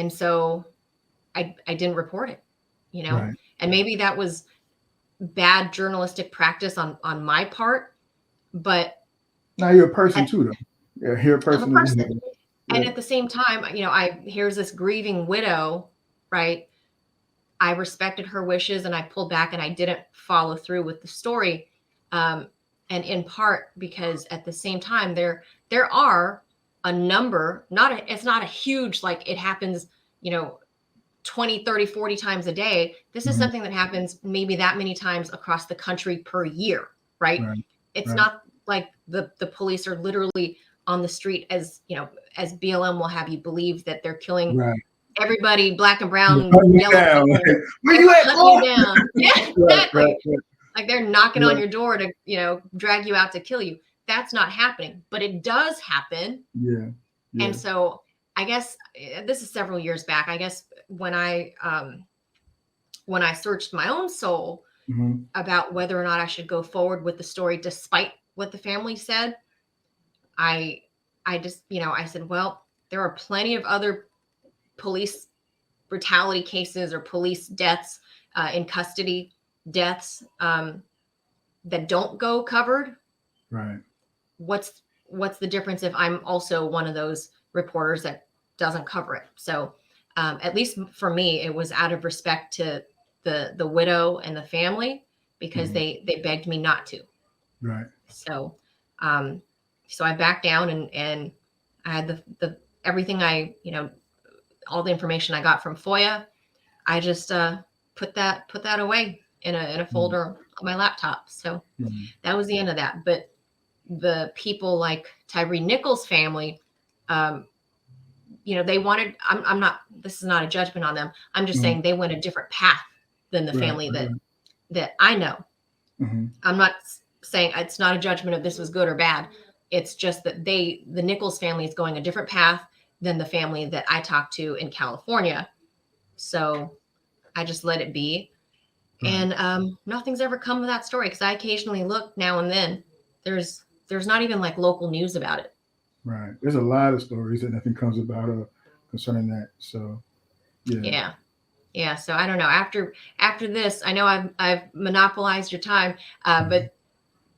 so I didn't report it, and maybe that was bad journalistic practice on my part, but now you're a person too, though. Yeah, you're a person. I'm a person. And at the same time, here's this grieving widow, right? I respected her wishes and I pulled back and I didn't follow through with the story. And in part because at the same time, there are a number, it's not a huge, like it happens, 20, 30, 40 times a day. This is something that happens maybe that many times across the country per year, right? It's not like the police are literally on the street as BLM will have you believe that they're killing everybody, black and brown, yellow. Where you at? Down. Yeah, exactly. Like they're knocking on your door to, drag you out to kill you. That's not happening, but it does happen. Yeah. And so I guess this is several years back. I guess when I searched my own soul about whether or not I should go forward with the story, despite what the family said, I just, I said, well, there are plenty of other police brutality cases or police deaths in custody deaths that don't go covered. Right. What's the difference if I'm also one of those reporters that doesn't cover it? So at least for me, it was out of respect to the widow and the family because they begged me not to. Right. So so I backed down and I had the everything all the information I got from FOIA, I just put that away in a folder on my laptop. So that was the end of that. But the people like Tyre Nichols' family, they wanted, I'm not, this is not a judgment on them. I'm just saying they went a different path than the family that I know. I'm not saying it's not a judgment of this was good or bad. It's just that the Nichols family is going a different path than the family that I talked to in California. So I just let it be. And nothing's ever come of that story because I occasionally look now and then. There's not even like local news about it. Right. There's a lot of stories that nothing comes about concerning that. So yeah. So I don't know. After this, I know I've monopolized your time, but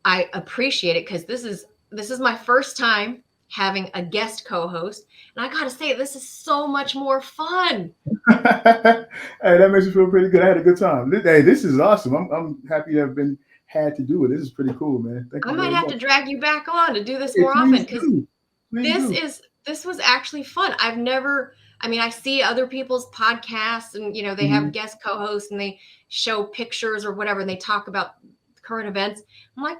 I appreciate it because this is my first time having a guest co-host, and I gotta say, this is so much more fun. Hey, that makes me feel pretty good. I had a good time. Hey, this is awesome. I'm happy to have had to do it. This is pretty cool, man. Thank you. I might have to drag you back on to do this more often because this was actually fun. I see other people's podcasts and they have guest co-hosts and they show pictures or whatever and they talk about current events. I'm like,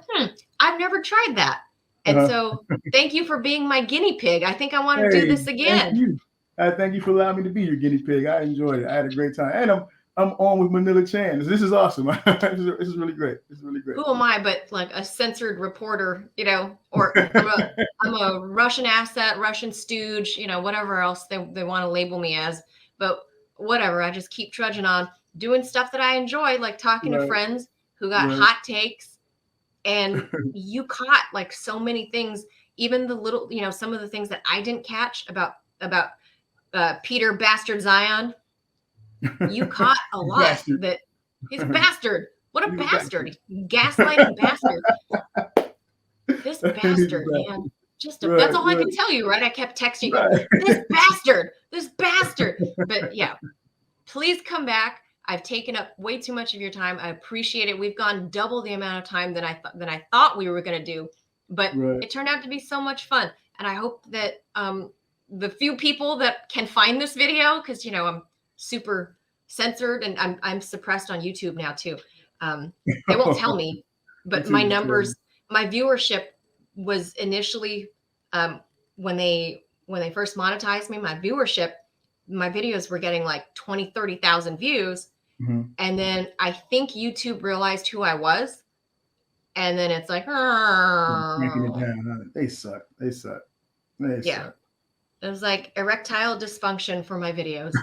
I've never tried that. And so thank you for being my guinea pig. I think I want to do this again. Thank you for allowing me to be your guinea pig. I enjoyed it. I had a great time. And I'm on with Manila Chan. This is awesome. This is really great. Who am I but like a censored reporter, or I'm a Russian asset, Russian stooge, whatever else they want to label me as. But whatever, I just keep trudging on, doing stuff that I enjoy, like talking to friends who got hot takes. And you caught like so many things, even the little, some of the things that I didn't catch about Peter Bastard Zeihan. You caught a lot. Bastard. That he's a bastard. What a bastard. Gaslighting bastard. This bastard, man. That's all I can tell you, right? I kept texting you, this bastard. But yeah, please come back. I've taken up way too much of your time. I appreciate it. We've gone double the amount of time that I thought we were going to do, but it turned out to be so much fun. And I hope that the few people that can find this video, because I'm super censored and I'm suppressed on YouTube now too. They won't tell me, but my numbers, my viewership was initially when they first monetized me, my videos were getting like 20, 30,000 views. Mm-hmm. And then I think YouTube realized who I was. And then it's like, they suck. Suck. It was like erectile dysfunction for my videos.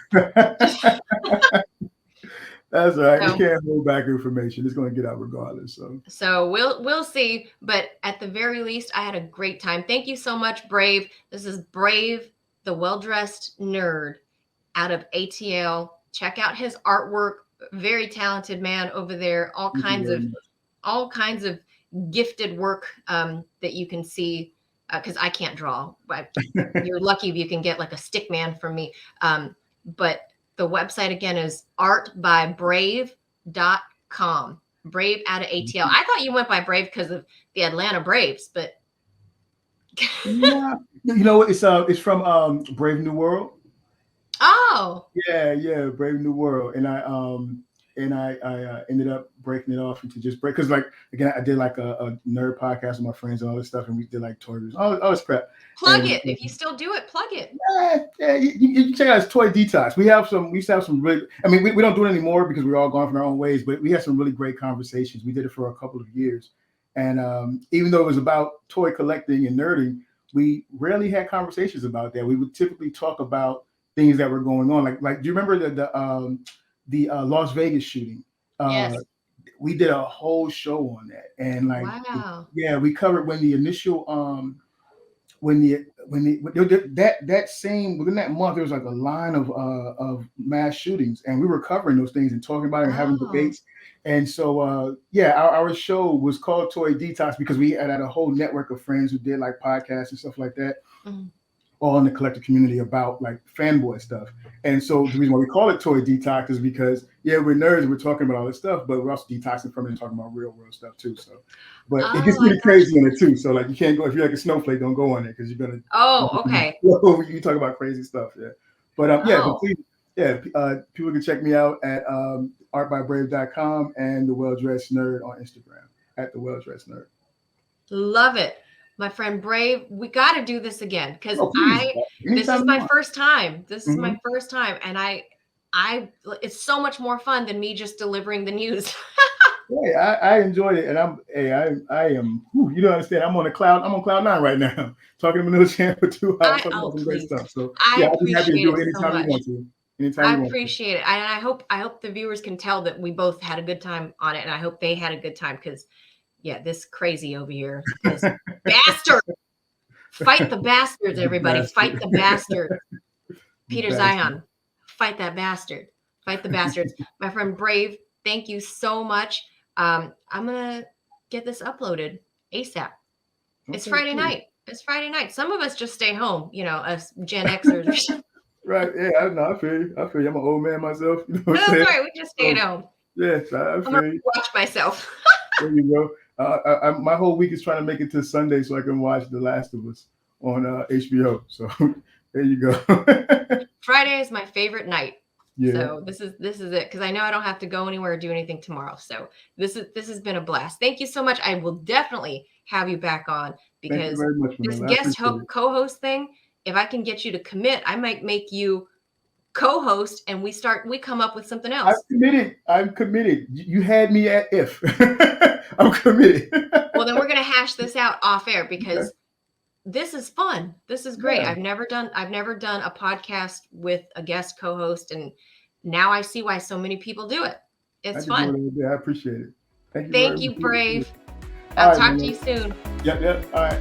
That's all right. You can't hold back information. It's going to get out regardless. So we'll see. But at the very least, I had a great time. Thank you so much, Brave. This is Brave, the well-dressed nerd out of ATL. Check out his artwork. Very talented man over there. All kinds of gifted work that you can see. Because I can't draw, but you're lucky if you can get like a stick man from me. But the website again is artbybrave.com. Brave out of ATL. I thought you went by Brave because of the Atlanta Braves, but yeah, it's from Brave New World. Oh, yeah, Brave New World, and I ended up breaking it off into just because like again I did like a nerd podcast with my friends and all this stuff, and we did like toy reviews, all this crap. Plug it if you still do it. Plug it. Yeah. You check out Toy Detox. We used to have some really. I mean, we don't do it anymore because we're all gone from our own ways. But we had some really great conversations. We did it for a couple of years, and even though it was about toy collecting and nerding, we rarely had conversations about that. We would typically talk about things that were going on. Like do you remember the Las Vegas shooting? Yes. We did a whole show on that, and like, wow. We covered when the initial within that month there was like a line of mass shootings, and we were covering those things and talking about it and having debates. And so our show was called Toy Detox because we had a whole network of friends who did like podcasts and stuff like that. Mm-hmm. All in the collective community about like fanboy stuff. And so the reason why we call it Toy Detox is because we're nerds and we're talking about all this stuff, but we're also detoxing from it and talking about real world stuff too. So but it gets really crazy in it too. So like you can't go if you're like a snowflake, don't go on it because you're gonna okay. You talk about crazy stuff, But please, people can check me out at artbybrave.com and the well-dressed nerd on Instagram at the well-dressed nerd. Love it. My friend Brave, we got to do this again because this is my first time. This is my first time, and I it's so much more fun than me just delivering the news. I enjoyed it, and I am. You don't understand. I'm on cloud 9 right now, talking to Manila Champ for 2 hours, talking about some great stuff. So I'll be happy to do it anytime you want to. I appreciate it, and I hope the viewers can tell that we both had a good time on it, and I hope they had a good time because. Yeah, this crazy over here. This bastard. Fight the bastards, everybody. Fight the bastard. Peter Zeihan. Fight that bastard. Fight the bastards. My friend Brave, thank you so much. I'm going to get this uploaded ASAP. It's Friday night. It's Friday night. Some of us just stay home, us Gen Xers or something. Right. Yeah, I feel you. I'm an old man myself. That's right. We just stay at home. Yes, I feel you. Watch myself. There you go. My whole week is trying to make it to Sunday so I can watch The Last of Us on HBO. So there you go. Friday is my favorite night. Yeah. So this is it because I know I don't have to go anywhere or do anything tomorrow. So this has been a blast. Thank you so much. I will definitely have you back on because this guest co-host thing. If I can get you to commit, I might make you co-host and we come up with something else. I'm committed. You had me at if. I'm committed. Well, then we're going to hash this out off air because this is fun. This is great. Yeah. I've never done a podcast with a guest co-host, and now I see why so many people do it. It's fun. I appreciate it. Thank you, Brave. I'll All right, talk man. to you soon. Yep. All right.